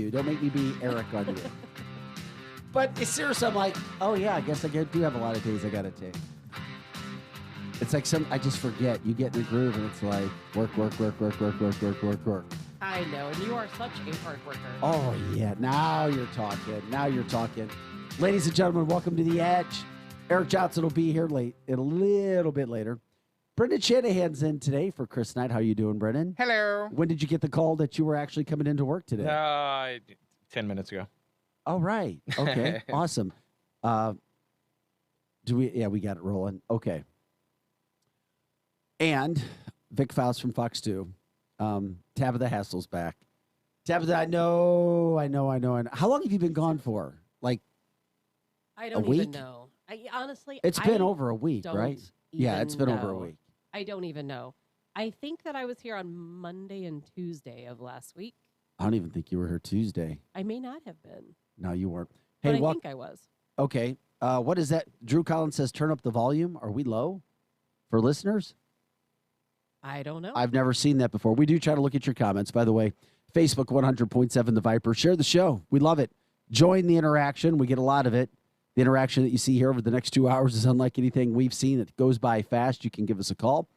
you. Don't make me be Eric on you. But seriously, I'm like, oh, yeah, I guess I do have a lot of days I got to take. It's like I just forget. You get in the groove, and it's like work. I know, and you are such a hard worker. Oh, yeah. Now you're talking. Ladies and gentlemen, welcome to The Edge. Eric Johnson will be here a little bit later. Brendan Shanahan's in today for Chris Knight. How you doing, Brendan? Hello. When did you get the call that you were actually coming into work today? 10 minutes ago. Oh, right. Okay. Awesome. We got it rolling. Okay. And Vic Faust from Fox 2. Tabitha Hassell's back. Tabitha, I know. How long have you been gone for? Like I don't even know. Honestly, it's been over a week, right? Yeah, it's been over a week. I don't even know. I think that I was here on Monday and Tuesday of last week. I don't even think you were here Tuesday. I may not have been. No, you weren't. But I think I was. Okay. What is that? Drew Collins says, turn up the volume. Are we low for listeners? I don't know. I've never seen that before. We do try to look at your comments. By the way, Facebook 100.7 The Viper. Share the show. We love it. Join the interaction. We get a lot of it. The interaction that you see here over the next 2 hours is unlike anything we've seen. It goes by fast. You can give us a call.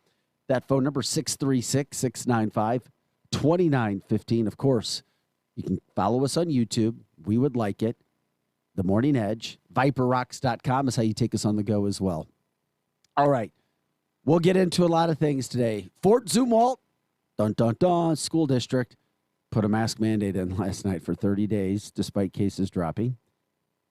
That phone number, 636-695-2915. Of course, you can follow us on YouTube. We would like it. The Morning Edge. ViperRocks.com is how you take us on the go as well. All right. We'll get into a lot of things today. Fort Zumwalt, school district, put a mask mandate in last night for 30 days, despite cases dropping.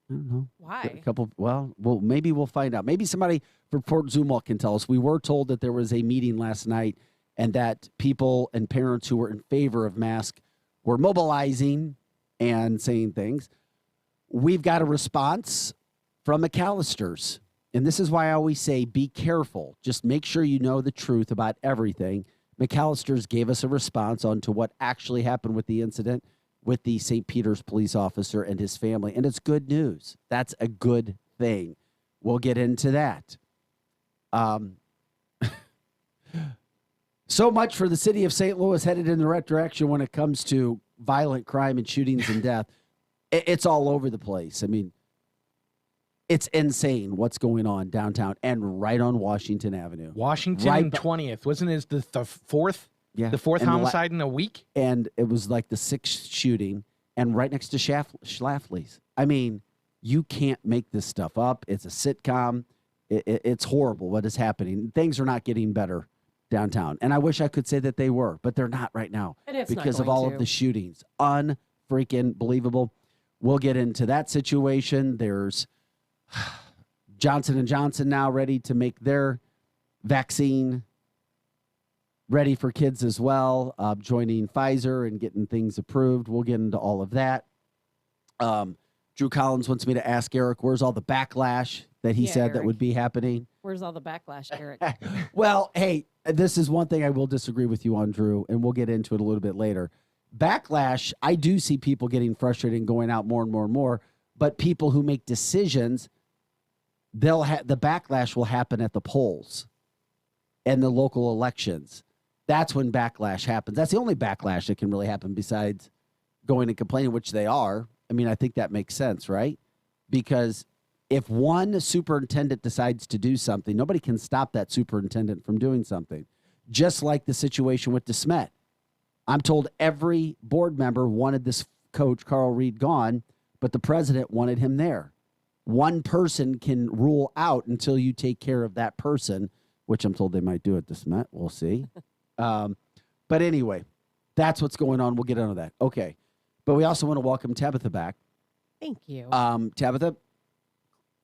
I don't know. Why? Well, maybe we'll find out. Maybe somebody from Fort Zumwalt can tell us. We were told that there was a meeting last night and that people and parents who were in favor of masks were mobilizing and saying things. We've got a response from McAllister's. And this is why I always say, be careful. Just make sure you know the truth about everything. McAllister's gave us a response on to what actually happened with the incident with the St. Peter's police officer and his family. And it's good news. That's a good thing. We'll get into that. So much for the city of St. Louis headed in the right direction when it comes to violent crime and shootings and death. It's all over the place. I mean, it's insane what's going on downtown and right on Washington Avenue. Washington and 20th. Wasn't it the fourth? Yeah. The fourth homicide in a week? And it was like the sixth shooting and right next to Schlafly's. I mean, you can't make this stuff up. It's a sitcom. It's horrible what is happening. Things are not getting better downtown. And I wish I could say that they were, but they're not right now because of all of the shootings. Unfreaking believable. We'll get into that situation. There's Johnson & Johnson now ready to make their vaccine ready for kids as well, joining Pfizer and getting things approved. We'll get into all of that. Drew Collins wants me to ask Eric, where's all the backlash that he said Eric, that would be happening? Where's all the backlash, Eric? Well, hey, this is one thing I will disagree with you on, Drew, and we'll get into it a little bit later. Backlash, I do see people getting frustrated and going out more and more and more, but people who make decisions, the backlash will happen at the polls and the local elections. That's when backlash happens. That's the only backlash that can really happen besides going and complaining, which they are. I mean, I think that makes sense, right? Because if one superintendent decides to do something, nobody can stop that superintendent from doing something. Just like the situation with DeSmet. I'm told every board member wanted this coach, Carl Reed, gone, but the president wanted him there. One person can rule out until you take care of that person, which I'm told they might do at DeSmet. We'll see. But anyway, that's what's going on. We'll get into that. Okay. But we also want to welcome Tabitha back. Thank you. Tabitha,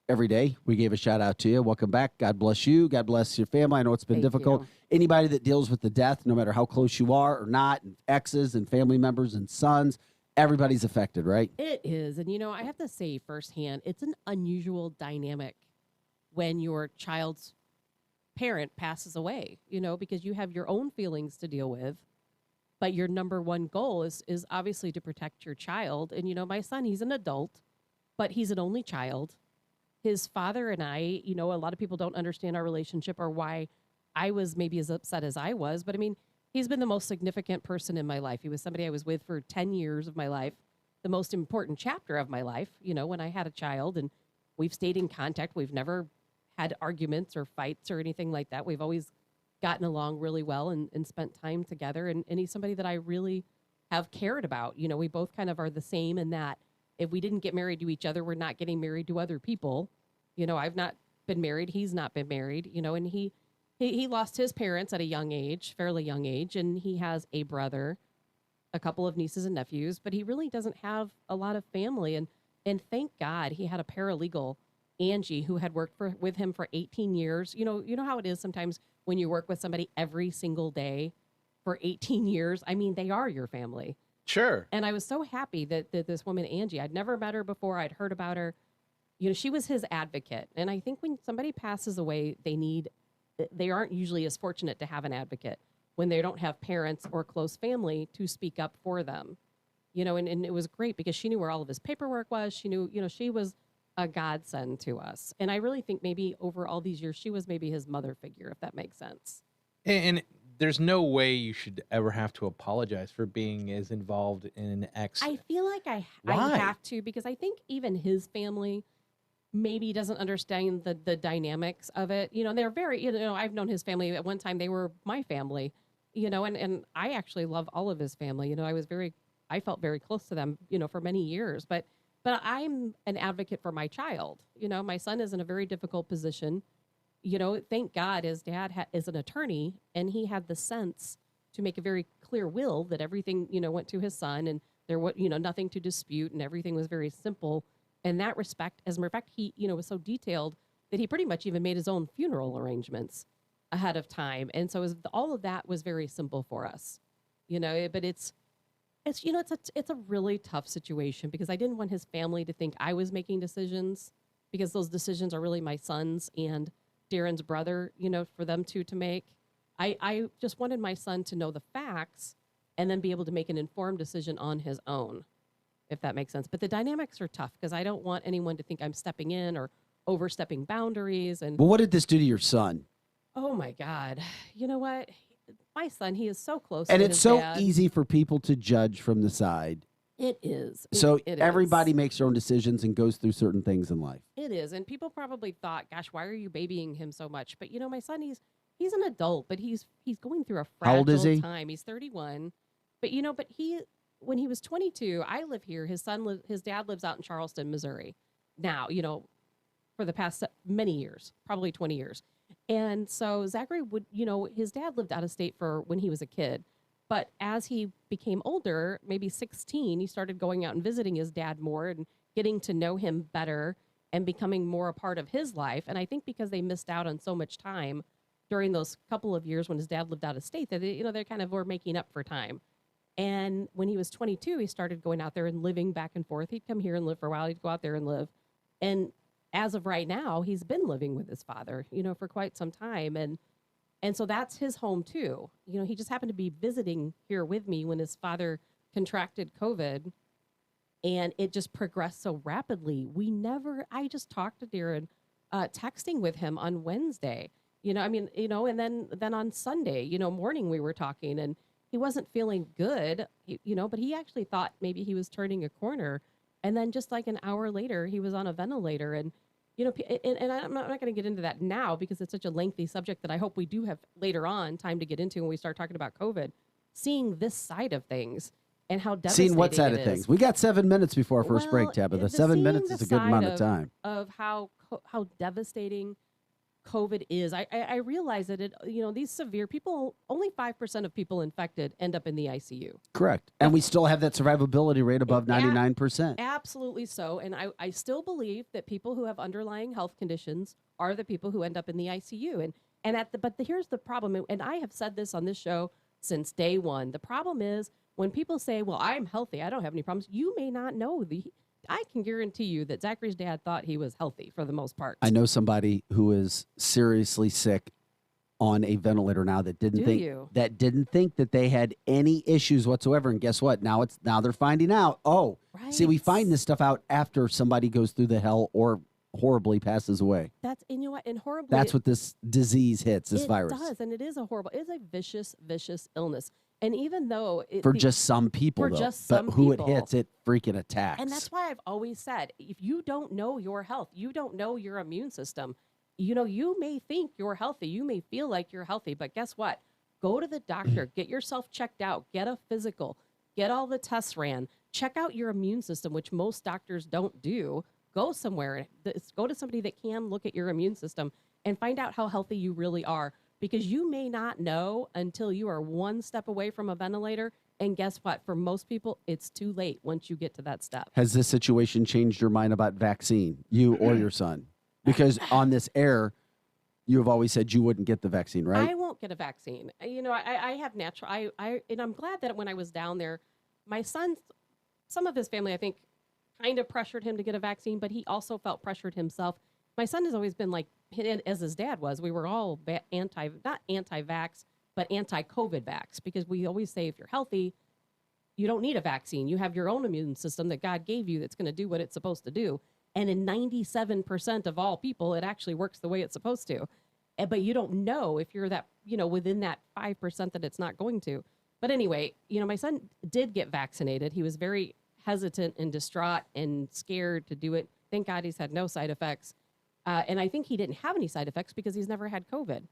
every day we gave a shout out to you. Welcome back. God bless you. God bless your family. I know it's been difficult. You. Anybody that deals with the death, no matter how close you are or not, and exes and family members and sons, everybody's affected, right? It is. And, I have to say firsthand, it's an unusual dynamic when your child's parent passes away, because you have your own feelings to deal with. But your number one goal is obviously to protect your child. And, my son, he's an adult, but he's an only child. His father and I, a lot of people don't understand our relationship or why I was maybe as upset as I was. But, he's been the most significant person in my life. He was somebody I was with for 10 years of my life, the most important chapter of my life, when I had a child, and we've stayed in contact. We've never had arguments or fights or anything like that. We've always gotten along really well and spent time together. And he's somebody that I really have cared about. We both kind of are the same in that if we didn't get married to each other, we're not getting married to other people. I've not been married. He's not been married, and he lost his parents at a young age, fairly young age, and he has a brother, a couple of nieces and nephews, but he really doesn't have a lot of family. And thank God he had a paralegal, Angie, who had worked with him for 18 years. You know how it is sometimes when you work with somebody every single day for 18 years. I mean, they are your family. Sure. And I was so happy that this woman, Angie, I'd never met her before. I'd heard about her. She was his advocate. And I think when somebody passes away, they aren't usually as fortunate to have an advocate when they don't have parents or close family to speak up for them. And it was great because she knew where all of his paperwork was. She knew, she was a godsend to us. And I really think maybe over all these years, she was maybe his mother figure, if that makes sense. And there's no way you should ever have to apologize for being as involved in an ex. I feel like I have to, because I think even his family maybe doesn't understand the dynamics of it. They're very, I've known his family at one time. They were my family, and I actually love all of his family. I felt very close to them, for many years, but I'm an advocate for my child. My son is in a very difficult position. Thank God his dad is an attorney, and he had the sense to make a very clear will that everything, went to his son, and there was, nothing to dispute, and everything was very simple in that respect. As a matter of fact, he, was so detailed that he pretty much even made his own funeral arrangements ahead of time. And so all of that was very simple for us, but it's a really tough situation because I didn't want his family to think I was making decisions, because those decisions are really my son's and Darren's brother, for them to make. I just wanted my son to know the facts and then be able to make an informed decision on his own, if that makes sense. But the dynamics are tough because I don't want anyone to think I'm stepping in or overstepping boundaries. And Well, what did this do to your son? oh my God, you know what? My son, he is so close And to it's his so dad. easy for people to judge from the side. It is. So It everybody is. makes their own decisions and goes through certain things in life. It is. And people probably thought, gosh, why are you babying him so much? But my son, he's an adult, but he's going through a fragile How old is he? time. He's 31. But when he was 22, I live here. His dad lives out in Charleston, Missouri. Now, for the past many years, probably 20 years. And so Zachary would, his dad lived out of state for when he was a kid. But as he became older, maybe 16, he started going out and visiting his dad more and getting to know him better and becoming more a part of his life. And I think because they missed out on so much time during those couple of years when his dad lived out of state, that they kind of were making up for time. And when he was 22, he started going out there and living back and forth. He'd come here and live for a while. He'd go out there and live. And as of right now, he's been living with his father, for quite some time. And so that's his home too. He just happened to be visiting here with me when his father contracted COVID, and it just progressed so rapidly. I just talked to Darren, texting with him on Wednesday, and then on Sunday, morning we were talking, and he wasn't feeling good, but he actually thought maybe he was turning a corner. And then just like an hour later, he was on a ventilator. And, and I'm not going to get into that now because it's such a lengthy subject that I hope we do have later on time to get into when we start talking about COVID, seeing this side of things and how devastating Seeing what side it of is. things? We got 7 minutes before our first break, Tabitha. The 7 seeing minutes the is a good amount side of time. Of how devastating COVID is. I realize that these severe people, only 5% of people infected end up in the ICU. Correct. And we still have that survivability rate above 99%. Absolutely so. And I still believe that people who have underlying health conditions are the people who end up in the ICU. Here's the problem. And I have said this on this show since day one. The problem is when people say, well, I'm healthy, I don't have any problems. You may not know I can guarantee you that Zachary's dad thought he was healthy for the most part. I know somebody who is seriously sick on a ventilator now that didn't think that they had any issues whatsoever. And guess what? Now they're finding out. Oh, Right. See, we find this stuff out after somebody goes through the hell or horribly passes away. And horribly. That's what this disease hits, this virus. It does, and it is a vicious, vicious illness. And even though for just some people, for though, just but some who people. it hits, it freaking attacks. And that's why I've always said, if you don't know your health, you don't know your immune system, you know, you may think you're healthy, you may feel like you're healthy, but guess what? Go to the doctor, get yourself checked out, get a physical, get all the tests ran, check out your immune system, which most doctors don't do. Go somewhere, go to somebody that can look at your immune system and find out how healthy you really are, because you may not know until you are one step away from a ventilator. And guess what? For most people, it's too late once you get to that step. Has this situation changed your mind about vaccine, you or your son? Because on this air, you have always said you wouldn't get the vaccine, right? I won't get a vaccine. You know, I have natural, and I'm glad that when I was down there, my son, some of his family, I think, kind of pressured him to get a vaccine, but he also felt pressured himself. My son has always been like, as his dad was, we were all not anti-vax, but anti-COVID vax, because we always say if you're healthy, you don't need a vaccine. You have your own immune system that God gave you that's going to do what it's supposed to do. And in 97% of all people, it actually works the way it's supposed to. But you don't know if you're that, you know, within that 5% that it's not going to. But anyway, you know, my son did get vaccinated. He was very hesitant and distraught and scared to do it. Thank God he's had no side effects. And I think he didn't have any side effects because he's never had COVID.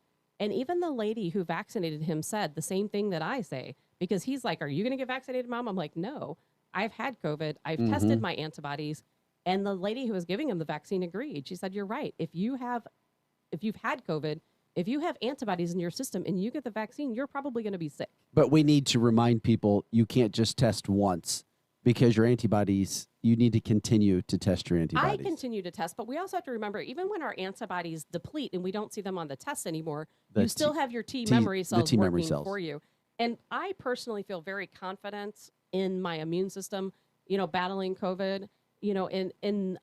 And even the lady who vaccinated him said the same thing that I say, because he's like, "Are you going to get vaccinated, Mom?" I'm like, "No, I've had COVID. I've tested my antibodies." And the lady who was giving him the vaccine agreed. She said, "You're right. If you've had COVID, if you have antibodies in your system and you get the vaccine, you're probably going to be sick." But we need to remind people you can't just test once, because your antibodies, you need to continue to test your antibodies. I continue to test, but we also have to remember, even when our antibodies deplete and we don't see them on the test anymore, you still have your T memory cells working for you. And I personally feel very confident in my immune system, you know, battling COVID, you know, and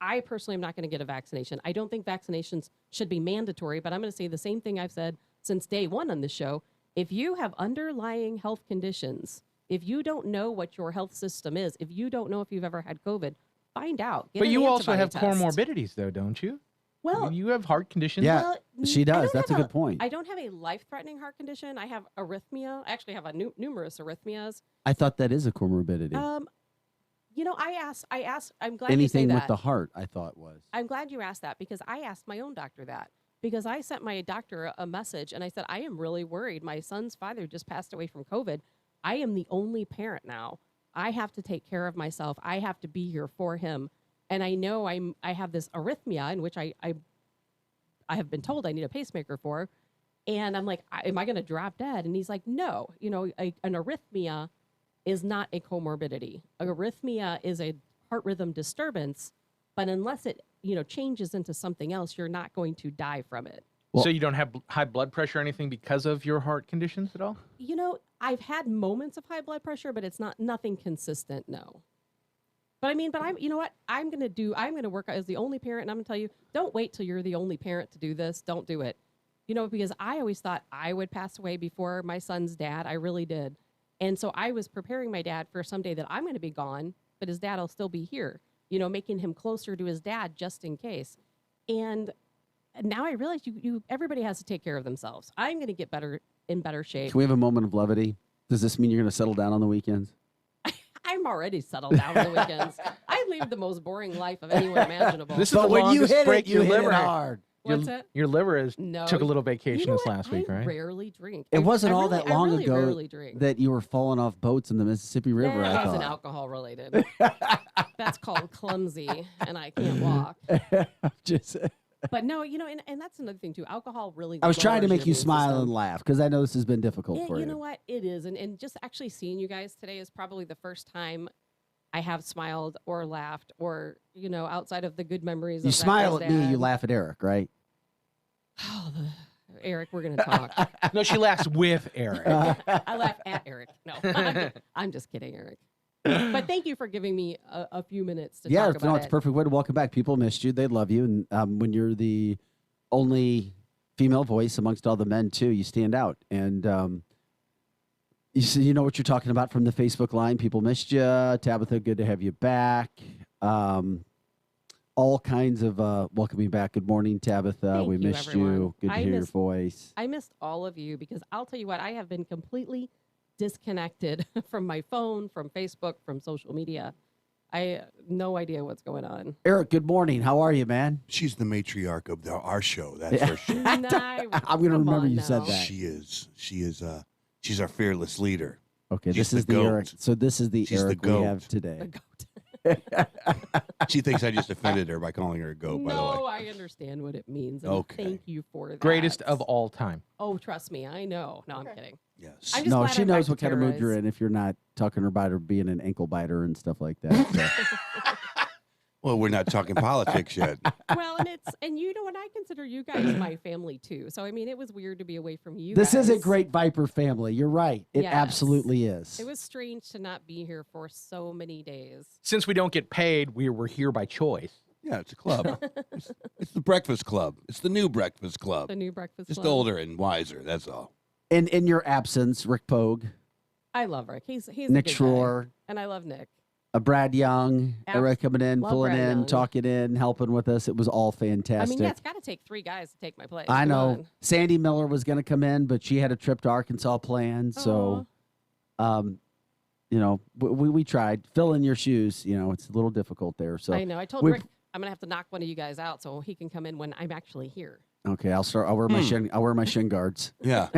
I personally am not going to get a vaccination. I don't think vaccinations should be mandatory, but I'm going to say the same thing I've said since day one on this show. If you have underlying health conditions, if you don't know what your health system is, if you don't know if you've ever had COVID, find out. But you also have test. comorbidities, though, don't you? Well, you have heart conditions. Yeah, well, she does. That's a good point. I don't have a life-threatening heart condition. I have arrhythmia. I actually have numerous arrhythmias. I thought that is a comorbidity. You know, I asked. I'm glad Anything you say that. with the heart, I thought was. I'm glad you asked that, because I asked my own doctor that, because I sent my doctor a message and I said, I am really worried. My son's father just passed away from COVID. I am the only parent now. I have to take care of myself. I have to be here for him. And I know I have this arrhythmia in which I have been told I need a pacemaker for. And I'm like, am I going to drop dead? And he's like, no, you know, an arrhythmia is not a comorbidity. Arrhythmia is a heart rhythm disturbance, but unless it, you know, changes into something else, you're not going to die from it. Well, so you don't have high blood pressure or anything because of your heart conditions at all? You know, I've had moments of high blood pressure, but it's nothing consistent, no. But I mean, you know what? I'm going to work as the only parent, and I'm going to tell you, don't wait till you're the only parent to do this. Don't do it. You know, because I always thought I would pass away before my son's dad. I really did. And so I was preparing my dad for someday that I'm going to be gone, but his dad will still be here, you know, making him closer to his dad just in case. And now I realize everybody has to take care of themselves. I'm going to get in better shape. Can we have a moment of levity? Does this mean you're going to settle down on the weekends? I'm already settled down on the weekends. I live the most boring life of anyone imaginable. This is the longest break your liver had. hard. What's that? Your liver took a little You vacation know this what? last week, I right? rarely drink. It wasn't I all really- that long I really ago rarely drink. that you were falling off boats in the Mississippi River. I That wasn't thought. alcohol related. That's called clumsy, and I can't walk. Just, But no, you know, and that's another thing too. Alcohol really. I was trying to lowers make your you immune smile system. and laugh because I know this has been difficult Yeah, for you know what? It is. And just actually seeing you guys today is probably the first time I have smiled or laughed or, you know, outside of the good memories. You of smile that at me, you dad. laugh at Eric, right? Oh, Eric, we're going to talk. No, she laughs with Eric. I laugh at Eric. No, I'm just kidding, Eric. But thank you for giving me a few minutes to talk about it's a it. perfect way to welcome back. People missed you. They love you. And when you're the only female voice amongst all the men, too, you stand out. And you know what you're talking about from the Facebook line. People missed you. Tabitha, good to have you back. All kinds of welcoming back. Good morning, Tabitha. Thank we you, missed everyone. you. Good to hear your voice. I missed all of you because I'll tell you what, I have been completely disconnected from my phone, from Facebook, from social media. I have no idea what's going on. Eric, good morning. How are you, man? She's the matriarch of our show. That's for sure. I'm going to remember you said that. She is. She's our fearless leader. Okay, She's this is the the goat. Eric. So this is the She's the Eric we goat. have today. The goat. She thinks I just offended her by calling her a goat, by the No, way. I understand what it means. And Okay. Thank you for that. Greatest of all time. Oh, trust me, I know. No, I'm kidding. Yes. I'm just No, glad she I'm knows back what to kind of mood you're terrorize. in if you're not talking about her being an ankle biter and stuff like that. So. Well, we're not talking politics yet. Well, and you know, and I consider you guys my family too. So I mean, it was weird to be away from you. This is a guys. great Viper family. You're right. It Yes. absolutely is. It was strange to not be here for so many days. Since we don't get paid, we're here by choice. Yeah, it's a club. It's the Breakfast Club. It's the new Breakfast Club. The new breakfast. Just Club. older and wiser. That's all. In your absence, Rick Pogue, I love Rick. He's Nick a good guy. Schroer, And I love Nick. Brad Young, Eric coming in, Love filling Brad in, Young. talking in, helping with us. It was all I fantastic. mean, yeah, it's got to take 3 guys to take my place. I Come know. on. Sandy Miller was going to come in, but she had a trip to Arkansas planned. So, you know, we tried. Fill in your shoes. You know, it's a little difficult there. So, I know. I told we've- Rick I'm gonna have to knock one of you guys out so he can come in when I'm actually here. okay, I'll start. I'll wear my shin guards Yeah.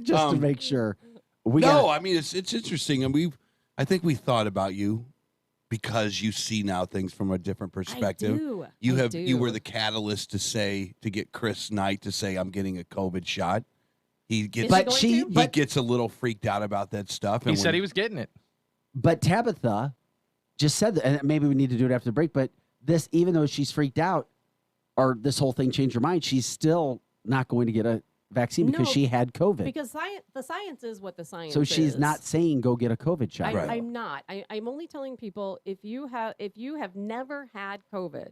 just to make sure. We no, got I mean it's interesting, and I think we thought about you because you see now things from a different perspective. I do. You were the catalyst to get Chris Knight to say I'm getting a COVID shot. He gets Is he going she- to? he gets a little freaked out about that stuff. He said he was getting it. But Tabitha just said that, and maybe we need to do it after the break. But this, even though she's freaked out, or this whole thing changed her mind, she's still not going to get a vaccine because No, she had COVID. Because the science is what the science So is. she's not saying go get a COVID shot. Right. I'm not. I'm only telling people if you have never had COVID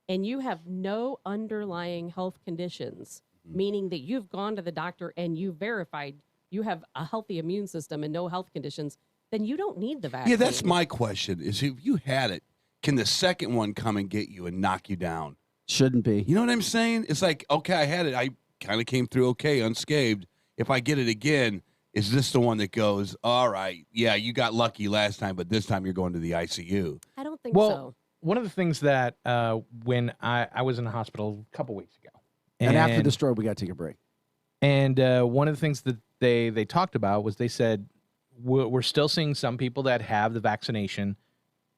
and you have no underlying health conditions, meaning that you've gone to the doctor and you verified you have a healthy immune system and no health conditions, then you don't need the vaccine. Yeah, that's my question. Is if you had it, can the second one come and get you and knock you down? Shouldn't be. You know what I'm saying? It's like, okay, I had it. I kind of came through okay, unscathed. If I get it again, is this the one that goes, all right, yeah, you got lucky last time, but this time you're going to the ICU? I don't think Well, so. one of the things that when I was in the hospital a couple weeks ago, And after the story, we got to take a break. And one of the things that they talked about was they said, we're still seeing some people that have the vaccination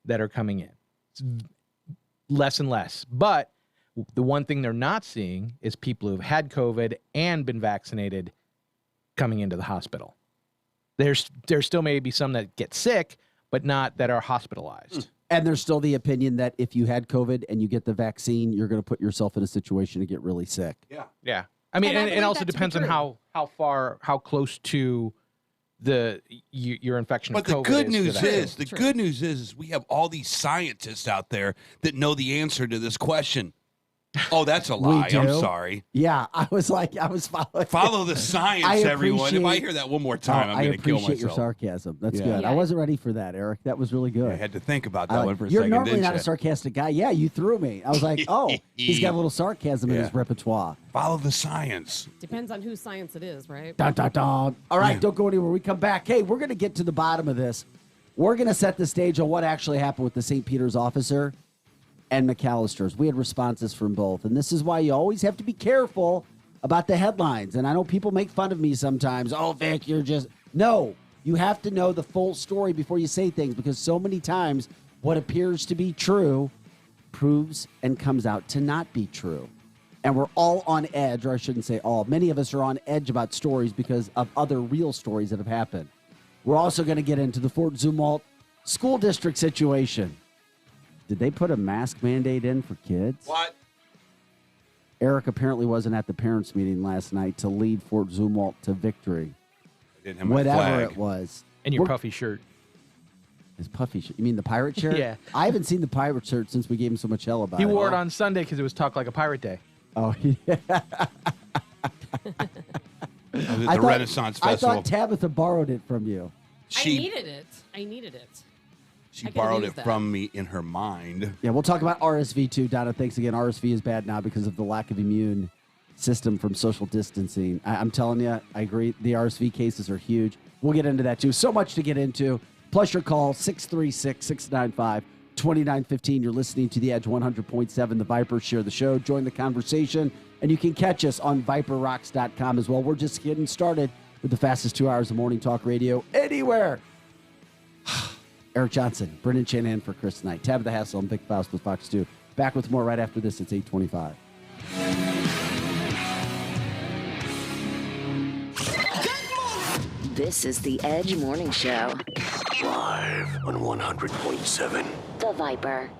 that are coming in. It's less and less. But the one thing they're not seeing is people who've had COVID and been vaccinated coming into the hospital. There's still maybe some that get sick, but not that are hospitalized. And there's still the opinion that if you had COVID and you get the vaccine, you're going to put yourself in a situation to get really sick. Yeah. Yeah. I mean, And I and it believe also that to be depends on true. how close to your infection But of the COVID good is to news that. is, the True. good news is we have all these scientists out there that know the answer to this question. Oh, that's a lie. I'm do? sorry. Yeah, I was following. Follow the science, I everyone. If I appreciate- hear that one more time, I'm I going to kill appreciate your myself. sarcasm. That's Yeah. good. Yeah. I wasn't ready for that, Eric. That was really good. I had to think about I that like- one for a You're second. normally didn't not you? a sarcastic guy. Yeah, you threw me. I was like, oh, he's got a little sarcasm in Yeah. his repertoire. Follow the science. Depends on whose science it is, right? Dun, dun, dun. All right, don't go anywhere. We come back. Hey, we're going to get to the bottom of this. We're going to set the stage on what actually happened with the St. Peter's officer and McAllister's. We had responses from both. And this is why you always have to be careful about the headlines. And I know people make fun of me sometimes. Oh, Vic, you're just... No, you have to know the full story before you say things, because so many times what appears to be true proves and comes out to not be true. And we're all on edge, or I shouldn't say all. Many of us are on edge about stories because of other real stories that have happened. We're also going to get into the Fort Zumwalt school district situation. Did they put a mask mandate in for kids? What? Eric apparently wasn't at the parents' meeting last night to lead Fort Zumwalt to victory. I didn't have my Whatever flag. it was. And your We're- puffy shirt. His puffy shirt. You mean the pirate shirt? Yeah. I haven't seen the pirate shirt since we gave him so much hell about He it. wore it on Sunday because it was Talk Like a Pirate Day. Oh, yeah. I was at the I thought- Renaissance I Festival. thought Tabitha borrowed it from you. I needed it. She I could've borrowed used it that. from me in her mind. Yeah, we'll talk about RSV too, Donna. Thanks again. RSV is bad now because of the lack of immune system from social distancing. I'm telling you, I agree. The RSV cases are huge. We'll get into that too. So much to get into. Plus your call, 636-695-2915. You're listening to The Edge 100.7. The Vipers share the show. Join the conversation. And you can catch us on ViperRocks.com as well. We're just getting started with the fastest 2 hours of morning talk radio anywhere. Eric Johnson, Brendan Shanahan for Chris Knight, Tabitha Hassell, and Vic Faust with Fox 2. Back with more right after this. It's 8:25. This is the Edge Morning Show. Live on 100.7. The Viper.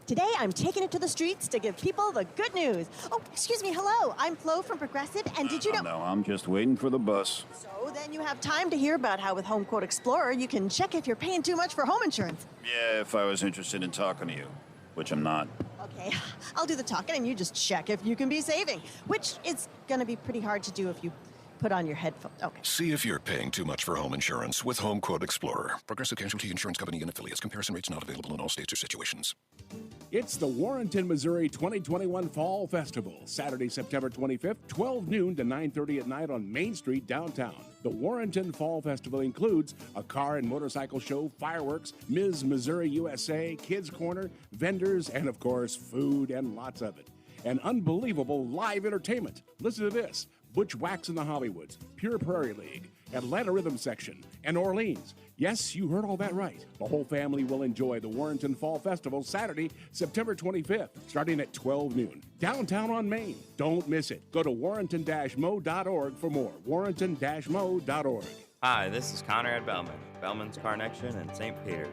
Today, I'm taking it to the streets to give people the good news. Oh, excuse me. Hello. I'm Flo from Progressive. And did you know... No, I'm just waiting for the bus. So then you have time to hear about how with Home Quote Explorer, you can check if you're paying too much for home insurance. Yeah, if I was interested in talking to you, which I'm not. Okay, I'll do the talking and you just check if you can be saving, which is going to be pretty hard to do if you put on your headphones. Okay. See if you're paying too much for home insurance with Home Quote Explorer. Progressive Casualty Insurance Company and affiliates. Comparison rates not available in all states or situations. It's the Warrenton, Missouri 2021 Fall Festival, Saturday, September 25th, 12 noon to 9:30 at night on Main Street, downtown. The Warrenton Fall Festival includes a car and motorcycle show, fireworks, Ms. Missouri USA, Kids Corner, vendors, and of course, food and lots of it. And unbelievable live entertainment. Listen to this. Butch Wax in the Hollywoods, Pure Prairie League, Atlanta Rhythm Section, and Orleans. Yes, you heard all that right. The whole family will enjoy the Warrenton Fall Festival Saturday, September 25th, starting at 12 noon, downtown on Main. Don't miss it. Go to warrenton-mo.org for more. warrenton-mo.org. Hi, this is Conrad Bellman, Bellman's Car Connection in St. Peters.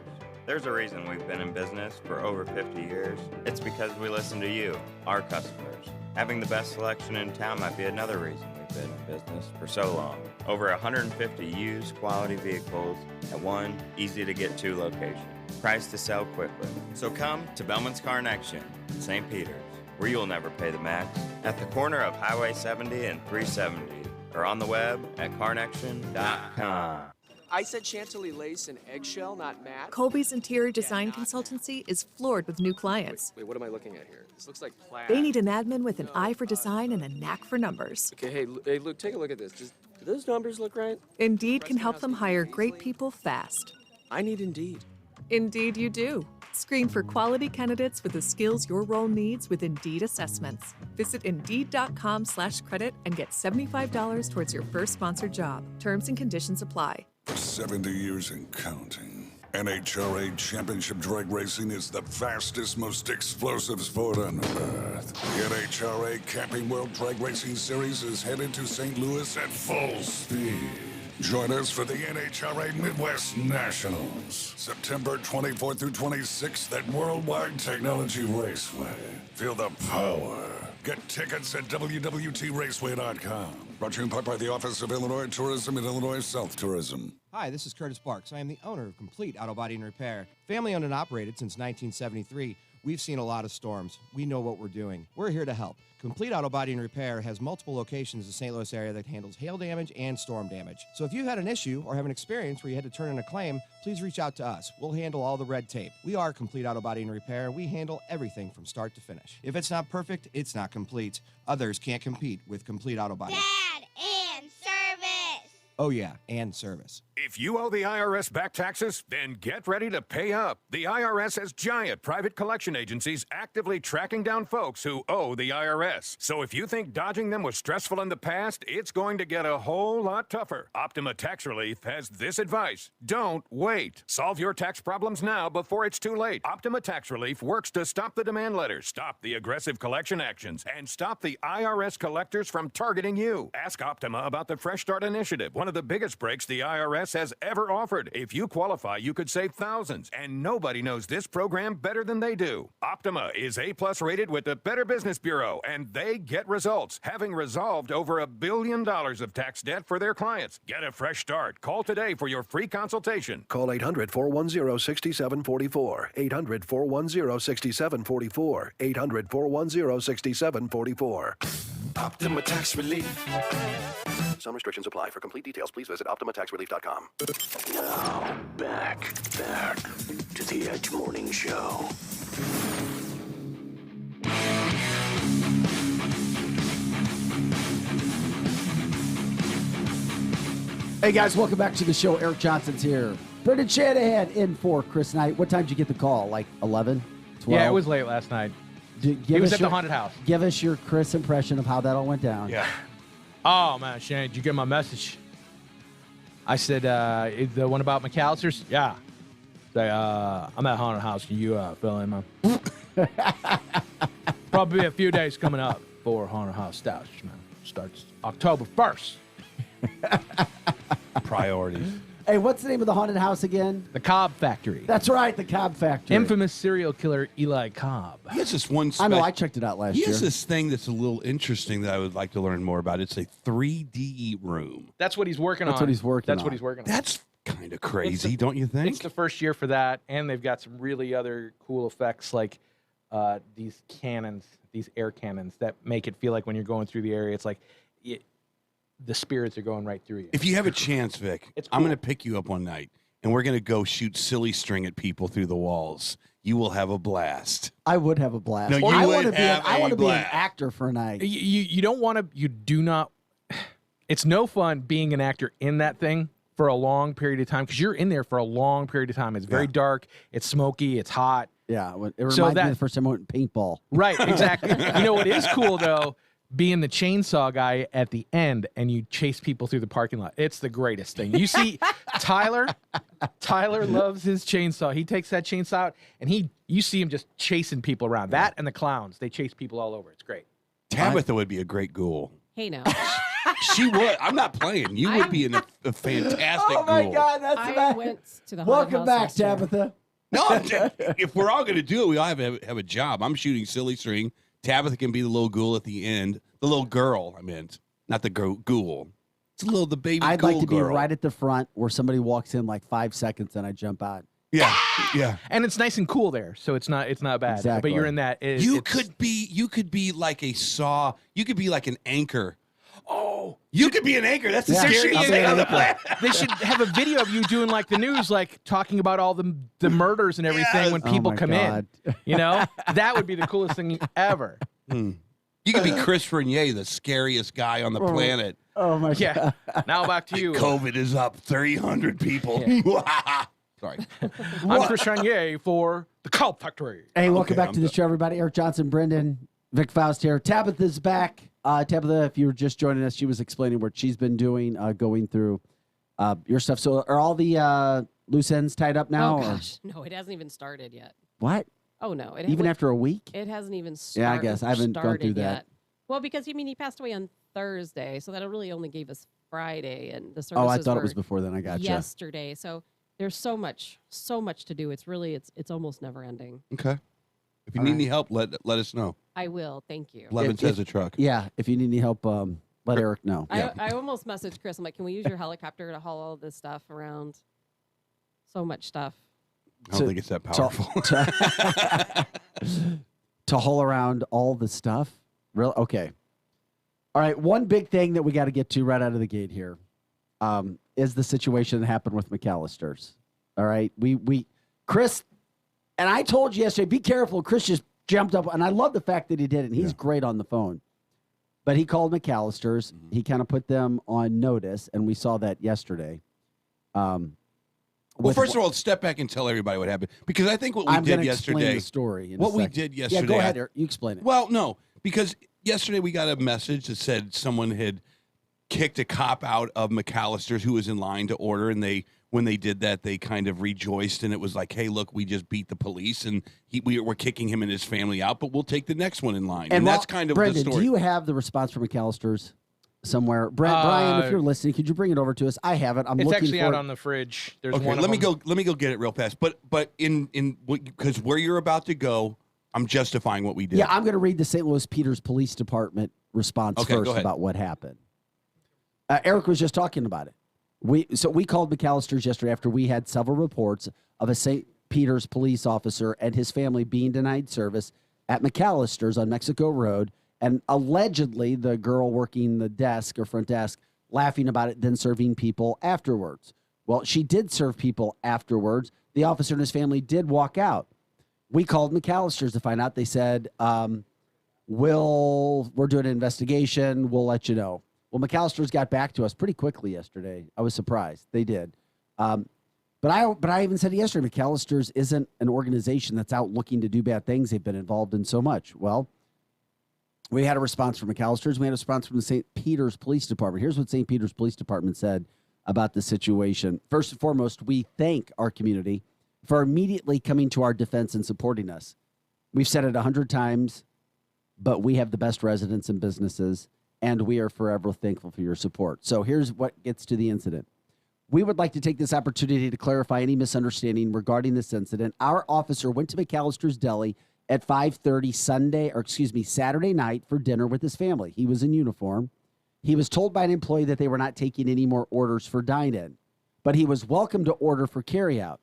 There's a reason we've been in business for over 50 years. It's because we listen to you, our customers. Having the best selection in town might be another reason we've been in business for so long. Over 150 used quality vehicles at one easy-to-get-to location. Priced to sell quickly. So come to Bellman's Car Connection in St. Peters, where you'll never pay the max, at the corner of Highway 70 and 370, or on the web at carnection.com. I said chantilly lace and eggshell, not matte. Colby's interior design consultancy is floored with new clients. Wait, what am I looking at here? This looks like plaid. They need an admin with an eye for design and a knack for numbers. Okay, hey, look, take a look at this. Do those numbers look right? Indeed can help them hire great people fast. I need Indeed. Indeed you do. Screen for quality candidates with the skills your role needs with Indeed assessments. Visit Indeed.com/credit and get $75 towards your first sponsored job. Terms and conditions apply. 70 years and counting. NHRA Championship Drag Racing is the fastest, most explosive sport on earth. The NHRA Camping World Drag Racing Series is headed to St. Louis at full speed. Join us for the NHRA Midwest Nationals, September 24th through 26th at Worldwide Technology Raceway. Feel the power. Get tickets at WWTRaceway.com. Brought to you in part by the Office of Illinois Tourism and Illinois South Tourism. Hi, this is Curtis Barks. I am the owner of Complete Auto Body and Repair. Family owned and operated since 1973. We've seen a lot of storms. We know what we're doing. We're here to help. Complete Auto Body and Repair has multiple locations in the St. Louis area that handles hail damage and storm damage. So if you've had an issue or have an experience where you had to turn in a claim, please reach out to us. We'll handle all the red tape. We are Complete Auto Body and Repair. We handle everything from start to finish. If it's not perfect, it's not complete. Others can't compete with Complete Auto Body. Dad, and service! Oh yeah, and service. If you owe the IRS back taxes, then get ready to pay up. The IRS has giant private collection agencies actively tracking down folks who owe the IRS. So if you think dodging them was stressful in the past, it's going to get a whole lot tougher. Optima Tax Relief has this advice. Don't wait. Solve your tax problems now before it's too late. Optima Tax Relief works to stop the demand letters, stop the aggressive collection actions, and stop the IRS collectors from targeting you. Ask Optima about the Fresh Start Initiative, one of the biggest breaks the IRS has ever offered. If you qualify, you could save thousands, and nobody knows this program better than they do. Optima is A+ rated with the Better Business Bureau, and they get results, having resolved over $1 billion of tax debt for their clients. Get a fresh start. Call today for your free consultation. Call 800-410-6744. 800-410-6744. 800-410-6744. Optima Tax Relief. Some restrictions apply. For complete details, please visit OptimaTaxRelief.com. Now, back to the Edge Morning Show. Hey guys, welcome back to the show. Eric Johnson's here. Brendan Shanahan in for Chris Knight. What time did you get the call? Like 11, 12? Yeah, it was late last night. He was at the haunted house. Give us your Chris impression of how that all went down. Yeah. Oh, man, Shane, did you get my message? I said, the one about McAllister's? Yeah. Say, I'm at haunted house. Can you fill in, man? Probably a few days coming up for haunted house stash, man. Starts October 1st. Priorities. Hey, what's the name of the haunted house again? The Cobb Factory. That's right, the Cobb Factory. Infamous serial killer Eli Cobb. He has this one. I know, I checked it out last year. He has this thing that's a little interesting that I would like to learn more about. It's a 3D room. That's what he's working on. That's what he's working That's on. what he's working on. That's kind of crazy, don't you think? It's the first year for that, and they've got some really other cool effects like these cannons, these air cannons that make it feel like when you're going through the area, it's like the spirits are going right through you. If you have a chance, Vic, I'm going to pick you up one night, and we're going to go shoot silly string at people through the walls. You will have a blast. I would have a blast. No, you I would want to be. have I want a to be an blast. actor for a night. You don't want to. You do not. It's no fun being an actor in that thing for a long period of time because you're in there for a long period of time. It's very dark. It's smoky. It's hot. Yeah, it reminds me of the first time I went paintball. Right, exactly. You know what is cool though? Being the chainsaw guy at the end and you chase people through the parking lot. It's the greatest thing. You see Tyler loves his chainsaw. He takes that chainsaw out and you see him just chasing people around. That and the clowns, they chase people all over. It's great. Tabitha would be a great ghoul. Hey, now. She would. I'm not playing. You would be a fantastic Oh my ghoul. God, that's I went to the haunted Welcome house back, last year. Tabitha. No, if we're all going to do it, we all have a job. I'm shooting silly string. Tabitha can be the little ghoul at the end. The little girl, I meant. Not the ghoul. It's the baby I'd ghoul like to be girl. right at the front where somebody walks in like 5 seconds and I jump out. Yeah, yeah. And it's nice and cool there, so it's not bad. Exactly. But you're in that. You could be like a saw. You could be like an anchor. Oh, you could be an anchor. That's the scariest thing on the planet. They should have a video of you doing like the news, like talking about all the murders and everything when people come in. You know, that would be the coolest thing ever. You could be Chris Renier, the scariest guy on the planet. Oh my Yeah. Now back to you. COVID is up 300 people. Sorry. I'm Chris Renier for the Cobb Factory. Hey, welcome back to the show, everybody. Eric Johnson, Brendan, Vic Faust here. Tabitha's back. Tabitha, if you were just joining us, she was explaining what she's been doing, going through your stuff. So are all the loose ends tied up now? Oh, or- gosh. No, it hasn't even started yet. What? Oh, no. Even after a week? It hasn't even Yeah, I guess. I haven't gone started through that. yet. Well, because, he passed away on Thursday, so that really only gave us Friday, and the services Oh, I thought it were was before then. I got you. yesterday. So there's so much to do. It's really, it's almost never ending. Okay. If you need any help, let us know. I will. Thank you. Blevins has a truck. Yeah, if you need any help, let Eric know. I almost messaged Chris. I'm like, can we use your helicopter to haul all this stuff around? So much stuff. I don't think it's that powerful. To haul around all the stuff? Real Okay. All right, one big thing that we got to get to right out of the gate here is the situation that happened with McAllister's. All right, Chris, and I told you yesterday, be careful. Chris just jumped up, and I love the fact that he did it. And he's great on the phone. But he called McAllister's. He kind of put them on notice, and we saw that yesterday. Well, first of all, step back and tell everybody what happened. Because I think what we I'm did gonna yesterday. explain the story in a What we second. did yesterday. Yeah, go ahead, Eric. You explain it. Well, no, because yesterday we got a message that said someone had kicked a cop out of McAllister's who was in line to order, and when they did that, they kind of rejoiced, and it was like, hey, look, we just beat the police, and we're kicking him and his family out, but we'll take the next one in line. And that's kind of Brendan, the story. do you have the response from McAllister's somewhere? Brian, if you're listening, could you bring it over to us? I have it. I'm It's looking actually for out it. on the fridge. There's Okay, one. let me of them. go get it real fast. But because where you're about to go, I'm justifying what we did. Yeah, I'm going to read the St. Louis Peters Police Department response Okay, go first ahead. about what happened. Eric was just talking about it. We called McAllister's yesterday after we had several reports of a St. Peters police officer and his family being denied service at McAllister's on Mexico Road, and allegedly the girl working the desk or front desk laughing about it, then serving people afterwards. Well, she did serve people afterwards. The officer and his family did walk out. We called McAllister's to find out. They said, we're doing an investigation. We'll let you know. Well, McAllister's got back to us pretty quickly yesterday. I was surprised. They did. But I even said yesterday, McAllister's isn't an organization that's out looking to do bad things. They've been involved in so much. Well, we had a response from McAllister's. We had a response from the St. Peter's Police Department. Here's what St. Peter's Police Department said about the situation. First and foremost, we thank our community for immediately coming to our defense and supporting us. We've said it 100 times, but we have the best residents and businesses, and we are forever thankful for your support. So here's what gets to the incident. We would like to take this opportunity to clarify any misunderstanding regarding this incident. Our officer went to McAllister's Deli at 5:30 Saturday night for dinner with his family. He was in uniform. He was told by an employee that they were not taking any more orders for dine-in, but he was welcome to order for carryout.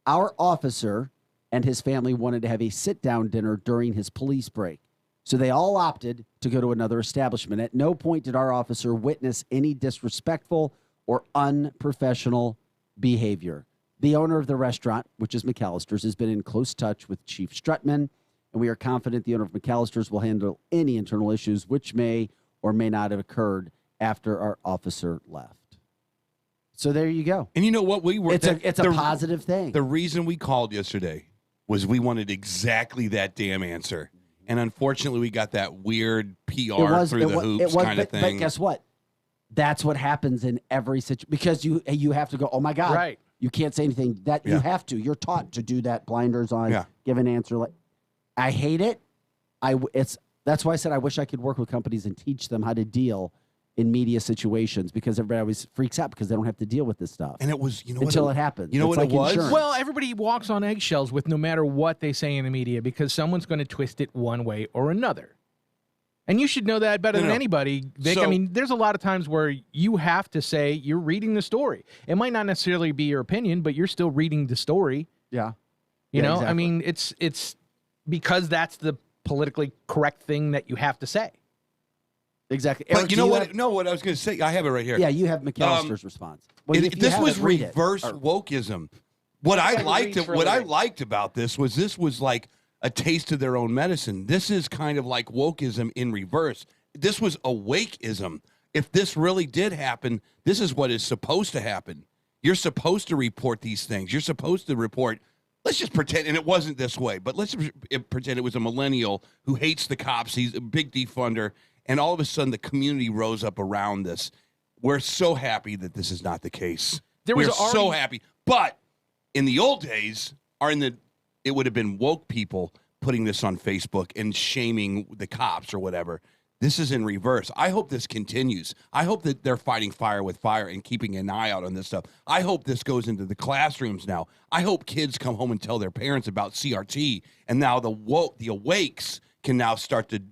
Our officer and his family wanted to have a sit-down dinner during his police break, so they all opted to go to another establishment. At no point did our officer witness any disrespectful or unprofessional behavior. The owner of the restaurant, which is McAllister's, has been in close touch with Chief Strutman, and we are confident the owner of McAllister's will handle any internal issues which may or may not have occurred after our officer left. So there you go. And you know what? It's a positive thing. The reason we called yesterday was we wanted exactly that damn answer. And unfortunately, we got that weird PR through the hoops kind of thing. But guess what? That's what happens in every situation, because you have to go, oh my God, right. You can't say anything. You have to. You're taught to do that. Blinders on. Give an answer. I hate it. That's why I said I wish I could work with companies and teach them how to deal in media situations, because everybody always freaks out because they don't have to deal with this stuff. And it was, until it happens. You know it's what like it was? Insurance. Well, everybody walks on eggshells with no matter what they say in the media, because someone's going to twist it one way or another. And you should know that better than anybody, Vic. I mean, there's a lot of times where you have to say you're reading the story. It might not necessarily be your opinion, but you're still reading the story. Yeah. You know, exactly. I mean, it's because that's the politically correct thing that you have to say. Exactly. But Eric, you know what? No, what I was going to say, I have it right here. Yeah, you have McAllister's response. Well, if this you was read it. reverse wokeism. What I liked about this was like a taste of their own medicine. This is kind of like wokeism in reverse. This was awakeism. If this really did happen, this is what is supposed to happen. You're supposed to report these things. You're supposed to report. Let's just pretend, and it wasn't this way, but let's pretend it was a millennial who hates the cops. He's a big defunder, and all of a sudden the community rose up around this. We're so happy that this is not the case. We're so happy. But in the old days, it would have been woke people putting this on Facebook and shaming the cops or whatever. This is in reverse. I hope this continues. I hope that they're fighting fire with fire and keeping an eye out on this stuff. I hope this goes into the classrooms now. I hope kids come home and tell their parents about CRT, and now the awakes can now start to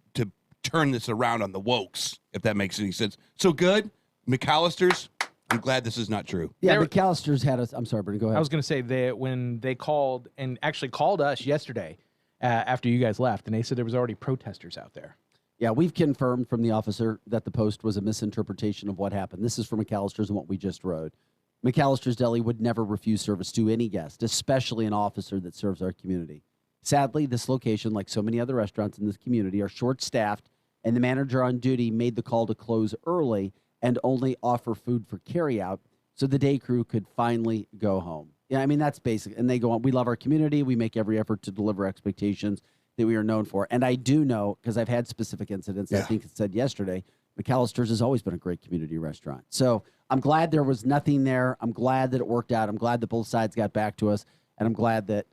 turn this around on the wokes, if that makes any sense. So good, McAllister's. I'm glad this is not true. Yeah, McAllister's had us. I'm sorry, Bernie, go ahead. I was going to say that when they called and actually called us yesterday after you guys left, and they said there was already protesters out there. Yeah, we've confirmed from the officer that the post was a misinterpretation of what happened. This is from McAllister's and what we just wrote. McAllister's Deli would never refuse service to any guest, especially an officer that serves our community. Sadly, this location, like so many other restaurants in this community, are short-staffed, and the manager on duty made the call to close early and only offer food for carryout so the day crew could finally go home. Yeah, I mean, that's basic. And they go on, we love our community. We make every effort to deliver expectations that we are known for. And I do know, because I've had specific incidents, I think it said yesterday, McAllister's has always been a great community restaurant. So I'm glad there was nothing there. I'm glad that it worked out. I'm glad that both sides got back to us. And I'm glad that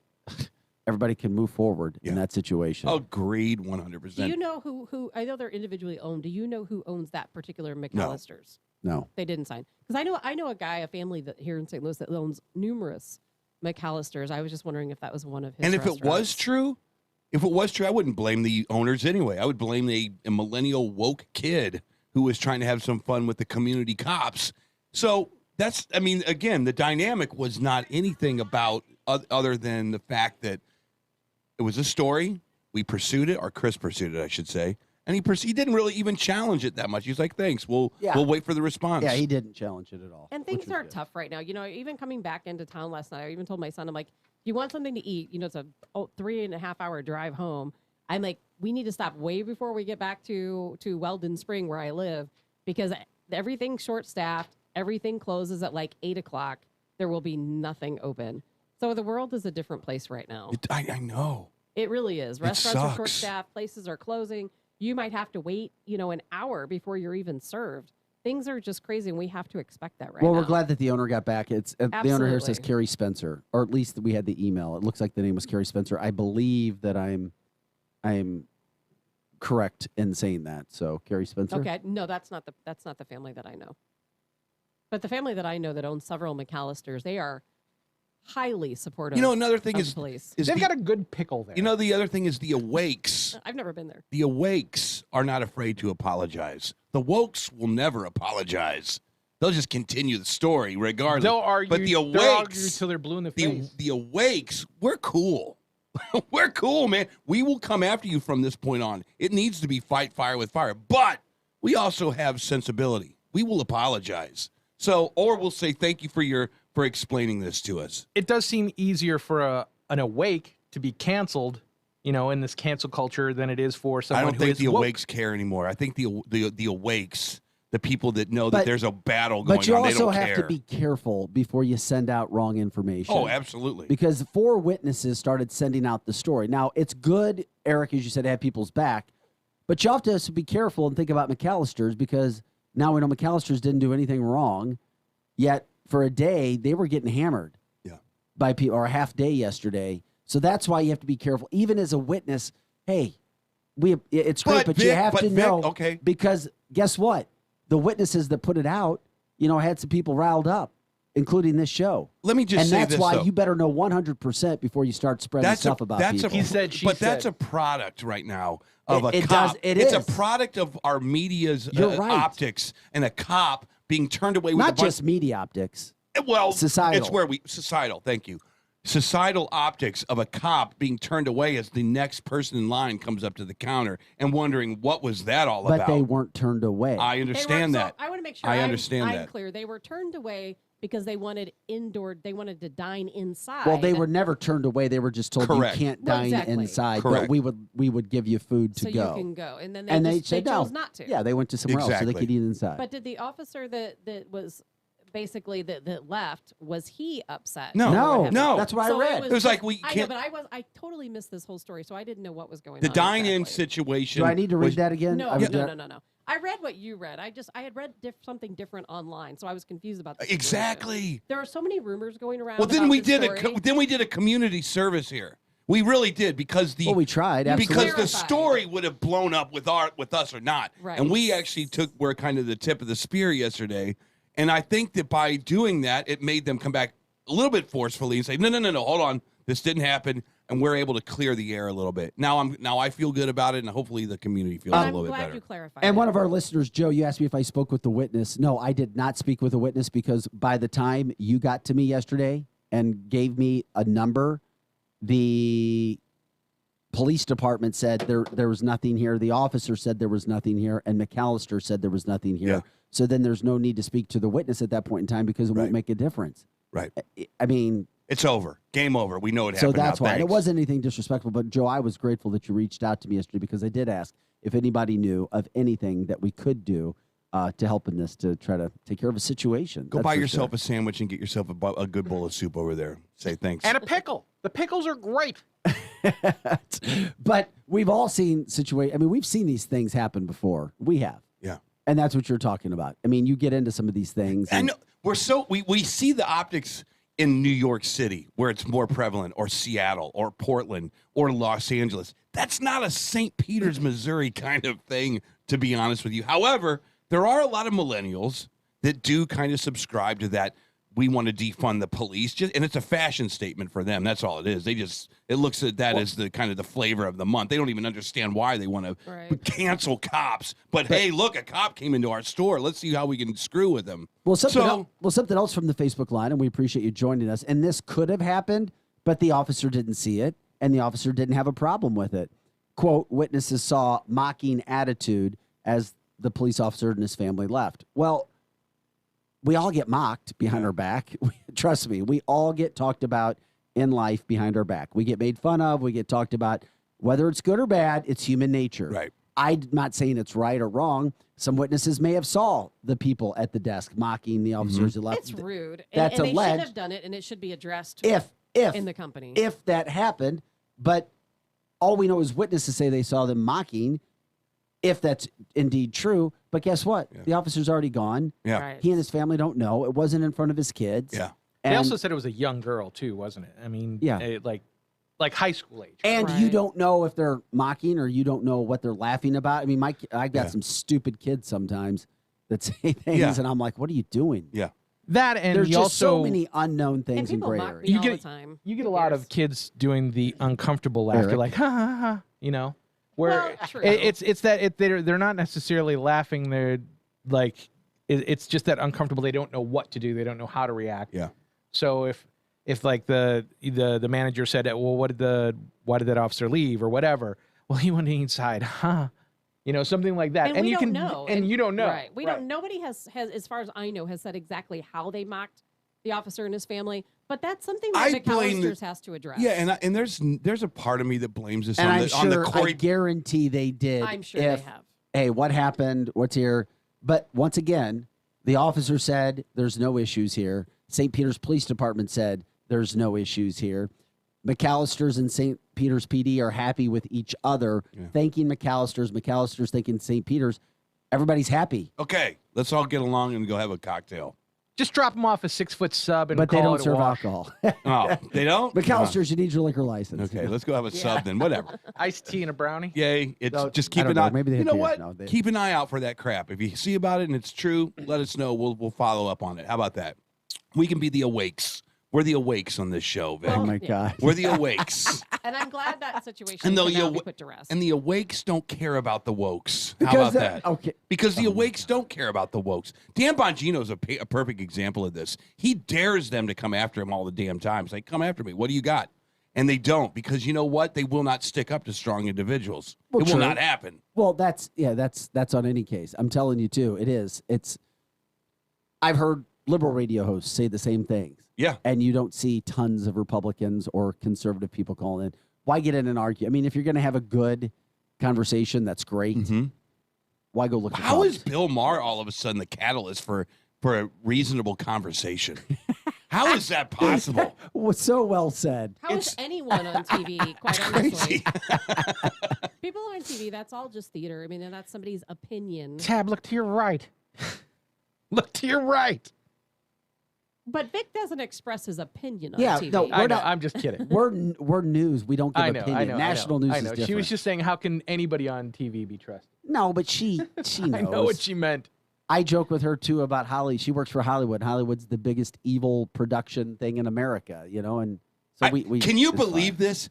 everybody can move forward in that situation. Agreed, 100%. Do you know who I know they're individually owned. Do you know who owns that particular McAllister's? No. They didn't sign. Because I know a guy, a family that here in St. Louis that owns numerous McAllister's. I was just wondering if that was one of his And if restaurants. it was true, I wouldn't blame the owners anyway. I would blame a millennial woke kid who was trying to have some fun with the community cops. So that's, I mean, again, the dynamic was not anything about other than the fact that it was a story. We pursued it, or Chris pursued it, I should say. And he didn't really even challenge it that much. He was like, thanks, we'll wait for the response. Yeah, he didn't challenge it at all. And things are tough right now. You know, even coming back into town last night, I even told my son, I'm like, if you want something to eat, you know, it's a 3.5-hour drive home. I'm like, we need to stop way before we get back to Weldon Spring where I live, because everything's short-staffed. Everything closes at like 8 o'clock. There will be nothing open. So the world is a different place right now. I know. It really is. It Restaurants are sucks. short-staffed. Places are closing. You might have to wait, an hour before you're even served. Things are just crazy, and we have to expect that right now. Well, we're glad that the owner got back. It's the owner here says Absolutely. Carrie Spencer, or at least we had the email. It looks like the name was Carrie Spencer. I believe that I'm correct in saying that. So Carrie Spencer. Okay, no, that's not the family that I know. But the family that I know that owns several McAllisters, they are highly supportive. Another thing of is police. They've got a good pickle there. The other thing is the awakes. I've never been there. The awakes are not afraid to apologize. The wokes will never apologize. They'll just continue the story regardless. They'll argue. But the they'll argue awakes, till they're blue in the face. the awakes, we're cool. We're cool, man. We will come after you from this point on. It needs to be fight fire with fire. But we also have sensibility. We will apologize. So, or we'll say thank you for explaining this to us. It does seem easier for an awake to be canceled, in this cancel culture than it is for someone I don't who think is the woke. awakes care anymore. I think the awakes, the people that know that But- there's a battle going But you on, they also don't have care. to be careful before you send out wrong information. Oh, absolutely. Because 4 witnesses started sending out the story. Now, it's good, Eric, as you said, to have people's back, but you have to be careful and think about McAllister's, because now we know McAllister's didn't do anything wrong, yet for a day they were getting hammered by people, or a half day yesterday. So that's why you have to be careful. Even as a witness, hey, it's great, but you Vic- have but to Vic, know, okay. because guess what? The witnesses that put it out, had some people riled up, including this show. Let me just and say that's this, why though. you better know 100% before you start spreading stuff about people. That's a product right now of It a does- cop. it's a product of our media's You're right. optics, and a cop being turned away with Not a bunch. just media optics. Well, societal. It's where societal. Thank you. Societal optics of a cop being turned away as the next person in line comes up to the counter and wondering what was that all But about. they weren't turned away. I understand that. I want to make sure I understand I'm that. clear. They were turned away because they wanted they wanted to dine inside. Well, they were never turned away. They were just told Correct. you can't Well, dine exactly. inside, Correct. but we would give you food to so go. you can go, and then and they said no. chose not to. Yeah, they went to somewhere else so they Exactly. could eat inside. But did the officer that was basically that left, was he upset? No. over what No. happened? No. That's what I So read. It was like we I know, can't- but I totally missed this whole story, so I didn't know what was going The on. dine-in exactly. situation. Do I need to read was- that again? No, I was- no. I read what you read. I had read something different online, so I was confused about the situation. Exactly. There are so many rumors going around. Well, then about we this did story. a community service here. We really did, because Well, we tried, because absolutely. the story would have blown up with us or not. Right. And we actually were kind of the tip of the spear yesterday. And I think that by doing that, it made them come back a little bit forcefully and say, no, hold on, this didn't happen, and we're able to clear the air a little bit. Now I feel good about it, and hopefully the community feels a I'm little bit glad better. you clarified. And it. one of our listeners, Joe, you asked me if I spoke with the witness. No, I did not speak with a witness, because by the time you got to me yesterday and gave me a number, the police department said there was nothing here. The officer said there was nothing here, and McAllister said there was nothing here. Yeah. So then there's no need to speak to the witness at that point in time, because it won't Right. make a difference. Right. I mean, It's over. Game over. We know it so happened. that's now. why. And it Thanks. wasn't anything disrespectful, but Joe, I was grateful that you reached out to me yesterday, because I did ask if anybody knew of anything that we could do to help in this, to try to take care of a situation. Go That's buy for yourself sure. a sandwich and get yourself a good bowl of soup over there. Say thanks. And a pickle. The pickles are great. But we've all seen situations. I mean, we've seen these things happen before. We have. Yeah. And that's what you're talking about. I mean, you get into some of these things. I and- know we see the optics in New York City, where it's more prevalent, or Seattle, or Portland, or Los Angeles. That's not a St. Peters, Missouri kind of thing, to be honest with you. However, there are a lot of millennials that do kind of subscribe to that. We want to defund the police, and it's a fashion statement for them. That's all it is. It looks at that as the kind of the flavor of the month. They don't even understand why they want to cancel cops. But hey, look, a cop came into our store. Let's see how we can screw with them. Well, something else from the Facebook line, and we appreciate you joining us. And this could have happened, but the officer didn't see it, and the officer didn't have a problem with it. Quote, witnesses saw mocking attitude as the police officer and his family left. Well, we all get mocked behind our back. Trust me, we all get talked about in life behind our back. We get made fun of. We get talked about. Whether it's good or bad, it's human nature. Right. I'm not saying it's right or wrong. Some witnesses may have saw the people at the desk mocking the officers who left. It's rude. That's and they alleged. shouldn't have done it, and it should be addressed If in the company. If that happened, but all we know is witnesses say they saw them mocking, if that's indeed true. But guess what? The officer's already gone. Yeah. Right. He and his family don't know. It wasn't in front of his kids. Yeah. They And, also said it was a young girl too, wasn't it? I mean, Yeah. like high school age. and you don't know if they're mocking or you don't know what they're laughing about. I mean, I've got some stupid kids sometimes that say things, and I'm like, what are you doing? Yeah. That and There's you just also so many unknown And things in people gray mock area. me You all get- the time. you get a Who lot cares? of kids doing the uncomfortable laughter, Eric. like ha ha ha, where Well, true. it's that they're not necessarily laughing. They're like it's just that uncomfortable. They don't know what to do. They don't know how to react. Yeah. So if like the manager said, well, why did that officer leave or whatever? Well, he went inside, huh? Something like that. And we you don't can know. and you don't know. Right. We don't. Nobody has, as far as I know, has said exactly how they mocked the officer and his family. But that's something that McAllister's has to address. Yeah, and there's a part of me that blames this And on I'm the sure, on the Corey. I guarantee they did. I'm sure they have. Hey, what happened? What's here? But once again, the officer said there's no issues here. St. Peter's Police Department said there's no issues here. McAllister's and St. Peter's PD are happy with each other, thanking McAllister's thanking St. Peter's. Everybody's happy. Okay, let's all get along and go have a cocktail. Just drop them off a 6-foot sub and But they call don't it a serve wash. alcohol. Oh, they don't? McAllister's, you need your liquor license. Okay, let's go have a sub then. Whatever. Iced tea and a brownie. Yay. It's No, just I keep don't an know. eye. Maybe they You have know beer. what? No, they- Keep an eye out for that crap. If you see about it and it's true, let us know. We'll follow up on it. How about that? We can be the awakes. We're the awakes on this show, Vic. Oh, my God. We're the awakes. And I'm glad that situation And can the now be put to rest. and the awakes don't care about the wokes. How Because about they're- that? okay. Because the awakes don't care about the wokes. Dan Bongino's a perfect example of this. He dares them to come after him all the damn time. He's like, come after me. What do you got? And they don't, because you know what? They will not stick up to strong individuals. Well, it will true. not happen. Well, that's on any case. I'm telling you too. It is. I've heard liberal radio hosts say the same things. Yeah. And you don't see tons of Republicans or conservative people calling in. Why get in and argue? I mean, if you're going to have a good conversation, that's great. Why go look at How is cause? Bill Maher all of a sudden the catalyst for a reasonable conversation? How is that possible? Was so well said. How is anyone on TV, quite honestly? People on TV, that's all just theater. I mean, and that's somebody's opinion. Tab, look to your right. Look to your right. But Vic doesn't express his opinion on Yeah, TV. no, I We're know. not- I'm just kidding. We're news. We don't give I know. opinion. I know. National I know, news I is know. different. She was just saying, how can anybody on TV be trusted? No, but she knows. I know what she meant. I joke with her too about Holly. She works for Hollywood. Hollywood's the biggest evil production thing in America, and so we Can you it's believe fine. this?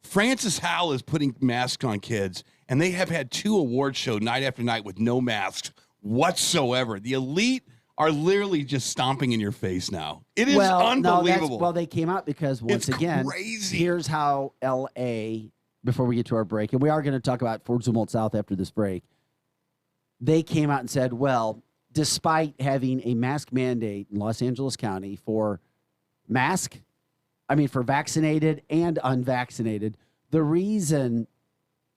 Francis Howell is putting masks on kids, and they have had 2 award show night after night with no masks whatsoever. The elite are literally just stomping in your face now. It is unbelievable. Well, they came out because once It's again, crazy. here's how L.A. Before we get to our break, and we are going to talk about Fort Zumwalt South after this break. They came out and said, well, despite having a mask mandate in Los Angeles County for vaccinated and unvaccinated, the reason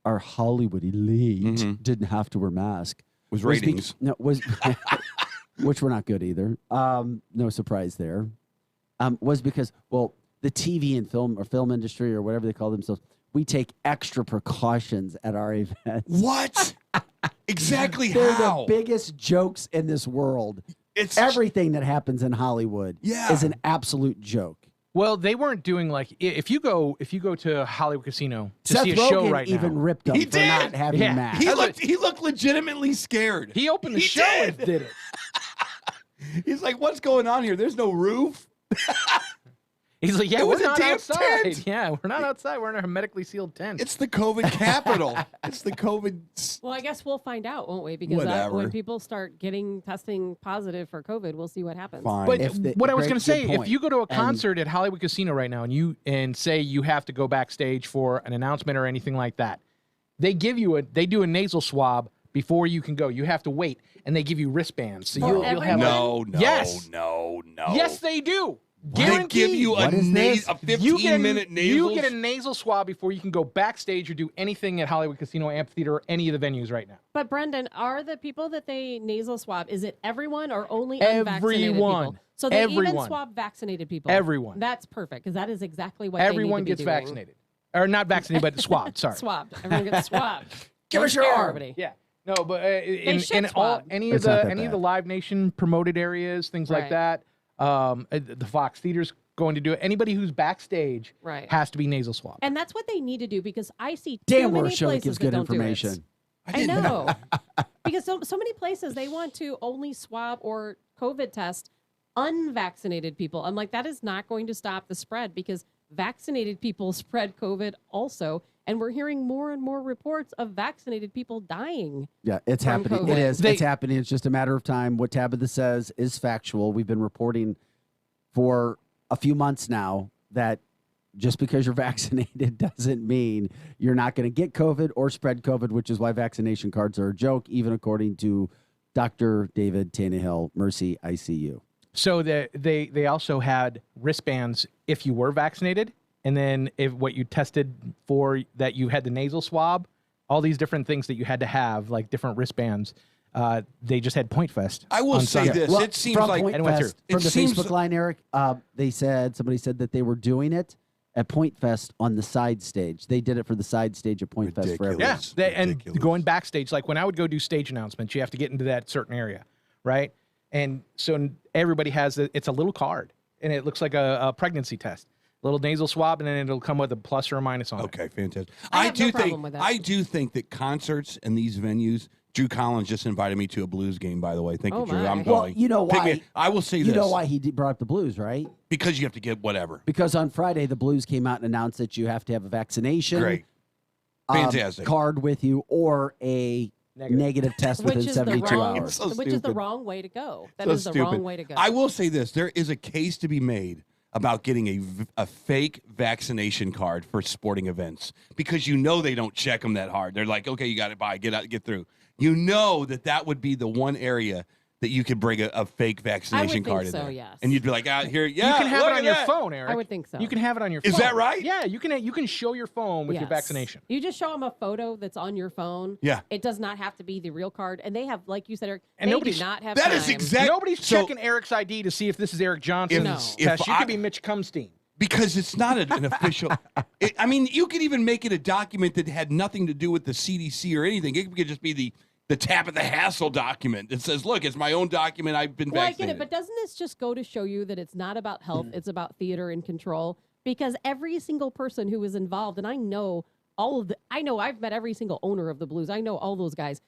our Hollywood elite didn't have to wear masks Was ratings. which were not good either. No surprise there. Was because, well, the TV and film industry or whatever they call themselves, we take extra precautions at our events. What? Exactly They're how? the biggest jokes in this world. It's everything that happens in Hollywood Yeah. is an absolute joke. Well, they weren't doing like if you go to Hollywood Casino to Seth see a Rogen show right even now. ripped them He for did. not having Yeah. masks. He looked legitimately scared. He opened the He show did. and did it. He's like, what's going on here? There's no roof. He's like, yeah, It we're was a not damn outside. tent. Yeah, we're not outside. We're in a hermetically sealed tent. It's the COVID capital. It's the COVID. Well, I guess we'll find out, won't we? Because Whatever. when people start testing positive for COVID, we'll see what happens. Fine. But what I was going to say, if point. you go to a And- concert at Hollywood Casino right now and say you have to go backstage for an announcement or anything like that, they do a nasal swab before you can go. You have to wait, and they give you wristbands. So For you'll have No. Yes. No. Yes, they do. They give you a 15-minute nasal. You get a nasal swab before you can go backstage or do anything at Hollywood Casino Amphitheater or any of the venues right now. But Brendan, are the people that they nasal swab, is it everyone or only unvaccinated people? So they even swab vaccinated people. Everyone. That's perfect, because that is exactly what everyone they need to gets be doing. vaccinated. Or not vaccinated, but swabbed. Sorry. Swabbed. Everyone gets swabbed. Give us your arm. Everybody. Yeah. No, but in swab. any of the Live Nation promoted areas, things like that, the Fox Theater's going to do it. Anybody who's backstage has to be nasal swab. And that's what they need to do, because I see Damn, too we're many a show that places gives that good don't do it. information. I know. Because so many places, they want to only swab or COVID test unvaccinated people. I'm like, that is not going to stop the spread, because vaccinated people spread COVID also. And we're hearing more and more reports of vaccinated people dying. Yeah, it's from happening. COVID. It is. It's happening. It's just a matter of time. What Tabitha says is factual. We've been reporting for a few months now that just because you're vaccinated doesn't mean you're not going to get COVID or spread COVID, which is why vaccination cards are a joke, even according to Dr. David Tannehill, Mercy ICU. So they also had wristbands if you were vaccinated, and then if what you tested for that you had the nasal swab, all these different things that you had to have, like different wristbands. They just had Point Fest. I will say this: Well, it seems from like Point Fest, from the Facebook line, Eric, somebody said that they were doing it at Point Fest on the side stage. They did it for the side stage at Point Fest for everyone. Yeah, and going backstage, like when I would go do stage announcements, you have to get into that certain area, right? And so everybody has it's a little card, and it looks like a pregnancy test. Little nasal swab, and then it'll come with a plus or a minus on it. Okay, fantastic. I have no problem with that. I do think that concerts and these venues. Drew Collins just invited me to a Blues game, by the way. Thank you, Drew. I'm going. Well, you know why? I will say you this. You know why he brought up the Blues, right? Because you have to get whatever. Because on Friday, the Blues came out and announced that you have to have a vaccination fantastic card with you or a negative test within 72 hours. Which is the wrong way to go. That is the wrong way to go. I will say this. There is a case to be made about getting a fake vaccination card for sporting events, because you know they don't check them that hard. They're like, okay, you got it, bye, get out, get through. You know that would be the one area that you could bring a fake vaccination card in there. Yes. And you'd be like, out here, you can have it on your phone, Eric. I would think so. You can have it on your phone. Is that right? Yeah, you can show your phone with your vaccination. You just show them a photo that's on your phone. Yeah. It does not have to be the real card. And they have, like you said, Eric, and they do not have that time. is exactly. Nobody's checking Eric's ID to see if this is Eric Johnson's test. You could be Mitch Cumstein. Because it's not an official. I mean, you could even make it a document that had nothing to do with the CDC or anything. It could just be the Tabitha Hassell document that says, look, it's my own document. I've been vaccinated. I get it, but doesn't this just go to show you that it's not about health, it's about theater and control? Because every single person who is involved, and I know I've met every single owner of the Blues. I know all those guys.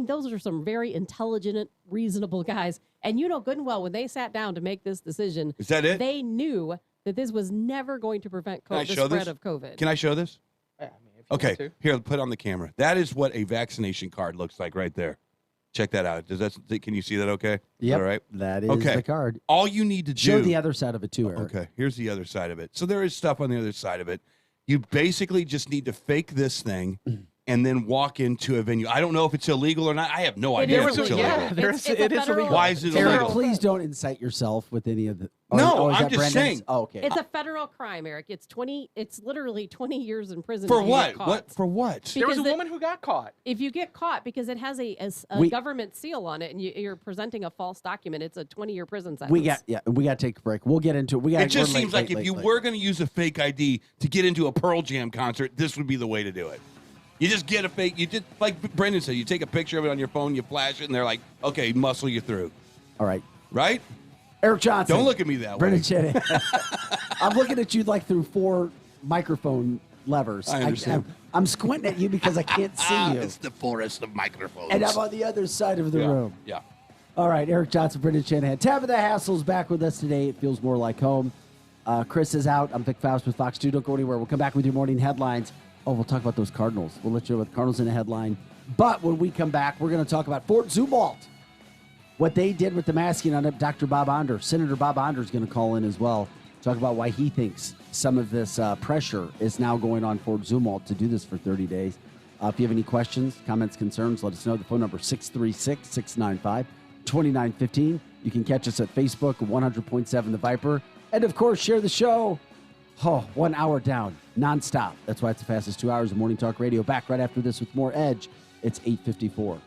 Those are some very intelligent, reasonable guys. And you know good and well, when they sat down to make this decision, is that it? They knew that this was never going to prevent the spread of COVID. Can I show this? Yeah, I mean, if you want to. Here, put it on the camera. That is what a vaccination card looks like right there. Check that out. Can you see that okay? Yep. All right. That is the card. All you need to do. Show the other side of it too, Eric. Okay. Here's the other side of it. So there is stuff on the other side of it. You basically just need to fake this thing and then walk into a venue. I don't know if it's illegal or not. I have no idea if it's illegal. Yeah, it is illegal. Why is it Eric, illegal? please don't incite yourself with any of the. No, is I'm that just Brendan's? saying. Oh, okay. It's a federal crime, Eric. It's literally 20 years in prison. For if you what? get caught. What? For what? There was a woman who got caught. If you get caught, because it has a government seal on it, and you're presenting a false document, it's a 20-year prison sentence. We got to take a break. We'll get into it. It just seems like if you were going to use a fake ID to get into a Pearl Jam concert, this would be the way to do it. You just get a fake. You just, like Brendan said, you take a picture of it on your phone, you flash it, and they're like, "Okay, muscle you through." All right, right? Eric Johnson. Don't look at me that Brendan way. Shanahan. I'm looking at you like through 4 microphone levers. I understand. I'm squinting at you because I can't see you. It's the forest of microphones. And I'm on the other side of the room. Yeah. All right, Eric Johnson, Brendan Shanahan. Tabitha Hassell's back with us today. It feels more like home. Chris is out. I'm Vic Faust with Fox 2. Don't go anywhere. We'll come back with your morning headlines. Oh, we'll talk about those Cardinals. We'll let you know about the Cardinals in a headline. But when we come back, we're going to talk about Fort Zumwalt. What they did with the masking on it. Dr. Bob Onder, Senator Bob Onder is going to call in as well. Talk about why he thinks some of this pressure is now going on Fort Zumwalt to do this for 30 days. If you have any questions, comments, concerns, let us know. The phone number is 636-695-2915. You can catch us at Facebook, 100.7 The Viper, And, of course, share the show. 1 hour down, nonstop. That's why it's the fastest 2 hours of Morning Talk Radio. Back right after this with more Edge. It's 8:54.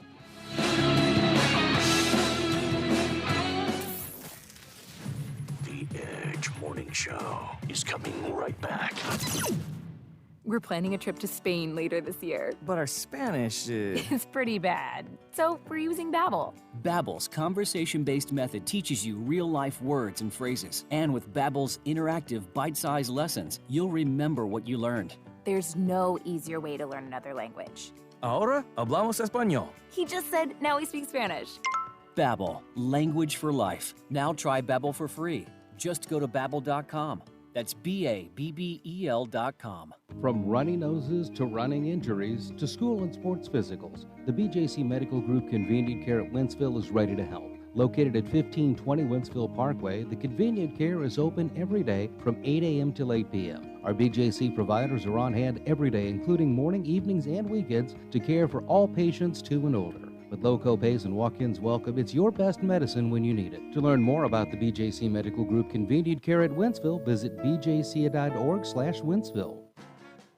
The Edge Morning Show is coming right back. We're planning a trip to Spain later this year. But our Spanish is... It's pretty bad. So we're using Babbel. Babbel's conversation-based method teaches you real-life words and phrases. And with Babbel's interactive, bite-sized lessons, you'll remember what you learned. There's no easier way to learn another language. Ahora hablamos español. He just said, now we speak Spanish. Babbel, language for life. Now try Babbel for free. Just go to Babbel.com. That's Babbel.com. From runny noses to running injuries to school and sports physicals, the BJC Medical Group Convenient Care at Wentzville is ready to help. Located at 1520 Wentzville Parkway, the Convenient Care is open every day from 8 a.m. till 8 p.m. Our BJC providers are on hand every day, including morning, evenings, and weekends, to care for all patients 2 and older. With low co-pays and walk-ins welcome, it's your best medicine when you need it. To learn more about the BJC Medical Group Convenient Care at Wentzville, visit bjc.org/Wentzville.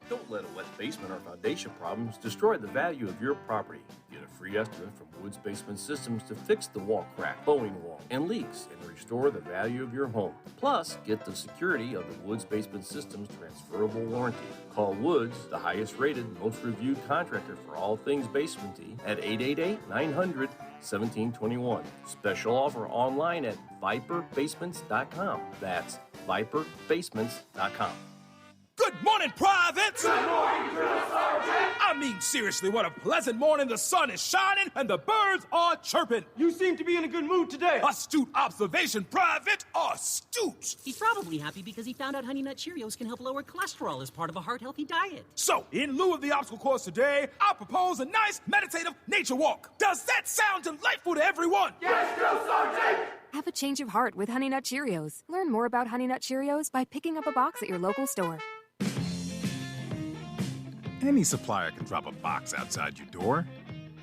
Don't let a wet basement or foundation problems destroy the value of your property. Get a free estimate from Woods Basement Systems to fix the wall crack, bowing wall, and leaks and restore the value of your home. Plus, get the security of the Woods Basement Systems transferable warranty. Call Woods, the highest rated, most reviewed contractor for all things basementy, at 888-900-1721. Special offer online at viperbasements.com. That's viperbasements.com. Good morning, privates! Good morning, Drill Sergeant! I mean, seriously, what a pleasant morning. The sun is shining and the birds are chirping. You seem to be in a good mood today. Astute observation, Private. Astute. He's probably happy because he found out Honey Nut Cheerios can help lower cholesterol as part of a heart-healthy diet. So, in lieu of the obstacle course today, I propose a nice meditative nature walk. Does that sound delightful to everyone? Yes, Drill Sergeant! Have a change of heart with Honey Nut Cheerios. Learn more about Honey Nut Cheerios by picking up a box at your local store. Any supplier can drop a box outside your door.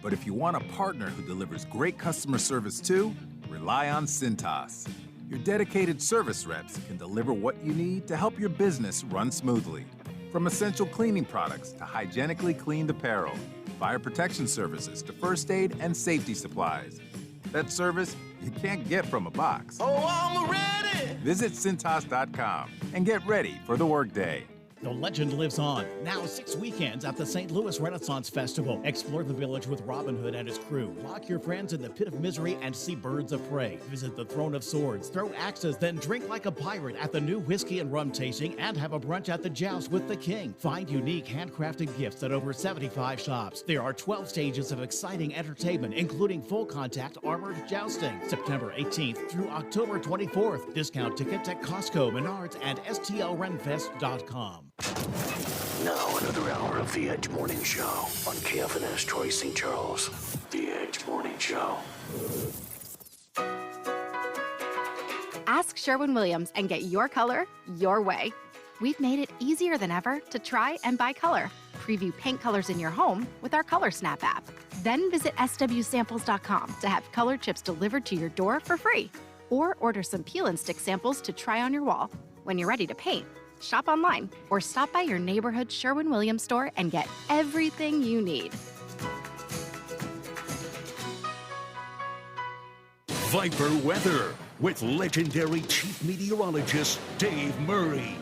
But if you want a partner who delivers great customer service too, rely on Cintas. Your dedicated service reps can deliver what you need to help your business run smoothly. From essential cleaning products to hygienically cleaned apparel, fire protection services to first aid and safety supplies. That service you can't get from a box. Oh, I'm ready! Visit Cintas.com and get ready for the workday. The legend lives on. Now 6 weekends at the St. Louis Renaissance Festival. Explore the village with Robin Hood and his crew. Lock your friends in the pit of misery and see birds of prey. Visit the Throne of Swords. Throw axes, then drink like a pirate at the new whiskey and rum tasting and have a brunch at the Joust with the King. Find unique handcrafted gifts at over 75 shops. There are 12 stages of exciting entertainment, including full contact armored jousting. September 18th through October 24th. Discount tickets at Costco, Menards, and STLRenfest.com. Now another hour of the Edge Morning Show on KFNS Troy St. Charles. The Edge Morning Show. Ask Sherwin-Williams and get your color your way. We've made it easier than ever to try and buy color. Preview paint colors in your home with our Color Snap app. Then visit swsamples.com to have color chips delivered to your door for free. Or order some peel and stick samples to try on your wall. When you're ready to paint, shop online or stop by your neighborhood Sherwin-Williams store and get everything you need. Viper Weather with legendary Chief Meteorologist Dave Murray.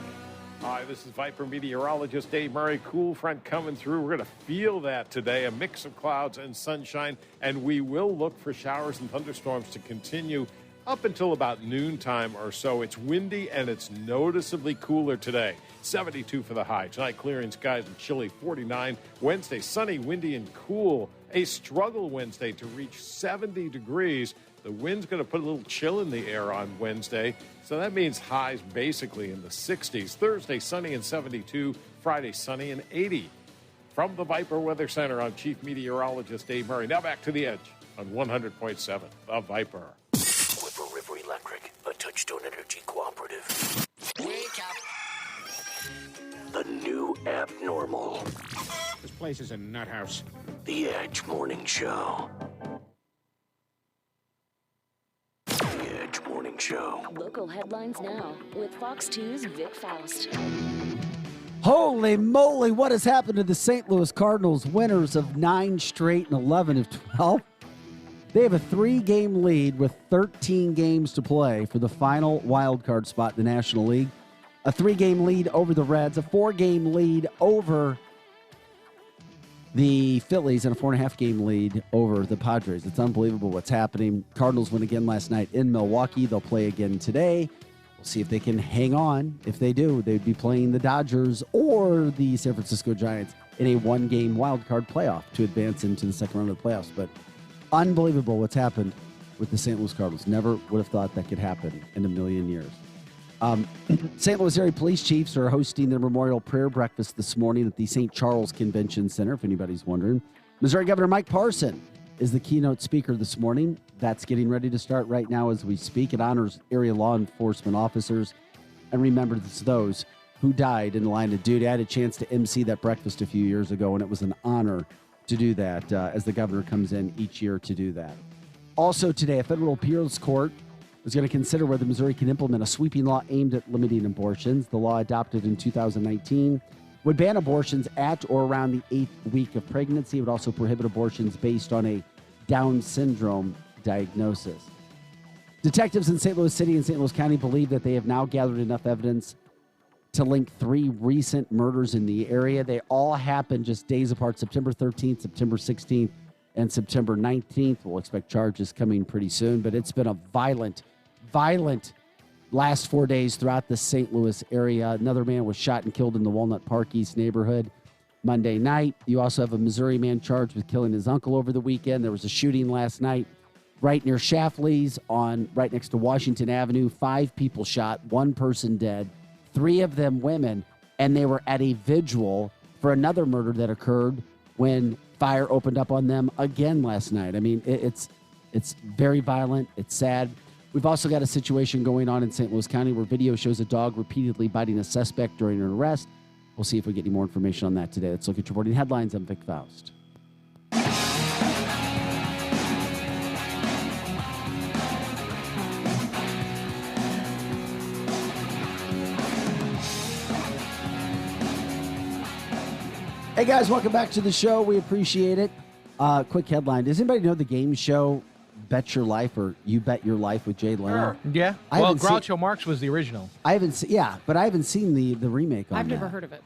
Hi, this is Viper meteorologist Dave Murray. Cool front coming through. We're going to feel that today, a mix of clouds and sunshine, and we will look for showers and thunderstorms to continue up until about noontime or so. It's windy and it's noticeably cooler today. 72 for the high. Tonight, clearing skies and chilly 49. Wednesday, sunny, windy, and cool. A struggle Wednesday to reach 70 degrees. The wind's going to put a little chill in the air on Wednesday. So that means highs basically in the 60s. Thursday, sunny and 72. Friday, sunny and 80. From the Viper Weather Center, I'm Chief Meteorologist Dave Murray. Now back to the Edge on 100.7, the Viper. River Electric, a Touchstone Energy cooperative. Wake up. The new abnormal. This place is a nut house. The Edge Morning Show. The Edge Morning Show. Local headlines now with Fox 2's Vic Faust. Holy moly, what has happened to the St. Louis Cardinals, winners of 9 straight and 11 of 12? They have a 3-game lead with 13 games to play for the final wild card spot in the National League. A 3-game lead over the Reds, a 4-game lead over the Phillies, and a 4.5-game lead over the Padres. It's unbelievable what's happening. Cardinals win again last night in Milwaukee. They'll play again today. We'll see if they can hang on. If they do, they'd be playing the Dodgers or the San Francisco Giants in a 1-game wild card playoff to advance into the second round of the playoffs. But unbelievable what's happened with the St. Louis Cardinals. Never would have thought that could happen in a million years. St. Louis area police chiefs are hosting their memorial prayer breakfast this morning at the St. Charles Convention Center, if anybody's wondering. Missouri Governor Mike Parson is the keynote speaker this morning. That's getting ready to start right now as we speak. It honors area law enforcement officers and remembers those who died in the line of duty. I had a chance to MC that breakfast a few years ago, and it was an honor to do that as the governor comes in each year to do that. Also today, a federal appeals court is going to consider whether Missouri can implement a sweeping law aimed at limiting abortions. The law, adopted in 2019, would ban abortions at or around the 8th week of pregnancy. It would also prohibit abortions based on a Down syndrome diagnosis. Detectives in St. Louis City and St. Louis County believe that they have now gathered enough evidence to link 3 recent murders in the area. They all happened just days apart, September 13th, September 16th, and September 19th. We'll expect charges coming pretty soon, but it's been a violent last 4 days throughout the St. Louis area. Another man was shot and killed in the Walnut Park East neighborhood Monday night. You also have a Missouri man charged with killing his uncle over the weekend. There was a shooting last night right near Schlafly's right next to Washington Avenue. 5 people shot, 1 person dead, 3 of them women, and they were at a vigil for another murder that occurred when fire opened up on them again last night. I mean, it's very violent. It's sad. We've also got a situation going on in St. Louis County where video shows a dog repeatedly biting a suspect during an arrest. We'll see if we get any more information on that today. Let's look at your morning headlines. I'm Vic Faust. Hey guys, welcome back to the show. We appreciate it. Quick headline. Does anybody know the game show Bet Your Life or You Bet Your Life with Jay Leno? Yeah. Well, Groucho Marx was the original. I haven't seen, but I haven't seen the remake on I've that. never heard of it.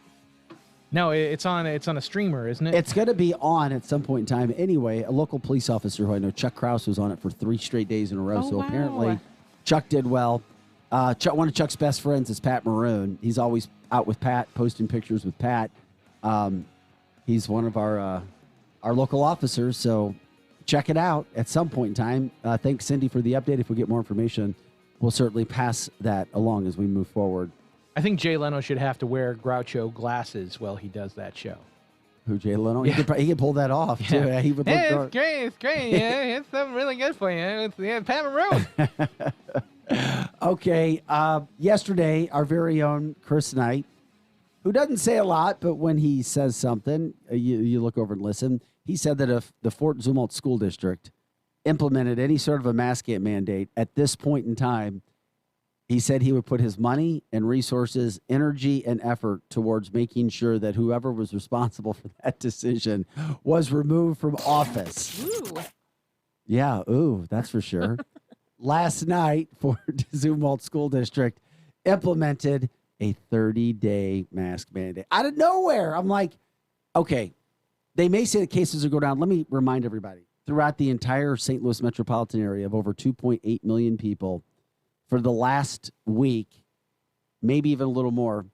No, it's on a streamer, isn't it? It's going to be on at some point in time. Anyway, a local police officer who I know, Chuck Krause, was on it for 3 straight days in a row. So apparently Chuck did well. One of Chuck's best friends is Pat Maroon. He's always out with Pat, posting pictures with Pat. He's one of our local officers, so check it out at some point in time. Thanks, Cindy, for the update. If we get more information, we'll certainly pass that along as we move forward. I think Jay Leno should have to wear Groucho glasses while he does that show. Who, Jay Leno? Yeah. He could pull that off, too. Yeah. He would Hey, look it's great. It's great. Yeah, it's something really good for you. It's Pat Maroon. Okay. Yesterday, our very own Chris Knight, who doesn't say a lot, but when he says something, you look over and listen. He said that if the Fort Zumwalt School District implemented any sort of a mask mandate at this point in time, he said he would put his money and resources, energy, and effort towards making sure that whoever was responsible for that decision was removed from office. Ooh. Yeah, that's for sure. Last night, Fort Zumwalt School District implemented a 30-day mask mandate out of nowhere. I'm like, okay, they may say the cases will go down. Let me remind everybody, throughout the entire St. Louis metropolitan area of over 2.8 million people, for the last week, maybe even a little more,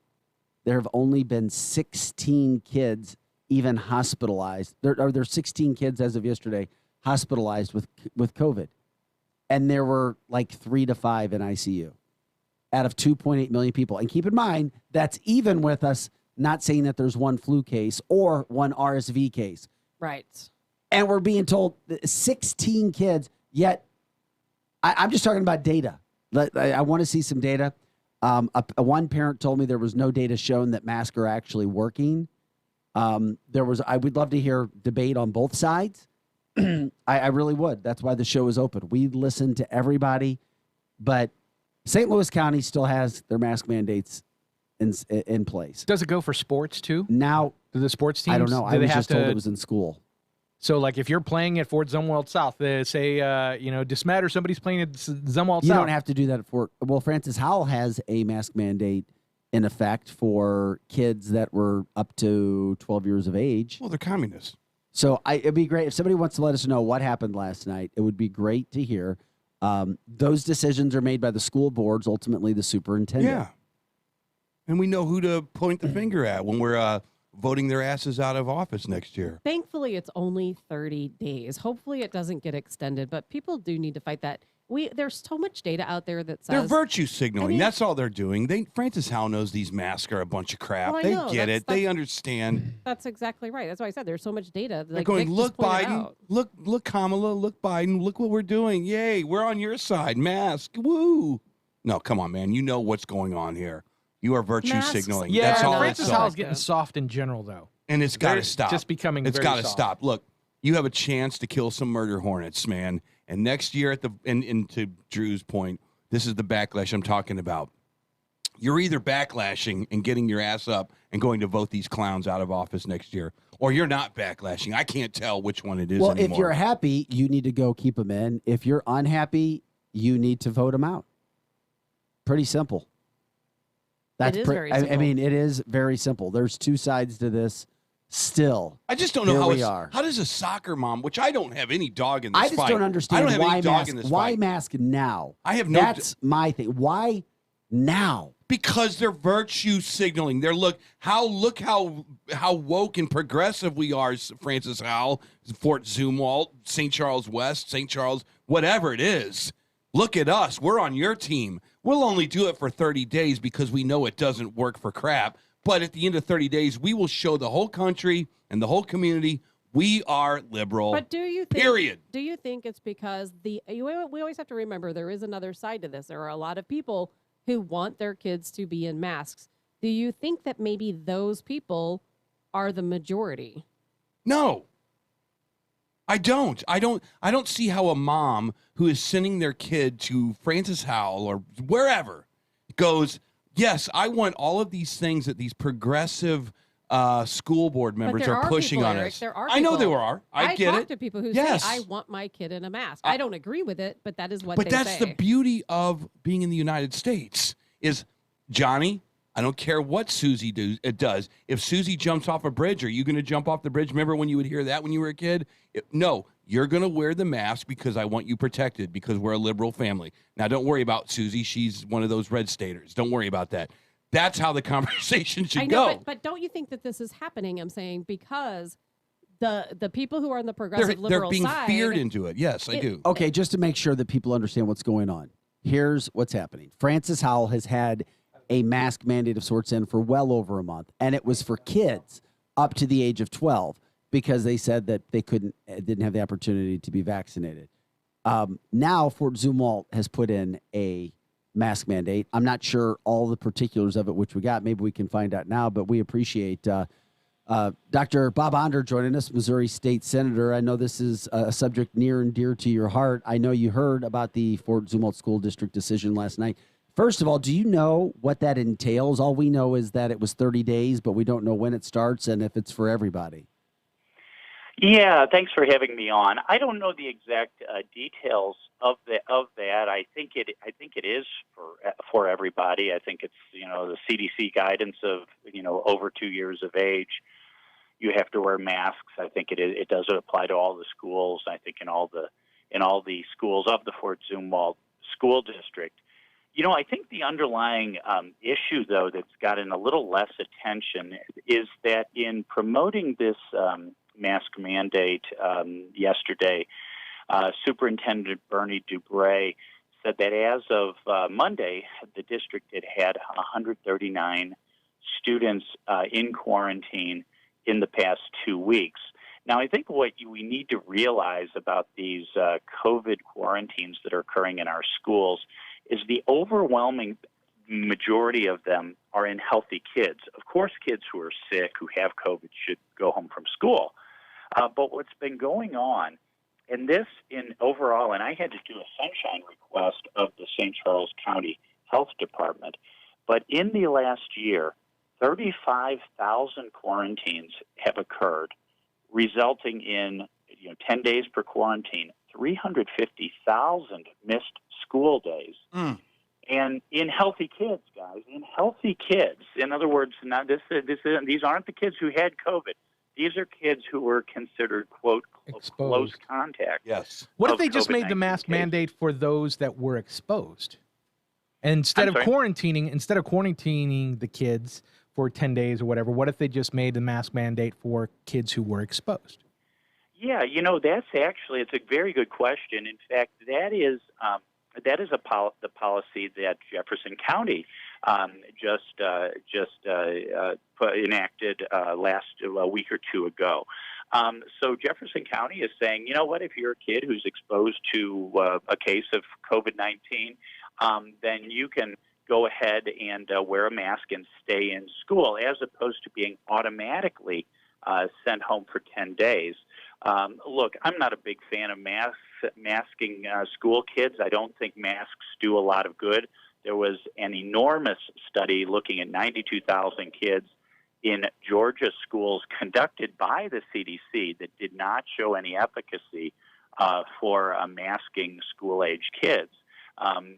there have only been 16 kids even hospitalized. There are 16 kids as of yesterday hospitalized with COVID. And there were like 3 to 5 in ICU out of 2.8 million people. And keep in mind, that's even with us not saying that there's one flu case or one RSV case. Right. And we're being told 16 kids, yet I'm just talking about data. I want to see some data. One parent told me there was no data shown that masks are actually working. I would love to hear debate on both sides. I really would. That's why the show is open. We listen to everybody, but St. Louis County still has their mask mandates in place. Does it go for sports too? Now, do the sports teams? I don't know. Do I they was have just to, told it was in school. So, like, if you're playing at Fort Zumwalt South, they say, Dismat or somebody's playing at Zumwalt South. You don't have to do that at Fort. Well, Francis Howell has a mask mandate in effect for kids that were up to 12 years of age. Well, they're communists. So it'd be great if somebody wants to let us know what happened last night. It would be great to hear. Those decisions are made by the school boards, ultimately the superintendent. Yeah. And we know who to point the finger at when we're voting their asses out of office next year. Thankfully, it's only 30 days. Hopefully, it doesn't get extended, but people do need to fight that. There's so much data out there that says They're virtue signaling. I mean, that's all they're doing. Francis Howell knows these masks are a bunch of crap. Well, I they know. get it. They understand. That's exactly right. That's why I said there's so much data. They're Like going, Vic look, just pointed Biden, out. look, Kamala, look, Biden, look what we're doing. Yay, we're on your side. Mask, woo. No, come on, man. You know what's going on here. You are virtue signaling. Yeah, that's all Francis it's all. Howell's getting soft in general, though. And it's got to They're stop. just becoming It's very got to soft. stop. Look, you have a chance to kill some murder hornets, man. And next year, and to Drew's point, this is the backlash I'm talking about. You're either backlashing and getting your ass up and going to vote these clowns out of office next year, or you're not backlashing. I can't tell which one it is Well, anymore. if you're happy, you need to go keep them in. If you're unhappy, you need to vote them out. Pretty simple. It is very I simple. mean, it is very simple. There's two sides to this. Still, I just don't know here how we are. how does a soccer mom, which I don't have any dog in this I just fight. don't understand I don't have why any dog mask. in this Why fight. mask now? I have no. That's my thing. Why now? Because they're virtue signaling. Look how woke and progressive we are, Francis Howell, Fort Zumwalt, St. Charles West, St. Charles, whatever it is. Look at us. We're on your team. We'll only do it for 30 days because we know it doesn't work for crap. But at the end of 30 days, we will show the whole country and the whole community we are liberal. But do you think, period. Do you think it's because we always have to remember there is another side to this. There are a lot of people who want their kids to be in masks. Do you think that maybe those people are the majority? No. I don't see how a mom who is sending their kid to Francis Howell or wherever goes, yes, I want all of these things that these progressive school board members are pushing people, on Eric, us. there are I know people. there are. I get talk it. to people who Yes. say, I want my kid in a mask. I don't agree with it, but that is what But they that's say. the beauty of being in the United States is, Johnny, I don't care what Susie does. If Susie jumps off a bridge, are you going to jump off the bridge? Remember when you would hear that when you were a kid? No, you're going to wear the mask because I want you protected because we're a liberal family. Now, don't worry about Susie. She's one of those red staters. Don't worry about that. That's how the conversation should I know, go. but don't you think that this is happening? I'm saying because the people who are on the progressive They're liberal being side feared into it. Yes, I do. Okay, just to make sure that people understand what's going on. Here's what's happening. Francis Howell has had a mask mandate of sorts in for well over a month, and it was for kids up to the age of 12 because they said that they didn't have the opportunity to be vaccinated. Now Fort Zumwalt has put in a mask mandate. I'm not sure all the particulars of it, which we got. Maybe we can find out now, but we appreciate Dr. Bob Onder joining us, Missouri State Senator. I know this is a subject near and dear to your heart. I know you heard about the Fort Zumwalt School District decision last night. First of all, do you know what that entails? All we know is that it was 30 days, but we don't know when it starts and if it's for everybody. Yeah, thanks for having me on. I don't know the exact details of that. I think it is for everybody. I think it's the CDC guidance of over 2 years of age, you have to wear masks. I think it does apply to all the schools. I think in all the schools of the Fort Zumwalt School District. I think the underlying issue, though, that's gotten a little less attention is that in promoting this mask mandate yesterday, Superintendent Bernie Dubray said that as of Monday, the district had 139 students in quarantine in the past 2 weeks. Now, I think what we need to realize about these COVID quarantines that are occurring in our schools is the overwhelming majority of them are in healthy kids. Of course, kids who are sick, who have COVID, should go home from school. But what's been going on, and this in overall, and I had to do a sunshine request of the St. Charles County Health Department. But in the last year, 35,000 quarantines have occurred, resulting in 10 days per quarantine, 350,000 missed school days. And in healthy kids, guys, in healthy kids. In other words, now these aren't the kids who had COVID. These are kids who were considered, quote, close contact. Yes. What if they just made the COVID-19 mask cases. mandate for those that were exposed? And instead of sorry? quarantining the kids for 10 days or whatever, what if they just made the mask mandate for kids who were exposed? Yeah, it's a very good question. In fact, that is the policy that Jefferson County enacted last a week or two ago. So Jefferson County is saying, you know what, if you're a kid who's exposed to a case of COVID-19, then you can go ahead and wear a mask and stay in school, as opposed to being automatically sent home for 10 days. Look, I'm not a big fan of masking school kids. I don't think masks do a lot of good. There was an enormous study looking at 92,000 kids in Georgia schools conducted by the CDC that did not show any efficacy for masking school-age kids.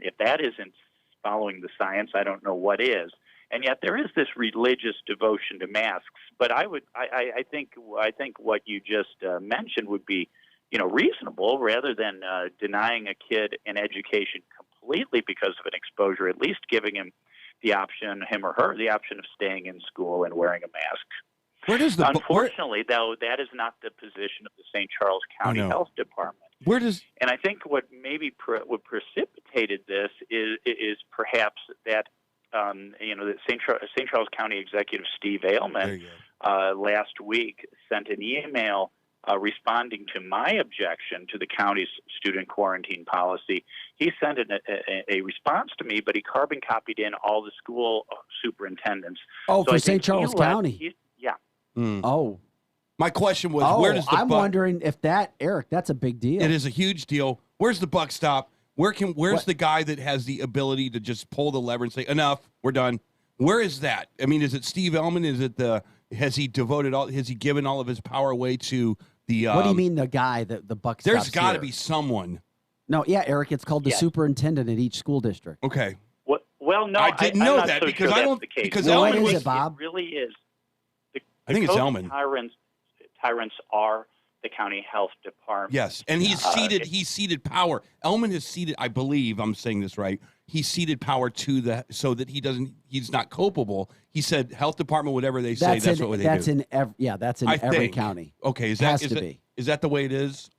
If that isn't following the science, I don't know what is. And yet there is this religious devotion to masks. But I think what you just mentioned would be, reasonable, rather than denying a kid an education completely because of an exposure. At least giving him or her, the option of staying in school and wearing a mask. Where does Unfortunately, though, that is not the position of the St. Charles County Health Department. And I think what maybe what precipitated this is perhaps that the St. Charles County Executive Steve Ailman last week sent an email responding to my objection to the county's student quarantine policy. He sent a response to me, but he carbon copied in all the school superintendents. Oh, So for I St. think Charles County. Yeah. Oh. My question was, where does the I'm wondering if Eric, that's a big deal. It is a huge deal. Where's the buck stop? Where's the guy that has the ability to just pull the lever and say, enough, we're done? Where is that? I mean, is it Steve Ailman? Is it has he given all of his power away to the what do you mean the guy that the buck stops? There's got to here? be someone. No, yeah, Eric, it's called the superintendent at each school district. Okay. Well, no, I didn't know I'm not that so because sure I that's don't the case. because Well, Ailman what is was, it, Bob? It really is. I think it's COVID Ailman. Tyrants are the county health department. Yes, and he's ceded power. Ailman has ceded, I believe I'm saying this right. He ceded power to so that he's not culpable. He said health department, whatever they say, that's what they do. That's in every county. Okay, is that the way it is?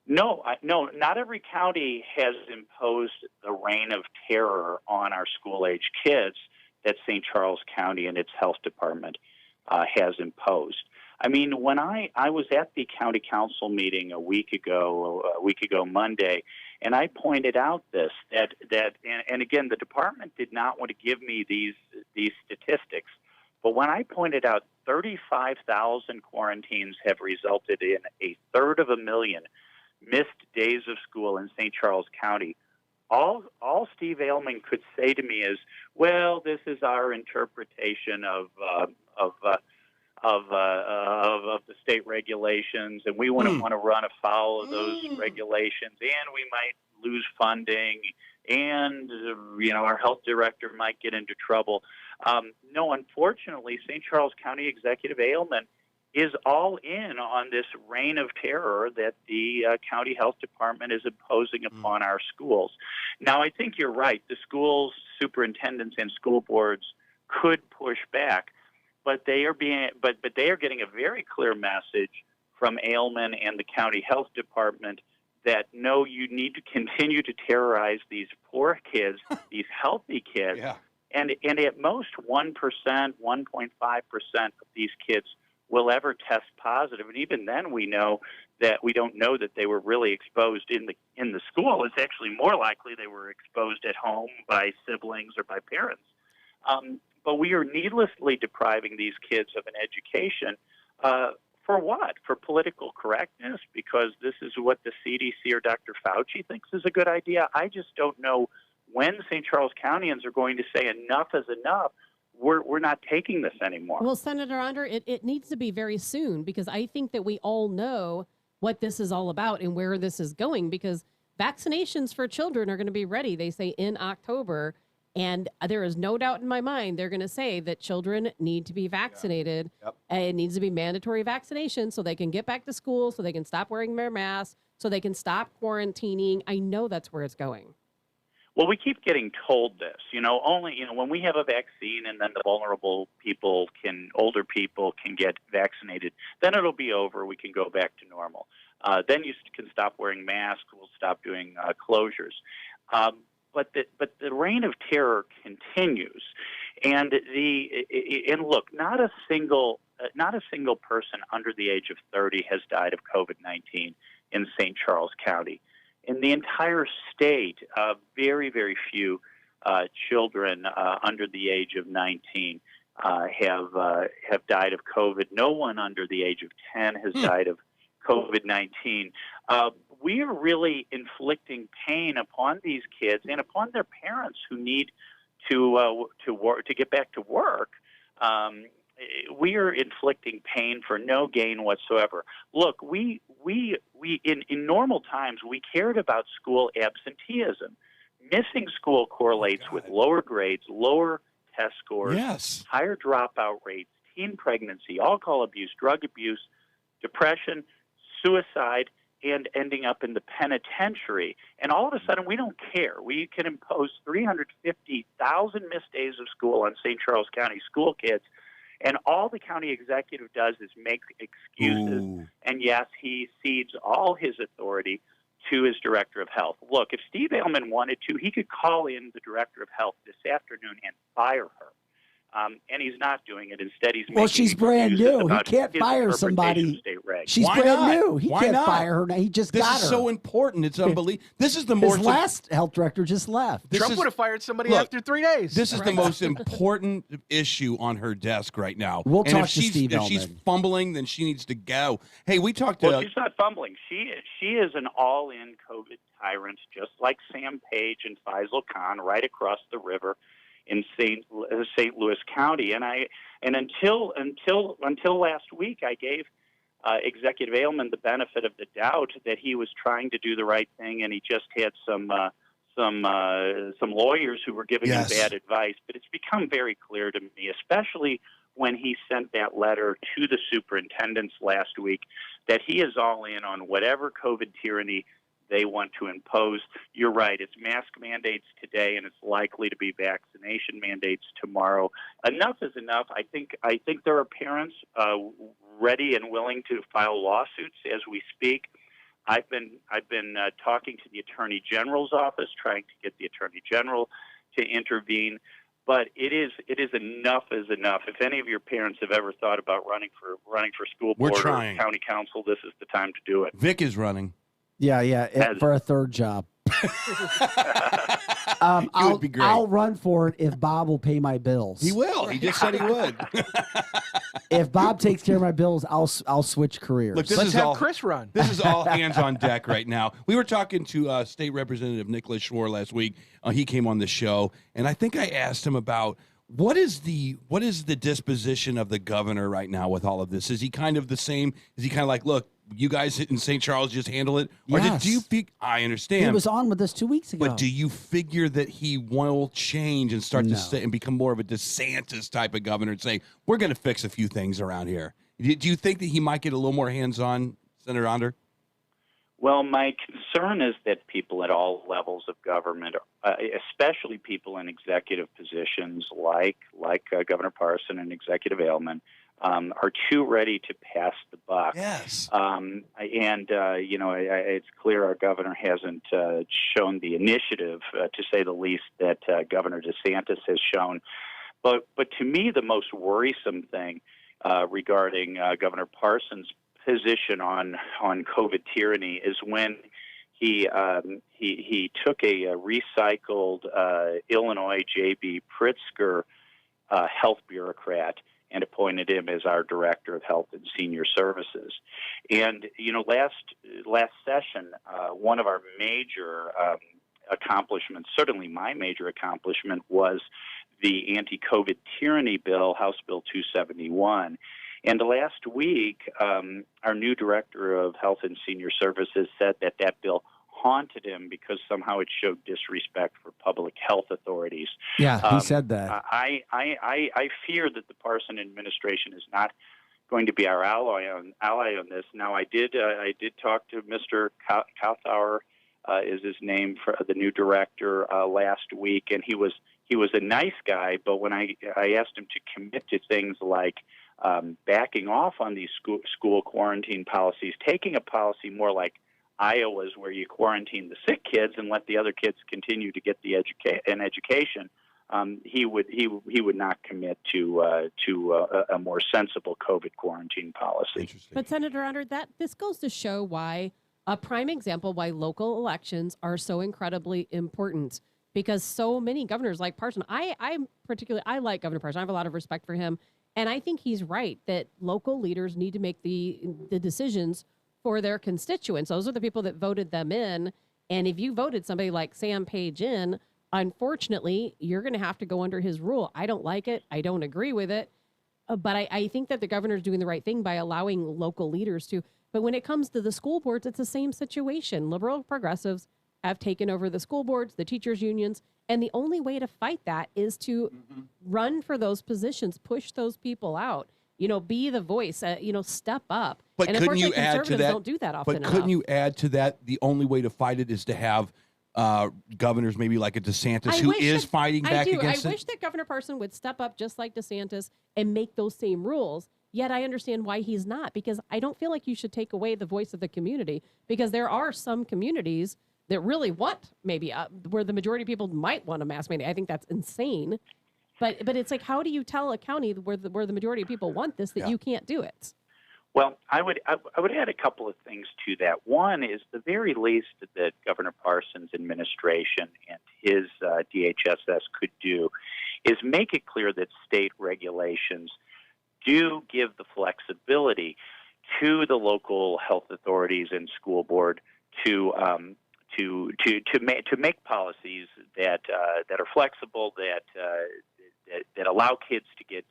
No, not every county has imposed the reign of terror on our school-age kids that St. Charles County and its health department has imposed. I mean, when I was at the county council meeting a week ago Monday, and I pointed out that again, the department did not want to give me these statistics, but when I pointed out 35,000 quarantines have resulted in 1/3 missed days of school in St. Charles County, all Steve Ailman could say to me is, well, this is our interpretation of the state regulations, and we wouldn't want to run afoul of those regulations, and we might lose funding, and our health director might get into trouble. No, unfortunately, St. Charles County Executive Ailman is all in on this reign of terror that the county health department is imposing upon our schools. Now, I think you're right. The schools, superintendents, and school boards could push back, but they are getting a very clear message from Ailman and the county health department that no, you need to continue to terrorize these poor kids, these healthy kids, and at most 1%, 1.5% of these kids will ever test positive, and even then we don't know that they were really exposed in the school. It's actually more likely they were exposed at home by siblings or by parents. But we are needlessly depriving these kids of an education. For what? For political correctness? Because this is what the CDC or Dr. Fauci thinks is a good idea? I just don't know when St. Charles Countyans are going to say enough is enough, we're not taking this anymore. Well, Senator Onder, it needs to be very soon, because I think that we all know what this is all about and where this is going, because vaccinations for children are going to be ready, they say, in October. And there is no doubt in my mind they're going to say that children need to be vaccinated. Yeah. Yep. And it needs to be mandatory vaccination so they can get back to school, so they can stop wearing their masks, so they can stop quarantining. I know that's where it's going. Well, we keep getting told this, only, when we have a vaccine and then the vulnerable people older people can get vaccinated, then it'll be over. We can go back to normal. Then you can stop wearing masks. We'll stop doing closures. But the reign of terror continues, and look, not a single person under the age of 30 has died of COVID-19 in St. Charles County. In the entire state, very, very few children under the age of 19 have died of COVID. No one under the age of 10 has died of COVID-19. We are really inflicting pain upon these kids and upon their parents who need to get back to work. We are inflicting pain for no gain whatsoever. Look, we in normal times we cared about school absenteeism. Missing school correlates with lower grades, lower test scores, higher dropout rates, teen pregnancy, alcohol abuse, drug abuse, depression, suicide, and ending up in the penitentiary. And all of a sudden, we don't care. We can impose 350,000 missed days of school on St. Charles County school kids. And all the county executive does is make excuses. Ooh. And yes, he cedes all his authority to his director of health. Look, if Steve Ailman wanted to, he could call in the director of health this afternoon and fire her. And he's not doing it. Instead, he's Well, she's brand new. He can't fire somebody. She's Why brand not? new. He Why can't not? fire her now. He just got her. This is so important. It's unbelievable. This is the most His last health director just left. Trump would have fired somebody after 3 days. This is the most important issue on her desk right now. We'll and talk if to she's, Steve if she's Ailman. fumbling, then she needs to go. Hey, we talked to. Well, she's not fumbling. She is an all-in COVID tyrant, just like Sam Page and Faisal Khan right across the river in St. Louis County. And until last week, I gave Executive Ailman the benefit of the doubt that he was trying to do the right thing, and he just had some lawyers who were giving him bad advice. But it's become very clear to me, especially when he sent that letter to the superintendents last week, that he is all in on whatever COVID tyranny they want to impose. You're right. It's mask mandates today, and it's likely to be vaccination mandates tomorrow. Enough is enough. I think there are parents ready and willing to file lawsuits as we speak. I've been talking to the Attorney General's office, trying to get the Attorney General to intervene. But it is enough is enough. If any of your parents have ever thought about running for school board or county council, this is the time to do it. Vic is running. Yeah, for a third job. would be great. I'll run for it if Bob will pay my bills. He will. He just said he would. If Bob takes care of my bills, I'll switch careers. Look, Let's have Chris run. This is all hands on deck right now. We were talking to State Representative Nicholas Schwar last week. He came on the show, and I think I asked him about what is the disposition of the governor right now with all of this? Is he kind of the same? Is he kind of like, look, you guys in St. Charles just handle it? Or do you think, I understand. He was on with us 2 weeks ago. But do you figure that he will change and start to say and become more of a DeSantis type of governor and say, we're going to fix a few things around here? Do you think that he might get a little more hands-on, Senator Onder? Well, my concern is that people at all levels of government, especially people in executive positions like Governor Parson and Executive Ailman, are too ready to pass the buck. Yes. It's clear our governor hasn't shown the initiative, to say the least, that Governor DeSantis has shown. But to me, the most worrisome thing regarding Governor Parson's position on COVID tyranny is when he took a recycled Illinois J.B. Pritzker health bureaucrat and appointed him as our Director of Health and Senior Services. And, last session, one of our major accomplishments, certainly my major accomplishment, was the anti-COVID tyranny bill, House Bill 271. And last week, our new director of Health and Senior Services said that that bill haunted him because somehow it showed disrespect for public health authorities. Yeah, he said that. I fear that the Parson administration is not going to be our ally on this. Now, I did talk to Mr. Kauthauer, is his name, for the new director last week, and he was a nice guy. But when I asked him to commit to things like backing off on these school quarantine policies, taking a policy more like Iowa's, where you quarantine the sick kids and let the other kids continue to get the education, he would not commit to a more sensible COVID quarantine policy. But Senator Under, this goes to show why a prime example why local elections are so incredibly important, because so many governors like Parson. I like Governor Parson. I have a lot of respect for him, and I think he's right that local leaders need to make the decisions for their constituents. Those are the people that voted them in. And if you voted somebody like Sam Page in, unfortunately, you're going to have to go under his rule. I don't like it. I don't agree with it. But I think that the governor's doing the right thing by allowing local leaders to. But when it comes to the school boards, it's the same situation. Liberal progressives have taken over the school boards, the teachers' unions. And the only way to fight that is to run for those positions, push those people out. Be the voice, step up. But And couldn't you add to conservatives that? don't do that often But couldn't enough. you add to that? The only way to fight it is to have governors, maybe like a DeSantis, who is fighting back against I it. wish that Governor Parson would step up just like DeSantis and make those same rules. Yet I understand why he's not, because I don't feel like you should take away the voice of the community, because there are some communities that really want maybe where the majority of people might want a mask mandate. I think that's insane. But it's like, how do you tell a county where the majority of people want this that you can't do it? Well, I would add a couple of things to that. One is the very least that Governor Parsons' administration and his DHSS could do is make it clear that state regulations do give the flexibility to the local health authorities and school board to make policies that are flexible, that allow kids to get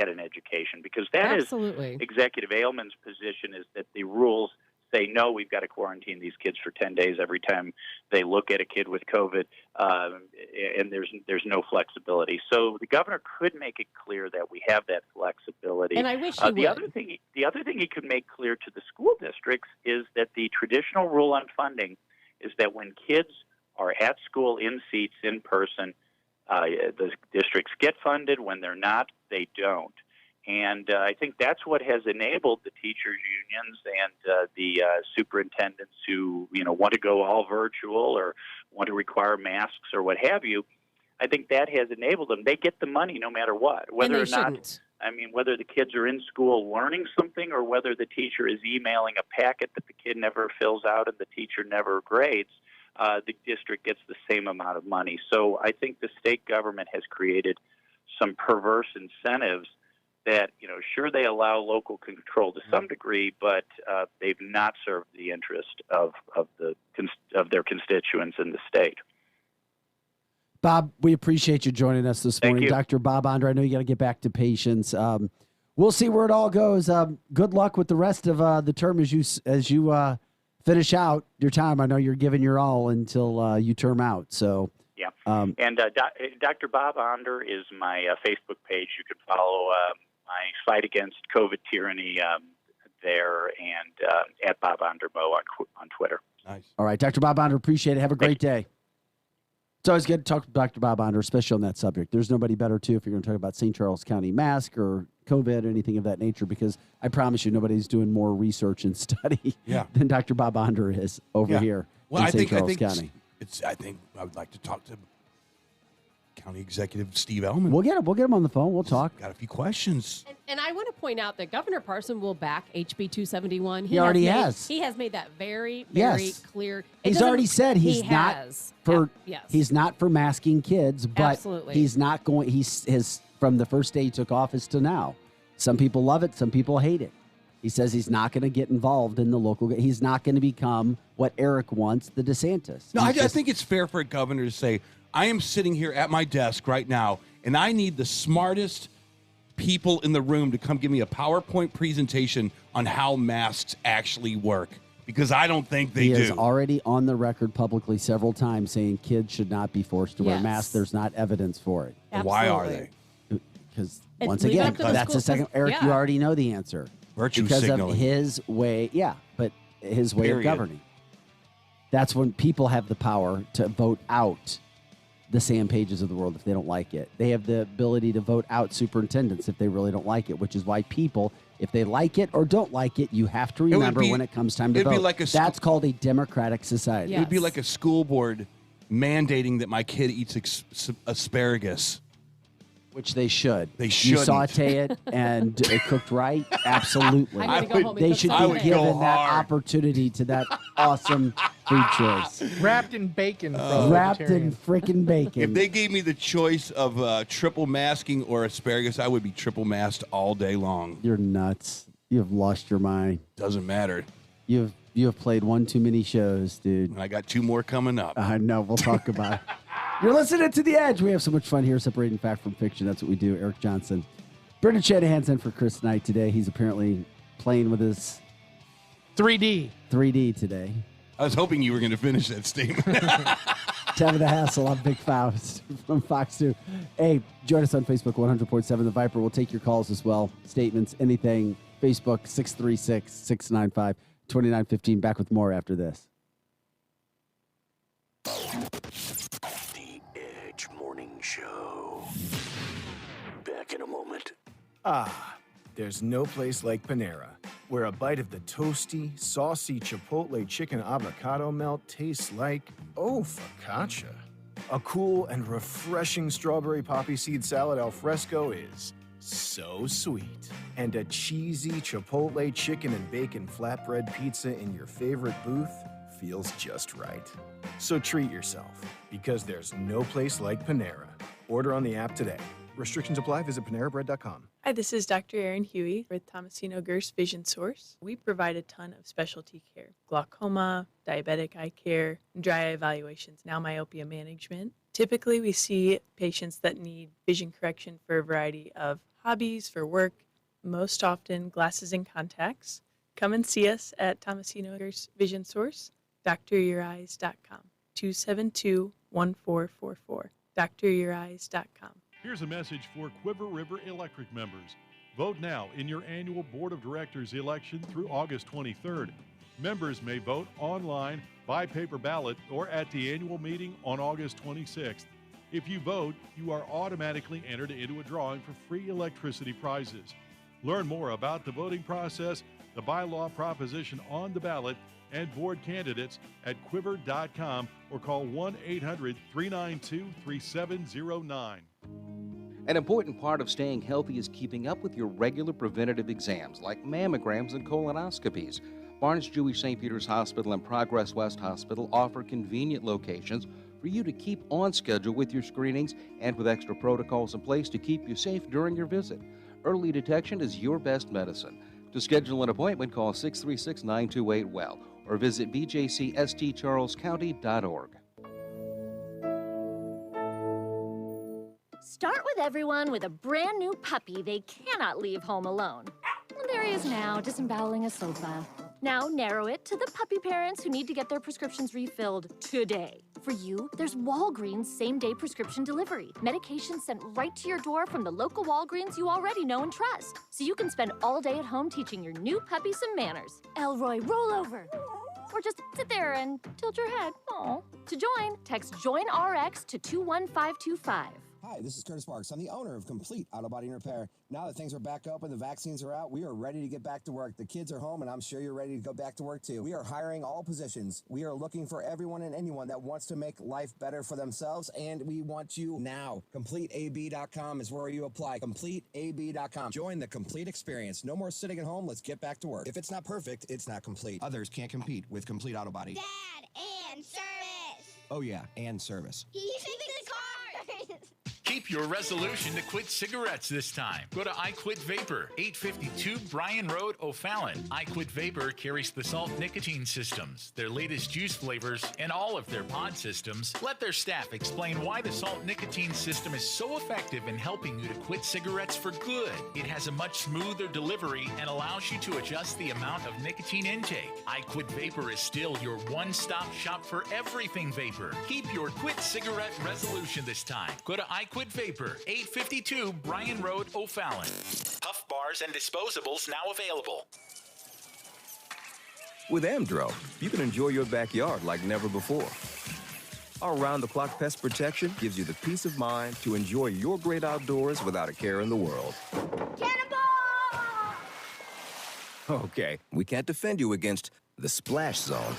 an education, because that Absolutely. is Executive Ailman's position, is that the rules say, no, we've got to quarantine these kids for 10 days every time they look at a kid with COVID, and there's no flexibility. So the governor could make it clear that we have that flexibility. And I wish he the would. the other thing he could make clear to the school districts is that the traditional rule on funding is that when kids are at school in seats in person, the districts get funded. When they're not, they don't. And I think that's what has enabled the teachers' unions and the superintendents who want to go all virtual or want to require masks or what have you. I think that has enabled them. They get the money no matter what, whether or not. I mean, whether the kids are in school learning something or whether the teacher is emailing a packet that the kid never fills out and the teacher never grades. The district gets the same amount of money. So I think the state government has created some perverse incentives that, sure, they allow local control to some degree, but they've not served the interest of their constituents in the state. Bob, we appreciate you joining us this morning. you. Dr. Bob Onder, I know you got to get back to patients. We'll see where it all goes. Good luck with the rest of the term as you finish out your time. I know you're giving your all until you term out. So yeah. And Dr. Bob Onder is my Facebook page. You can follow my fight against COVID tyranny there, and at Bob Ondermo on Twitter. Nice. All right, Dr. Bob Onder, appreciate it. Have a great day. It's always good to talk to Dr. Bob Onder, especially on that subject. There's nobody better, too, if you're going to talk about St. Charles County mask or COVID or anything of that nature, because I promise you nobody's doing more research and study than Dr. Bob Onder is over here in St. Charles County. I think I would like to talk to County Executive Steve Ellman. We'll get him on the phone. We'll talk. Got a few questions. And I want to point out that Governor Parson will back HB 271. He already has. He has made that very, very Yes. clear. He's already said he's not has. for Yes. he's not for masking kids, but Absolutely. he's not going. He's from the first day he took office to now. Some people love it, some people hate it. He says he's not going to get involved in the local. He's not going to become what Eric wants, the DeSantis. No, I think it's fair for a governor to say, I am sitting here at my desk right now, and I need the smartest people in the room to come give me a PowerPoint presentation on how masks actually work, because I don't think they do. He is already on the record publicly several times saying kids should not be forced to wear masks. There's not evidence for it. Absolutely. Why are they? Because And once leave it again, up to the that's the school, second. 'cause- Eric, yeah. you already know the answer. Virtue because signaling. of his way. Yeah, but his way Period. of governing. That's when people have the power to vote out the Sam Pages of the world if they don't like it. They have the ability to vote out superintendents if they really don't like it, which is why people, if they like it or don't like it, you have to remember when it comes time to it'd be vote. like a That's called a democratic society. It would be like a school board mandating that my kid eats asparagus. Which they should. They You shouldn't. saute it and cooked right? Absolutely. I'm gonna go home and They cook should something be today. given that opportunity to that awesome food choice. Wrapped in bacon. for Wrapped in vegetarians. freaking bacon. If they gave me the choice of triple masking or asparagus, I would be triple masked all day long. You're nuts. You have lost your mind. Doesn't matter. You have played one too many shows, dude. And I got 2 more coming up. I know. We'll talk about it. You're listening to The Edge. We have so much fun here separating fact from fiction. That's what we do. Eric Johnson. Brendan Shanahan's in for Chris Knight today. He's apparently playing with his 3D today. I was hoping you were going to finish that statement. Tabitha Hassell, I'm Big Faust from Fox 2. Hey, join us on Facebook, 100.7 The Viper. We'll take your calls as well. Statements, anything. Facebook, 636-695-2915. Back with more after this. The Edge Morning Show. Back in a moment. There's no place like Panera, where a bite of the toasty, saucy Chipotle chicken avocado melt tastes like, focaccia. A cool and refreshing strawberry poppy seed salad al fresco is so sweet. And a cheesy Chipotle chicken and bacon flatbread pizza in your favorite booth feels just right. So treat yourself, because there's no place like Panera. Order on the app today. Restrictions apply. Visit PaneraBread.com. Hi, this is Dr. Erin Huey with Tomasino Gerst Vision Source. We provide a ton of specialty care: glaucoma, diabetic eye care, dry eye evaluations, now myopia management. Typically, we see patients that need vision correction for a variety of hobbies, for work, most often glasses and contacts. Come and see us at Tomasino Gerst Vision Source, dryoureyes.com, 272-1444, dryoureyes.com. Here's a message for Quiver River Electric members. Vote now in your annual Board of Directors election through August 23rd. Members may vote online, by paper ballot, or at the annual meeting on August 26th. If you vote, you are automatically entered into a drawing for free electricity prizes. Learn more about the voting process, the bylaw proposition on the ballot, and board candidates at quiver.com or call 1-800-392-3709. An important part of staying healthy is keeping up with your regular preventative exams like mammograms and colonoscopies. Barnes Jewish St. Peter's Hospital and Progress West Hospital offer convenient locations for you to keep on schedule with your screenings and with extra protocols in place to keep you safe during your visit. Early detection is your best medicine. To schedule an appointment, call 636-928-WELL or visit bjcstcharlescounty.org. Start with everyone with a brand new puppy they cannot leave home alone. And there he is now, disemboweling a sofa. Now narrow it to the puppy parents who need to get their prescriptions refilled today. For you, there's Walgreens same-day prescription delivery. Medication sent right to your door from the local Walgreens you already know and trust. So you can spend all day at home teaching your new puppy some manners. Elroy, roll over. Or just sit there and tilt your head. Aw. To join, text JOIN-RX to 21525. Hi, this is Curtis Marks. I'm the owner of Complete Auto Body and Repair. Now that things are back open, the vaccines are out, we are ready to get back to work. The kids are home, and I'm sure you're ready to go back to work too. We are hiring all positions. We are looking for everyone and anyone that wants to make life better for themselves, and we want you now. CompleteAB.com is where you apply. CompleteAB.com. Join the Complete experience. No more sitting at home. Let's get back to work. If it's not perfect, it's not complete. Others can't compete with Complete Auto Body. Dad, and service. Oh yeah, and service. He fixed the car. Keep your resolution to quit cigarettes this time. Go to I Quit Vapor, 852 Bryan Road, O'Fallon. I Quit Vapor carries the salt nicotine systems, their latest juice flavors, and all of their pod systems. Let their staff explain why the salt nicotine system is so effective in helping you to quit cigarettes for good. It has a much smoother delivery and allows you to adjust the amount of nicotine intake. I Quit Vapor is still your one-stop shop for everything vapor. Keep your quit cigarette resolution this time. Go to I Quit Vapor, 852 Bryan Road, O'Fallon. Puff bars and disposables now available. With Amdro, you can enjoy your backyard like never before. Our round-the-clock pest protection gives you the peace of mind to enjoy your great outdoors without a care in the world. Cannonball! Okay, we can't defend you against the splash zone.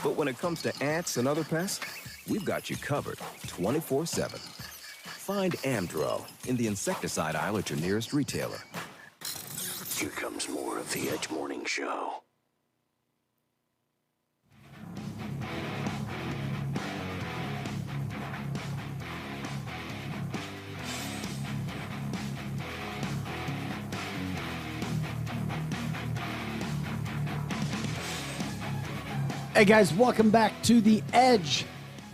But when it comes to ants and other pests, we've got you covered 24/7. Find Amdro in the insecticide aisle at your nearest retailer. Here comes more of the Edge Morning Show. Hey guys, welcome back to The Edge.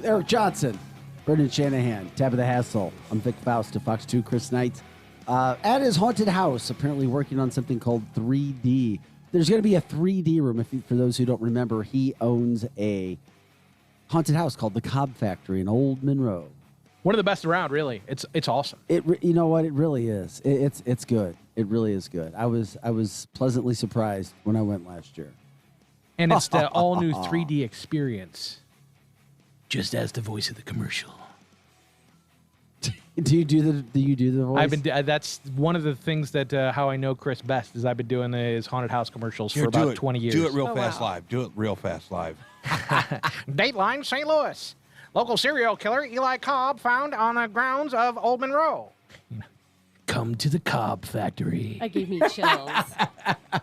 Eric Johnson, Brendan Shanahan, Tabitha Hassell. I'm Vic Faust of Fox 2, Chris Knight. At his haunted house, apparently working on something called 3D. There's going to be a 3D room. For those who don't remember, he owns a haunted house called the Cobb Factory in Old Monroe. One of the best around, really. It's awesome. You know what? It really is. It's good. It really is good. I was pleasantly surprised when I went last year. And it's the all-new 3D experience. Just as the voice of the commercial. Do you do the voice? That's one of the things that how I know Chris best is I've been doing his haunted house commercials for about 20 years. Do it real fast live. Do it real fast live. Dateline, St. Louis. Local serial killer Eli Cobb found on the grounds of Old Monroe. Come to the Cobb Factory. That gave me chills.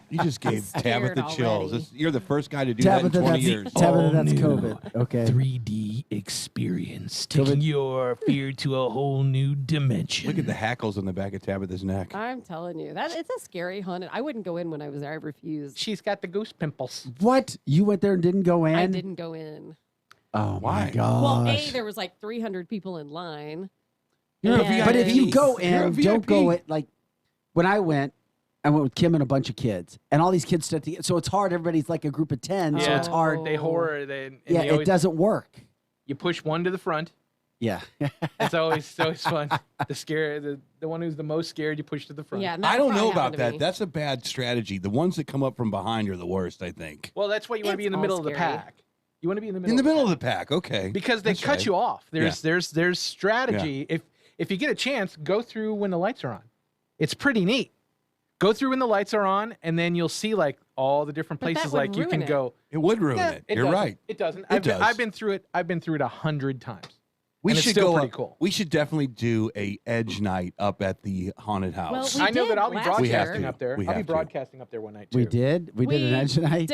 You just gave Tabitha chills. You're the first guy to do Tabitha, that in 20 years. Tabitha, that's COVID. Okay. 3D experience. Taking your fear to a whole new dimension. Look at the hackles on the back of Tabitha's neck. I'm telling you, it's a scary haunted. I wouldn't go in when I was there. I refused. She's got the goose pimples. What? You went there and didn't go in? I didn't go in. Oh, Why? my gosh. Well, there was like 300 people in line. But if you go in, don't go in. Like, when I went with Kim and a bunch of kids, and all these kids stood together. So it's hard. Everybody's like a group of 10, so it's hard. It doesn't work. You push one to the front. Yeah. It's always fun. The one who's the most scared, you push to the front. Yeah, I don't know about that. That's a bad strategy. The ones that come up from behind are the worst, I think. Well, that's why you want to be in the middle of the pack. You want to be in the middle. In the middle of the pack, okay. Because they cut you off. There's strategy. Yeah. If you get a chance, go through when the lights are on. It's pretty neat. Go through when the lights are on, and then you'll see like all the different places like you can go. It would ruin it. You're right. It doesn't. It does. I've been through it. I've been through it 100 times. We and should it's still go pretty cool. We should definitely do a Edge night up at the haunted house. Well, I know that I'll be broadcasting up there. I'll be to. broadcasting up there one night too. We did? We did an Edge night?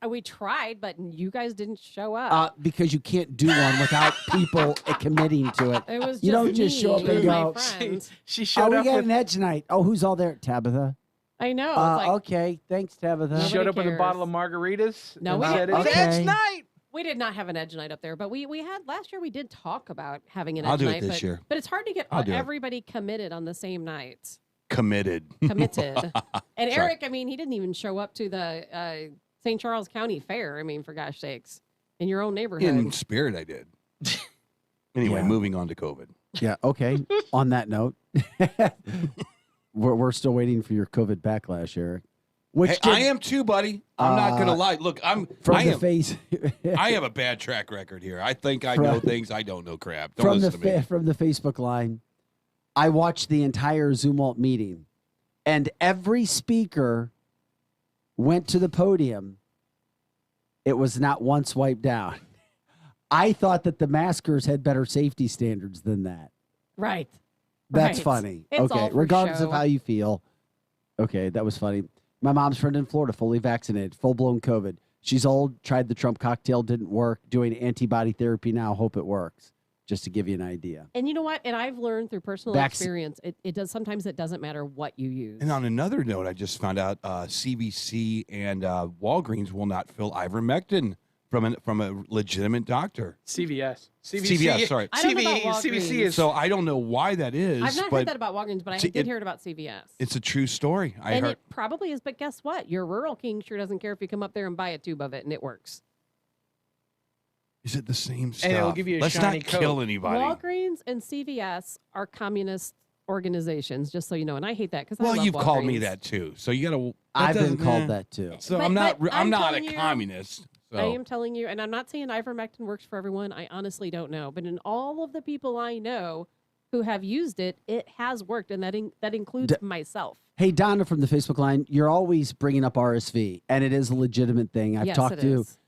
We tried, but you guys didn't show up. Because you can't do one without people committing to it. It was you don't just me show up and and my go, friends. She showed we up got with an Edge night. Oh, who's all there? Tabitha. I know. It's like, Okay, thanks, Tabitha. showed up with a cares. bottle of margaritas. No, and we said, didn't. It's Edge night. We did not have an Edge night up there, but we had last year. We did talk about having an I'll Edge do it night, this year. but it's hard to get I'll do it. everybody committed on the same night. Committed. And Sorry. Eric, I mean, he didn't even show up to the St. Charles County Fair. I mean, for gosh sakes, in your own neighborhood. In spirit, I did. Anyway, moving on to COVID. Yeah, okay. On that note, we're still waiting for your COVID backlash, Eric. Hey, I am too, buddy. I'm not gonna lie. Look, I have a bad track record here. I think I know things. I don't know crap. Don't listen to me. From the Facebook line, I watched the entire Zoom-alt meeting, and every speaker went to the podium. It was not once wiped down. I thought that the maskers had better safety standards than that. Right. That's Right. funny. It's all Okay, for regardless show. of how you feel. Okay, that was funny. My mom's friend in Florida, fully vaccinated, full-blown COVID. She's old, tried the Trump cocktail, didn't work, doing antibody therapy now, hope it works. just to give you an idea. And you know what? And I've learned through personal Vac- experience, it does sometimes it doesn't matter what you use. And on another note, I just found out CVC and Walgreens will not fill ivermectin from a legitimate doctor. CVS. CVS, sorry. I don't know about CVC Walgreens. is. So I don't know why that is. I've not but heard that about Walgreens, but I did hear it about CVS. It's a true story. I And heard. it probably is, but guess what? Your rural king sure doesn't care if you come up there and buy a tube of it, and it works. Is it the same stuff? And it'll give you a Let's shiny not kill coat. anybody. Walgreens and CVS are communist organizations, just so you know, and I hate that because Well, I love you've called me Walgreens. that too. So you got to. I've been called that too. So But- I'm not. but I'm I'm not a telling you- communist. So. I am telling you, and I'm not saying ivermectin works for everyone. I honestly don't know, but in all of the people I know who have used it, it has worked, and that includes myself. Hey, Donna from the Facebook line, you're always bringing up RSV, and it is a legitimate thing. I've Yes, talked it to is.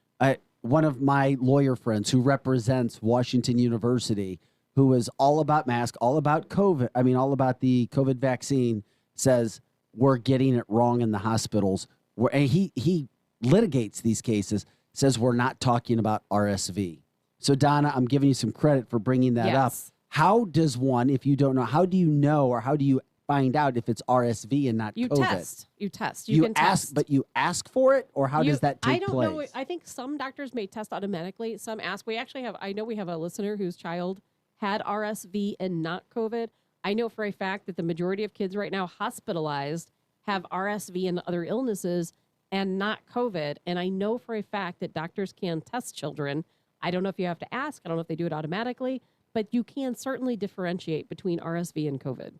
one of my lawyer friends who represents Washington University, who is all about masks, all about COVID. I mean, all about the COVID vaccine, says we're getting it wrong in the hospitals. And he litigates these cases, says we're not talking about RSV. So, Donna, I'm giving you some credit for bringing that up. Yes. How does one, if you don't know, how do you know or how do you find out if it's RSV and not You COVID? test. You test. You can ask, test. but you ask for it, or how You- does that I take don't place? know. I think some doctors may test automatically. Some ask. We actually have. I know we have a listener whose child had RSV and not COVID. I know for a fact that the majority of kids right now hospitalized have RSV and other illnesses and not COVID. And I know for a fact that doctors can test children. I don't know if you have to ask. I don't know if they do it automatically, but you can certainly differentiate between RSV and COVID.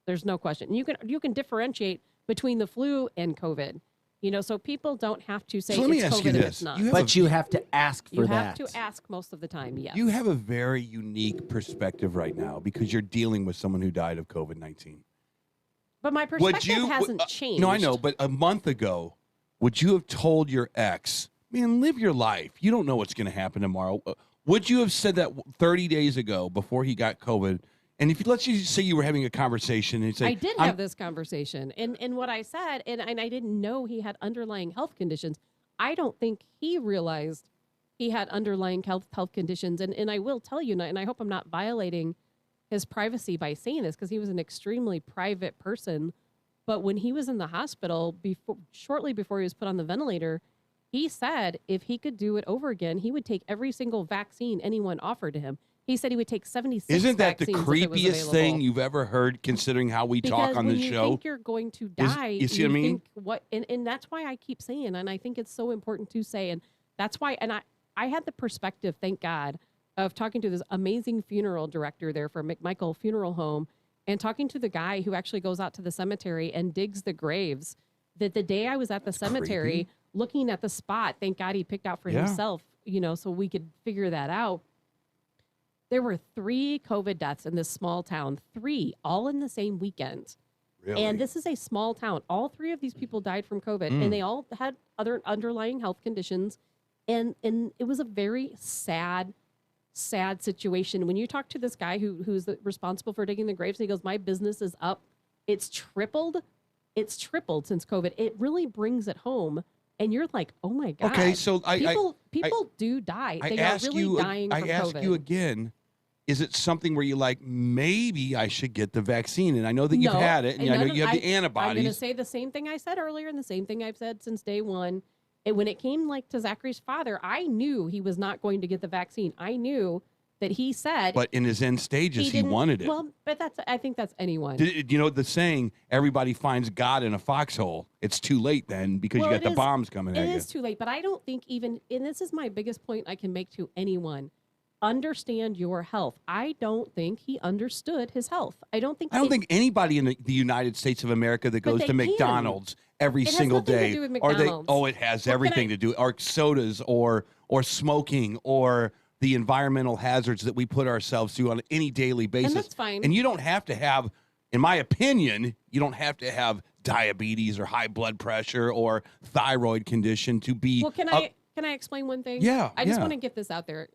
There's no question. You can differentiate between the flu and COVID. You know, so people don't have to say So let me it's ask COVID you and this. it's not. You have to ask for You that. have to ask most of the time, yes. You have a very unique perspective right now because you're dealing with someone who died of COVID-19. But my perspective hasn't changed. No, I know, but a month ago, would you have told your ex, man, live your life. You don't know what's going to happen tomorrow. Would you have said that 30 days ago before he got COVID? And if let's just say you were having a conversation and say, I did have this conversation, and what I said, and I didn't know he had underlying health conditions. I don't think he realized he had underlying health conditions. And I will tell you, and I hope I'm not violating his privacy by saying this, because he was an extremely private person. But when he was in the hospital, shortly before he was put on the ventilator, he said if he could do it over again, he would take every single vaccine anyone offered to him. He said he would take 76 isn't that the vaccines if it was creepiest available. thing you've ever heard, considering how we talk Because on when this you show? think you're going to die, you see what I mean? think what, and that's why I keep saying, and I think it's so important to say, and that's why, and I had the perspective, thank God, of talking to this amazing funeral director there for McMichael Funeral Home, and talking to the guy who actually goes out to the cemetery and digs the graves. That the day I was at the cemetery, creepy. looking at the spot, thank God he picked out for Yeah. himself, you know, so we could figure that out. There were 3 COVID deaths in this small town, 3, all in the same weekend. Really? And this is a small town. All 3 of these people died from COVID, and they all had other underlying health conditions. And it was a very sad situation. When you talk to this guy who's responsible for digging the graves, and he goes, my business is up. It's tripled since COVID. It really brings it home. And you're like, oh my God. Okay, so people do die. I They are ask really you, dying I from ask COVID. you again, is it something where you're like, maybe I should get the vaccine? And I know that you've No, had it, and I know none you of- have the I'm going to antibodies. say the same thing I said earlier and the same thing I've said since day one. And when it came to Zachary's father, I knew he was not going to get the vaccine. I knew that he said. But in his end stages, he didn't- wanted it. Well, but I think that's anyone. You know the saying, everybody finds God in a foxhole. It's too late then because Well, you got it the is- bombs coming at It you. is too late, but I don't think even, and this is my biggest point I can make to anyone, understand your health. I don't think he understood his health. I don't think anybody in the United States of America that But goes they to can. McDonald's every It has single nothing to day, do with or they, McDonald's. oh, it has What can everything I- to do, or sodas, or smoking, or the environmental hazards that we put ourselves through on any daily basis. that's fine. And you don't have to have, in my opinion, you don't have to have diabetes or high blood pressure or thyroid condition to be. Well, can I explain one thing? Yeah, I just yeah. want to get this out there.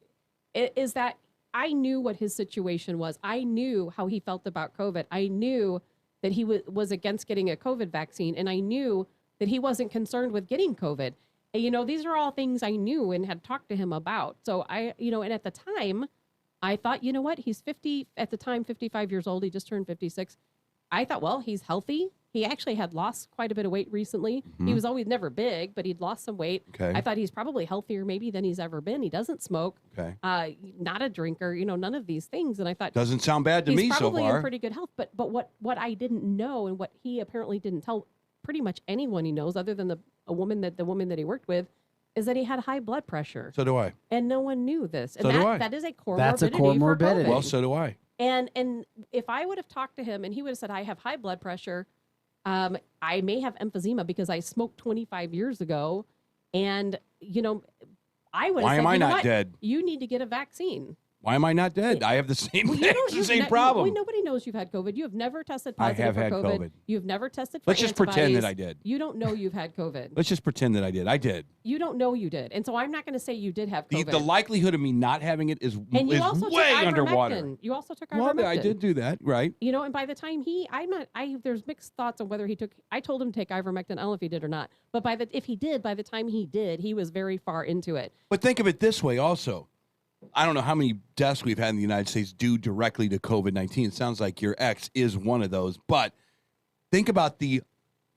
Is that I knew what his situation was. I knew how he felt about COVID. I knew that he was against getting a COVID vaccine, and I knew that he wasn't concerned with getting COVID. And, these are all things I knew and had talked to him about. So and at the time, I thought, you know what? He's 50 at the time, 55 years old. He just turned 56. I thought, well, he's healthy. He actually had lost quite a bit of weight recently. He was always never big, but he'd lost some weight. Okay. I thought he's probably healthier maybe than he's ever been. He doesn't smoke. Okay. Not a drinker, none of these things. And I thought Doesn't sound bad to he's me so probably far. in pretty good health. But what I didn't know, and what he apparently didn't tell pretty much anyone he knows, other than the woman that he worked with, is that he had high blood pressure. So do I. And no one knew this. And So do I. that is a comorbidity. That's a for comorbidity. COVID. Well, so do I. And if I would have talked to him and he would have said, I have high blood pressure, I may have emphysema because I smoked 25 years ago. And, I would have Why said, am I you know not what? dead? You need to get a vaccine. Why am I not dead? I have the same Well, thing. It's the same problem. Nobody knows you've had COVID. You have never tested I positive have for had COVID. COVID. You've never tested for Let's just pretend that antibodies. I did. You don't know you've had COVID. Let's just pretend that I did. I did. You don't know you did. And so I'm not going to say you did have COVID. The likelihood of me not having it is and you is also way took underwater. ivermectin. You also took Well, ivermectin. I did do that, right? And by the time there's mixed thoughts on whether he took. I told him to take ivermectin. I don't know if he did or not. But by the time he did, he was very far into it. But think of it this way also. I don't know how many deaths we've had in the United States due directly to COVID-19. It sounds like your ex is one of those. But think about the,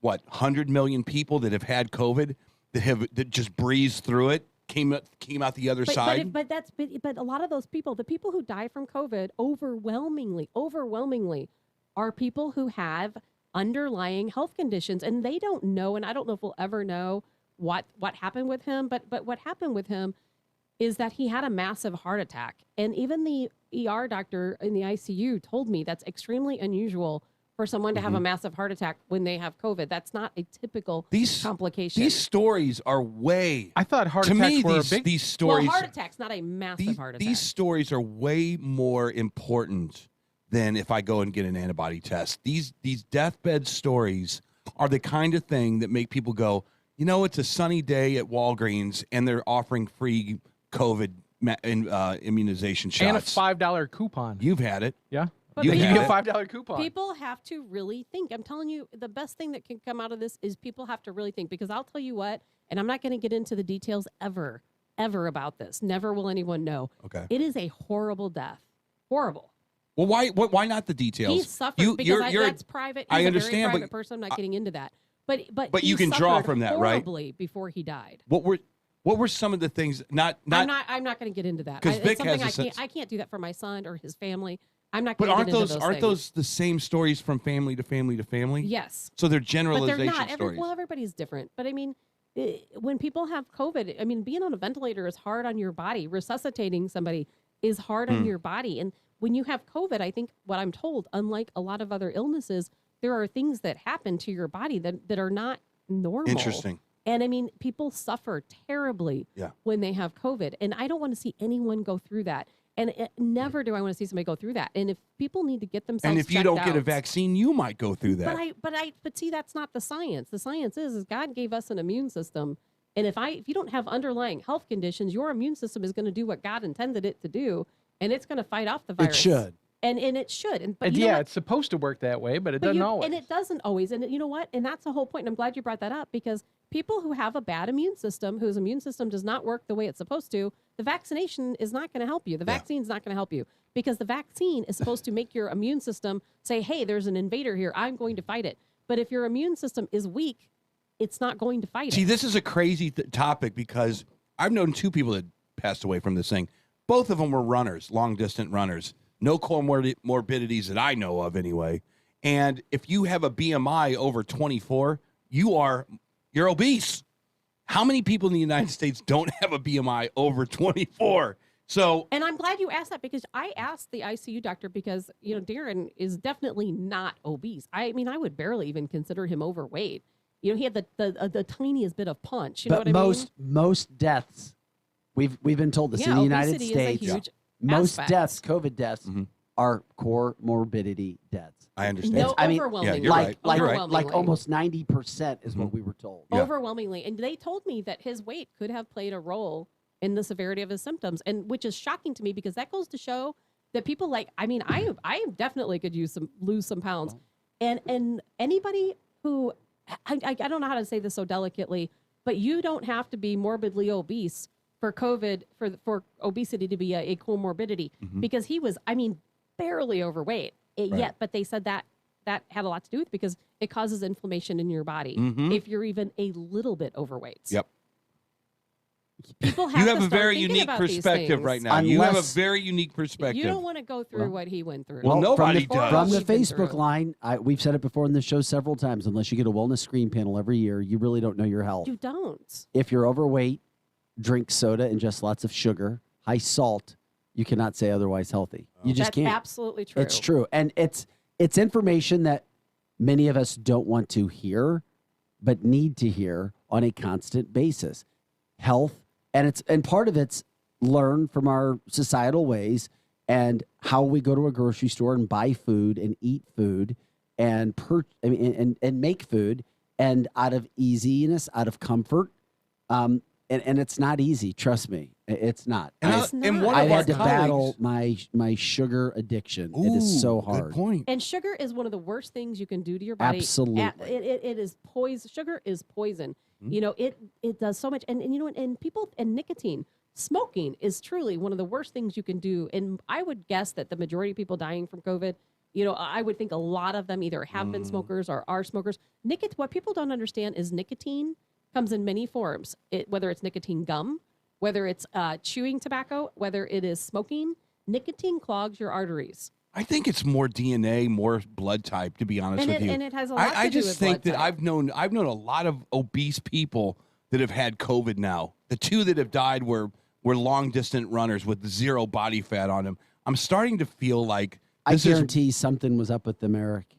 100 million people that have had COVID that just breezed through it, came out the other side. But a lot of those people, the people who die from COVID, overwhelmingly, are people who have underlying health conditions, and they don't know. And I don't know if we'll ever know what happened with him. But what happened with him is that he had a massive heart attack. And even the ER doctor in the ICU told me that's extremely unusual for someone to have a massive heart attack when they have COVID. That's not a typical complication. These stories are way. I thought heart to attacks me, were these, a big. these stories. Well, heart attack's not a massive heart attack. These stories are way more important than if I go and get an antibody test. These deathbed stories are the kind of thing that make people go, it's a sunny day at Walgreens and they're offering free COVID immunization shots. And a $5 coupon. You've had it. Yeah. But You people- get a $5 coupon. People have to really think. I'm telling you, the best thing that can come out of this is people have to really think, because I'll tell you what, and I'm not going to get into the details ever about this. Never will anyone know. Okay. It is a horrible death. Horrible. Well, why not the details? He suffered because that's private. He's I understand, a very but private person. I'm not getting into that. But But he you can draw suffered from that, right? horribly before he died. What were some of the things? I'm not going to get into that. 'Cause It's Vic something has I can't do that for my son or his family. I'm not But going to get into aren't those those the same stories from family to family to family? Yes. So they're But generalization they're not. stories. Everybody's different. But I mean, when people have COVID, being on a ventilator is hard on your body. Resuscitating somebody is hard on your body. And when you have COVID, I think what I'm told, unlike a lot of other illnesses, there are things that happen to your body that are not normal. Interesting. And people suffer terribly when they have COVID. And I don't want to see anyone go through that. And never do I want to see somebody go through that. And if people need to get themselves And if you checked don't get a out- vaccine, you might go through that. But see, that's not the science. The science is God gave us an immune system. And if you don't have underlying health conditions, your immune system is going to do what God intended it to do, and it's going to fight off the virus. It should. And it should. And you know what? it's supposed to work that way, but it doesn't always. And it doesn't always. And you know what? And that's the whole point. And I'm glad you brought that up, because people who have a bad immune system, whose immune system does not work the way it's supposed to, the vaccination is not going to help you. The vaccine's not going to help you, because the vaccine is supposed to make your immune system say, hey, there's an invader here. I'm going to fight it. But if your immune system is weak, it's not going to fight See, it. this is a crazy topic, because I've known two people that passed away from this thing. Both of them were runners, long-distance runners. No comorbidities that I know of, anyway. And if you have a BMI over 24, you're obese. How many people in the United States don't have a BMI over 24? So, And I'm glad you asked that, because I asked the ICU doctor, because, Darren is definitely not obese. I would barely even consider him overweight. He had the tiniest bit of punch. You know But what I mean? most deaths, we've been told this in the United obesity States. is a huge Most aspect. deaths, COVID deaths, are comorbidity deaths. I understand. No, overwhelmingly. Yeah, you're right. Like You're right. almost 90% is what we were told. Overwhelmingly. And they told me that his weight could have played a role in the severity of his symptoms, and which is shocking to me, because that goes to show that people I definitely could lose some pounds. And anybody who, I don't know how to say this so delicately, but you don't have to be morbidly obese for COVID, for obesity to be a comorbidity, because he was, barely overweight yet, but they said that had a lot to do with because it causes inflammation in your body if you're even a little bit overweight. Yep. People have You to have a start very thinking unique about these perspective things. right now. You have a very unique perspective. You don't want to go through what he went through. Well, nobody from does. From the We've been Facebook through. line, we've said it before in the show several times, unless you get a wellness screen panel every year, you really don't know your health. You don't. If you're overweight, drink soda, ingest lots of sugar, high salt, you cannot say otherwise healthy. You just That's can't. absolutely true. It's true. And it's information that many of us don't want to hear, but need to hear on a constant basis. Health, and part of it's learn from our societal ways and how we go to a grocery store and buy food and eat food and make food, and out of easiness, out of comfort. And it's not easy. Trust me, it's not. And one I of our had to colleagues- battle my sugar addiction. It is so hard. Good point. And sugar is one of the worst things you can do to your body. Absolutely. It is poison. Sugar is poison. You know, it does so much. And you know, and people, and nicotine, smoking is truly one of the worst things you can do. And I would guess that the majority of people dying from COVID, you know, I would think a lot of them either have been smokers or are smokers. What people don't understand is nicotine comes in many forms, whether it's nicotine gum, whether it's chewing tobacco, whether it is smoking. Nicotine clogs your arteries. I think it's more DNA, more blood type, to be honest with you. And it has a lot I to do just with think blood that type. I've known a lot of obese people that have had COVID now. The two that have died were long distance runners with zero body fat on them. I'm starting to feel like I this is guarantee something was up with them, Eric.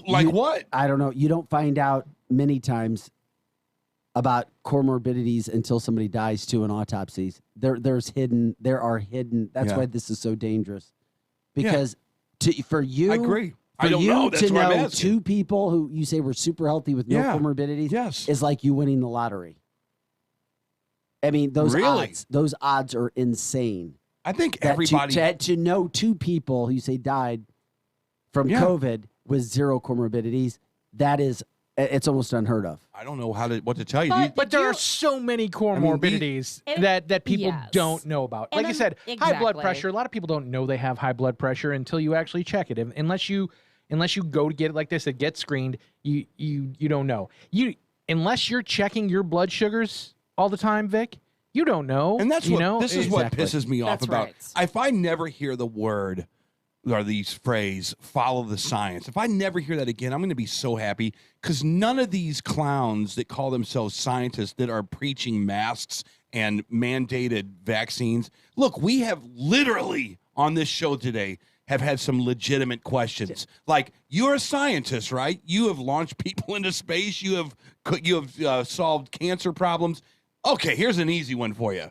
like what? I don't know. You don't find out many times about comorbidities until somebody dies too in autopsies. There are hidden. That's Yeah. why this is so dangerous. Yeah. Because for you, I agree. For I don't you know. That's to what I'm know asking. two people who you say were super healthy with no Yeah. comorbidities is like you winning the lottery. I mean, those Really? odds are insane. I think That everybody to know two people who you say died from Yeah. COVID with zero comorbidities, it's almost unheard of. I don't know what to tell you. But there are so many comorbidities that people Yes. don't know about. And Like I said, high blood exactly. pressure. A lot of people don't know they have high blood pressure until you actually check it. Unless you go to get it, like they said, get screened, you don't know. Unless you're checking your blood sugars all the time, Vic, you don't know. And that's this is what pisses me off That's about. right. If I never hear the word or these phrase, follow the science, if I never hear that again, I'm going to be so happy, because none of these clowns that call themselves scientists that are preaching masks and mandated vaccines. Look, we have literally on this show today have had some legitimate questions. Like, you're a scientist, right? You have launched people into space. You have solved cancer problems. Okay, here's an easy one for you.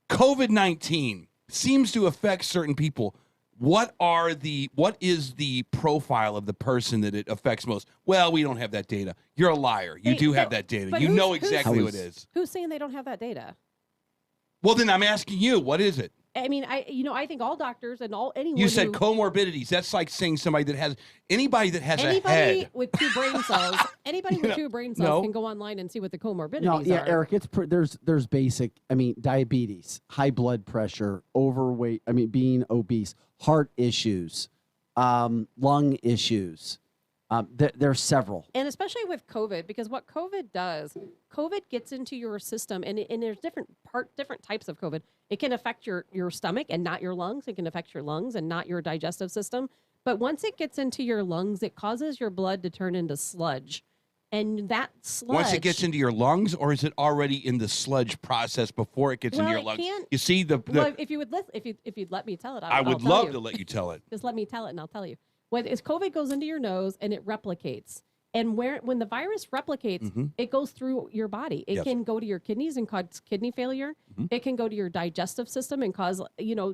COVID-19 seems to affect certain people. What is the profile of the person that it affects most? Well, we don't have that data. You're a liar. You do have that data. But You who's- know who's- exactly who it is. Who's saying they don't have that data? Well, then I'm asking you, what is it? I mean, I think all doctors and anyone You said who, comorbidities. That's like saying anybody that has a anybody head. with two brain cells, anybody with two brain cells no. can go online and see what the comorbidities No, yeah, are. Eric, there's basic. I mean, diabetes, high blood pressure, overweight. I mean, being obese, heart issues, lung issues. There's several. And especially with COVID, because what COVID does, COVID gets into your system, and there's different types of COVID. It can affect your stomach and not your lungs. It can affect your lungs and not your digestive system. But once it gets into your lungs, it causes your blood to turn into sludge. And that sludge... Once it gets into your lungs, or is it already in the sludge process before it gets into your it lungs? can't- You see Well, if you would if you'd let me tell it, I would I'll tell love you. to let you tell it. Just let me tell it, and I'll tell you. When COVID goes into your nose and it replicates, and when the virus replicates, it goes through your body. It Yes. can go to your kidneys and cause kidney failure. It can go to your digestive system and cause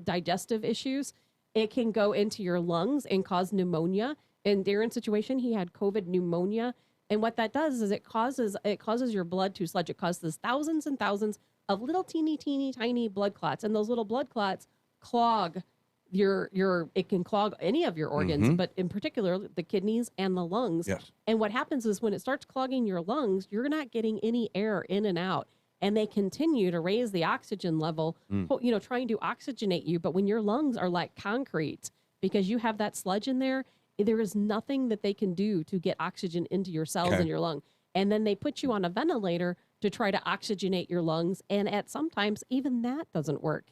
digestive issues. It can go into your lungs and cause pneumonia. In Darren's situation, he had COVID pneumonia, and what that does is it causes your blood to sludge. It causes thousands and thousands of little teeny tiny blood clots, and those little blood clots clog it can clog any of your organs, but in particular the kidneys and the lungs. Yes. And what happens is when it starts clogging your lungs, you're not getting any air in and out. and they continue to raise the oxygen level, trying to oxygenate you. But when your lungs are like concrete because you have that sludge in there, there is nothing that they can do to get oxygen into your cells in your lung. And then they put you on a ventilator to try to oxygenate your lungs. And sometimes even that doesn't work.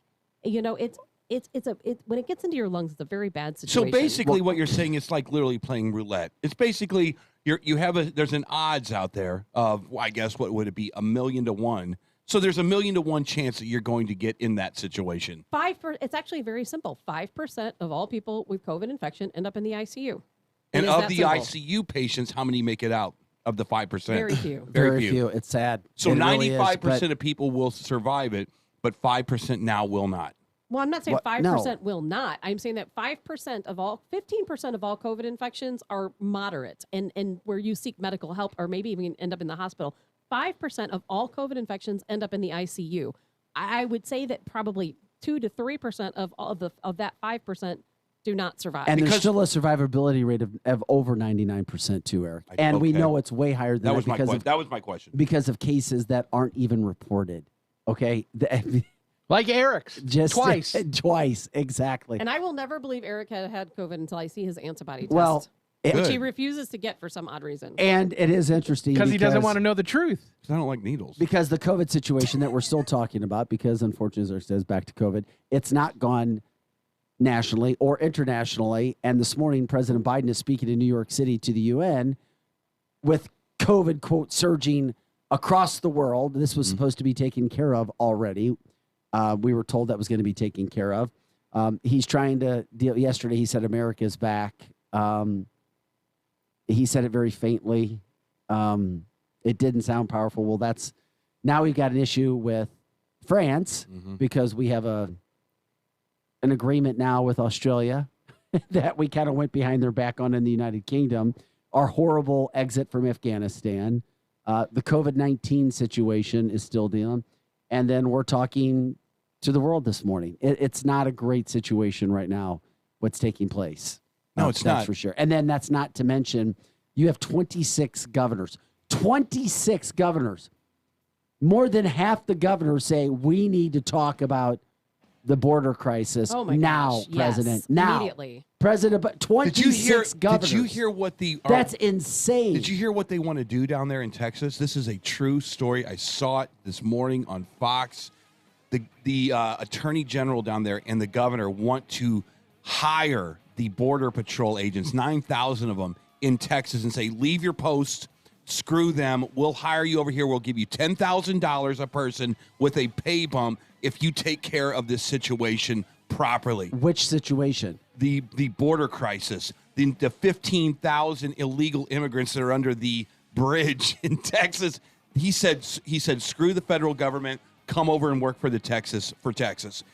When it gets into your lungs, it's a very bad situation. So basically what you're saying is like literally playing roulette. It's basically there's an odds out there of, I guess, what would it be? 1,000,000 to 1. So there's 1,000,000 to 1 chance that you're going to get in that situation. It's actually very simple. 5% of all people with COVID infection end up in the ICU. And of the ICU patients, how many make it out of the 5%? Very few. Very few. It's sad. So It really 95% is, of people will survive it, but 5% now will not. Well, I'm not saying What? 5% will not. I'm saying that 15% of all COVID infections are moderate and where you seek medical help or maybe even end up in the hospital. 5% of all COVID infections end up in the ICU. I would say that probably 2 to 3% of that 5% do not survive. And there's still a survivability rate of over 99% too, Eric. And we know it's way higher than that that was my question. Because of cases that aren't even reported. Okay? Like Eric's. Just twice. Twice, exactly. And I will never believe Eric had COVID until I see his antibody test. Well, which he refuses to get for some odd reason. And it is interesting because he doesn't want to know the truth. I don't like needles. Because the COVID situation that we're still talking about, because unfortunately, as Eric says, back to COVID, it's not gone nationally or internationally. And this morning, President Biden is speaking in New York City to the UN with COVID, quote, surging across the world. This was supposed to be taken care of already. We were told that was going to be taken care of. He's trying to deal. Yesterday, he said America's back. He said it very faintly. It didn't sound powerful. Well, now we've got an issue with France because we have an agreement now with Australia that we kind of went behind their back on in the United Kingdom. Our horrible exit from Afghanistan, the COVID-19 situation is still dealing. And then we're talking to the world this morning. It's not a great situation right now, what's taking place. No, it's not. That's for sure. And then that's not to mention, you have 26 governors. 26 governors. More than half the governors say we need to talk about the border crisis now, President. Yes, now. Immediately. President, but 26 governors. Did you hear what That's insane. Did you hear what they want to do down there in Texas? This is a true story. I saw it this morning on Fox. The attorney general down there and the governor want to hire the border patrol agents, 9,000 of them in Texas, and say, leave your post, screw them. We'll hire you over here. We'll give you $10,000 a person with a pay bump if you take care of this situation properly. Which situation? The border crisis, the 15,000 illegal immigrants that are under the bridge in Texas. He said, screw the federal government. Come over and work for Texas,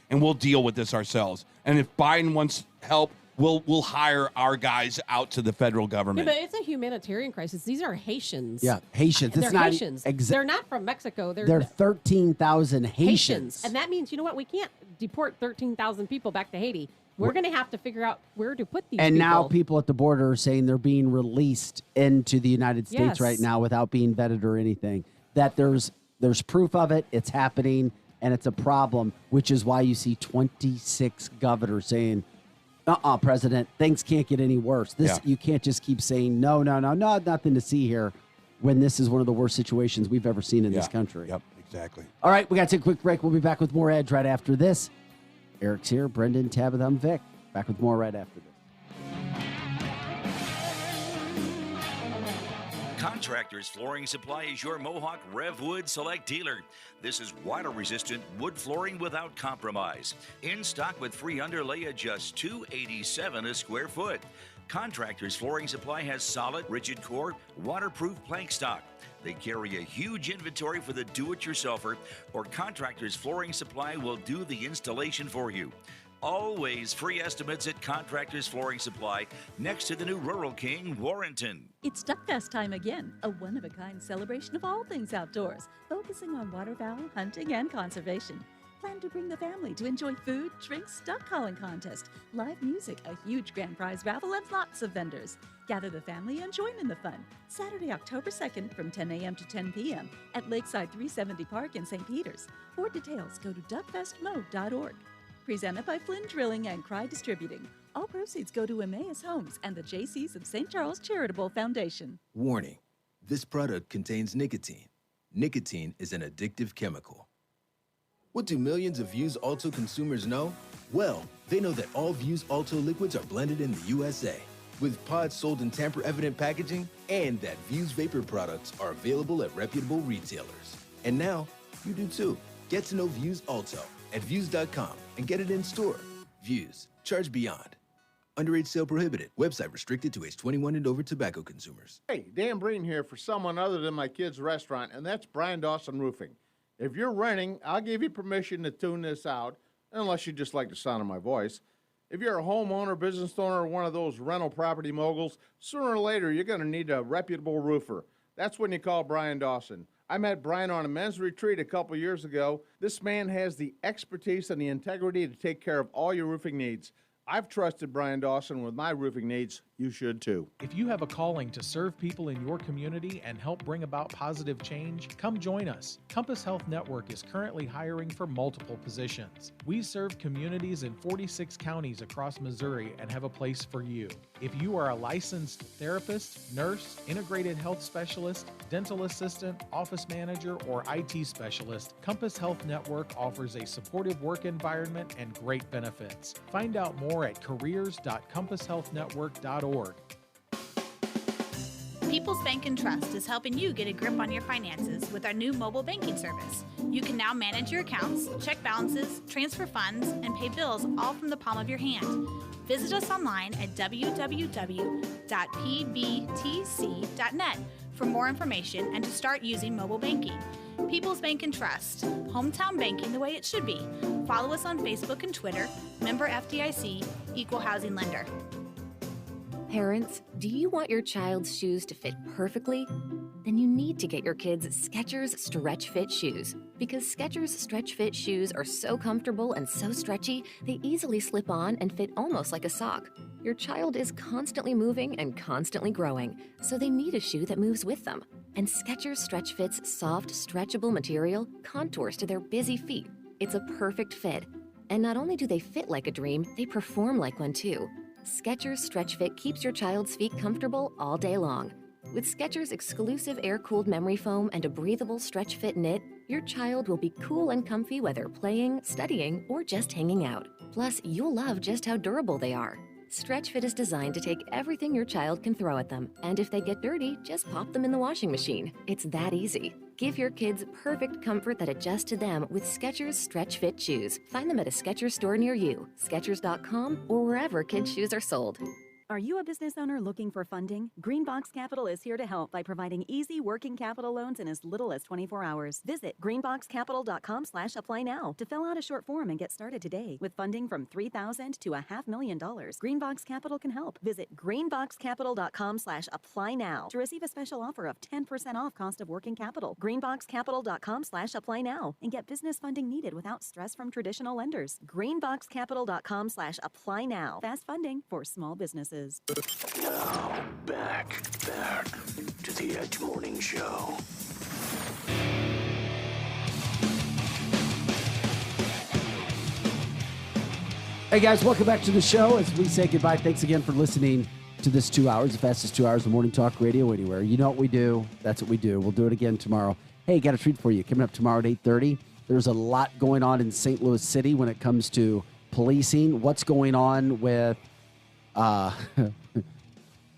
and we'll deal with this ourselves. And if Biden wants help, we'll hire our guys out to the federal government. Yeah, but it's a humanitarian crisis. These are Haitians. Yeah, Haitians. They're It's not Haitians. They're not from Mexico. They're 13,000 Haitians. And that means, you know what? We can't deport 13,000 people back to Haiti. We're going to have to figure out where to put these people. And now people at the border are saying they're being released into the United States right now without being vetted or anything. That there's proof of it, it's happening, and it's a problem, which is why you see 26 governors saying, President, things can't get any worse. You can't just keep saying, no, nothing to see here, when this is one of the worst situations we've ever seen in this country. Yep, exactly. All right, we got to take a quick break. We'll be back with more Edge right after this. Eric's here, Brendan, Tabitha, I'm Vic. Back with more right after this. Contractors Flooring Supply is your Mohawk Revwood Select dealer. This is water-resistant wood flooring without compromise. In stock with free underlay at just $287 a square foot. Contractors Flooring Supply has solid, rigid core, waterproof plank stock. They carry a huge inventory for the do-it-yourselfer, or Contractors Flooring Supply will do the installation for you. Always free estimates at Contractors Flooring Supply, next to the new Rural King, Warrenton. It's Duckfest time again, a one-of-a-kind celebration of all things outdoors, focusing on waterfowl, hunting, and conservation. Plan to bring the family to enjoy food, drinks, duck calling contest, live music, a huge grand prize raffle, and lots of vendors. Gather the family and join in the fun. Saturday, October 2nd from 10 a.m. to 10 p.m. at Lakeside 370 Park in St. Peters. For details, go to duckfestmo.org. Presented by Flynn Drilling and Cry Distributing. All proceeds go to Emmaus Homes and the JCs of St. Charles Charitable Foundation. Warning, this product contains nicotine. Nicotine is an addictive chemical. What do millions of Vuse Alto consumers know? Well, they know that all Vuse Alto liquids are blended in the USA, with pods sold in tamper-evident packaging, and that Vuse Vapor products are available at reputable retailers. And now, you do too. Get to know Vuse Alto at Vuse.com and get it in store. Vuse, charge beyond. Underage sale prohibited. Website restricted to age 21 and over tobacco consumers. Hey, Dan Breen here for someone other than my kid's restaurant, and that's Brian Dawson Roofing. If you're renting, I'll give you permission to tune this out, unless you just like the sound of my voice. If you're a homeowner, business owner, or one of those rental property moguls, sooner or later you're going to need a reputable roofer. That's when you call Brian Dawson. I met Brian on a men's retreat a couple years ago. This man has the expertise and the integrity to take care of all your roofing needs. I've trusted Brian Dawson with my roofing needs. You should too. If you have a calling to serve people in your community and help bring about positive change, come join us. Compass Health Network is currently hiring for multiple positions. We serve communities in 46 counties across Missouri and have a place for you. If you are a licensed therapist, nurse, integrated health specialist, dental assistant, office manager, or IT specialist, Compass Health Network offers a supportive work environment and great benefits. Find out more at careers.compasshealthnetwork.org. People's Bank and Trust is helping you get a grip on your finances with our new mobile banking service. You can now manage your accounts, check balances, transfer funds, and pay bills all from the palm of your hand. Visit us online at www.pbtc.net for more information and to start using mobile banking. People's Bank and Trust, hometown banking the way it should be. Follow us on Facebook and Twitter, member FDIC, equal housing lender. Parents, do you want your child's shoes to fit perfectly? Then you need to get your kids Skechers Stretch Fit shoes. Because Skechers Stretch Fit shoes are so comfortable and so stretchy, they easily slip on and fit almost like a sock. Your child is constantly moving and constantly growing, so they need a shoe that moves with them. And Skechers Stretch Fit's soft, stretchable material contours to their busy feet. It's a perfect fit. And not only do they fit like a dream, they perform like one too. Skechers Stretch Fit keeps your child's feet comfortable all day long. With Skechers' exclusive air-cooled memory foam and a breathable Stretch Fit knit, your child will be cool and comfy whether playing, studying, or just hanging out. Plus, you'll love just how durable they are. Stretch Fit is designed to take everything your child can throw at them, and if they get dirty, just pop them in the washing machine. It's that easy. Give your kids perfect comfort that adjusts to them with Skechers Stretch Fit shoes. Find them at a Skechers store near you, Skechers.com, or wherever kids' shoes are sold. Are you a business owner looking for funding? Greenbox Capital is here to help by providing easy working capital loans in as little as 24 hours. Visit greenboxcapital.com/apply now to fill out a short form and get started today. With funding from $3,000 to $500,000, Greenbox Capital can help. Visit greenboxcapital.com/apply now to receive a special offer of 10% off cost of working capital. Greenboxcapital.com/apply now and get business funding needed without stress from traditional lenders. Greenboxcapital.com/apply now. Fast funding for small businesses. Now, back to the Edge Morning Show. Hey guys, welcome back to the show. As we say goodbye, thanks again for listening to this 2 hours, the fastest 2 hours of morning talk radio anywhere. You know what we do. That's what we do. We'll do it again tomorrow. Hey, got a treat for you. Coming up tomorrow at 8:30. There's a lot going on in St. Louis City when it comes to policing. What's going on with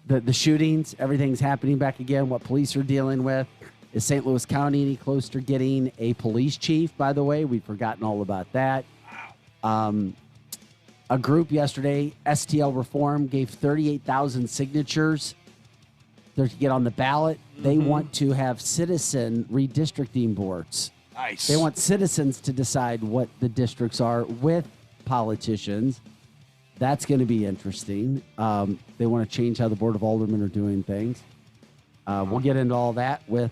the shootings, everything's happening back again, what police are dealing with. Is St. Louis County any closer to getting a police chief, by the way? We've forgotten all about that. A group yesterday, STL Reform, gave 38,000 signatures to get on the ballot. They want to have citizen redistricting boards. Nice. They want citizens to decide what the districts are with politicians. That's going to be interesting. They want to change how the Board of Aldermen are doing things. We'll get into all that with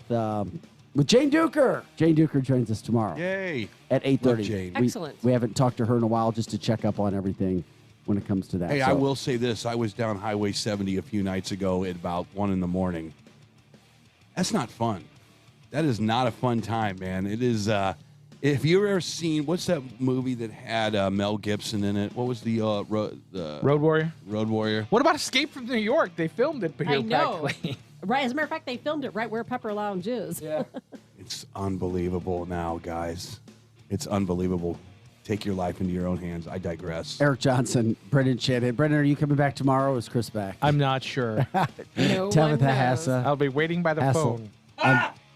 with Jane Duker. Jane Duker joins us tomorrow. Yay. At Love 8:30. Jane. Excellent. We haven't talked to her in a while just to check up on everything when it comes to that. Hey, So- I will say this. I was down Highway 70 a few nights ago at about 1 in the morning. That's not fun. That is not a fun time, man. It is, if you've ever seen, what's that movie that had Mel Gibson in it? What was the Road Warrior? Road Warrior. What about Escape from New York? They filmed it here I know. practically. Right. As a matter of fact, they filmed it right where Pepper Lounge is. Yeah. It's unbelievable now, guys. It's unbelievable. Take your life into your own hands. I digress. Eric Johnson, Brendan Shannon. Brendan, are you coming back tomorrow or is Chris back? I'm not sure. No Tabitha one knows. Hassa. I'll be waiting by the Hassell. phone.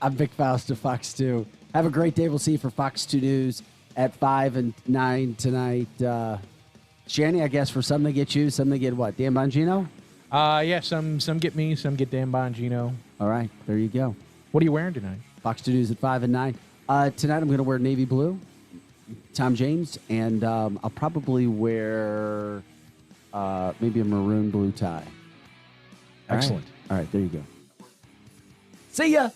I'm Vic Faust of Fox 2. Have a great day. We'll see you for Fox 2 News at 5 and 9 tonight. Shanny, I guess for some they get you, some they get what? Dan Bongino? Yeah, some get me, some get Dan Bongino. All right, there you go. What are you wearing tonight? Fox 2 News at 5 and 9. Tonight I'm going to wear navy blue, Tom James, and I'll probably wear maybe a maroon blue tie. All right. Excellent. All right, there you go. See ya.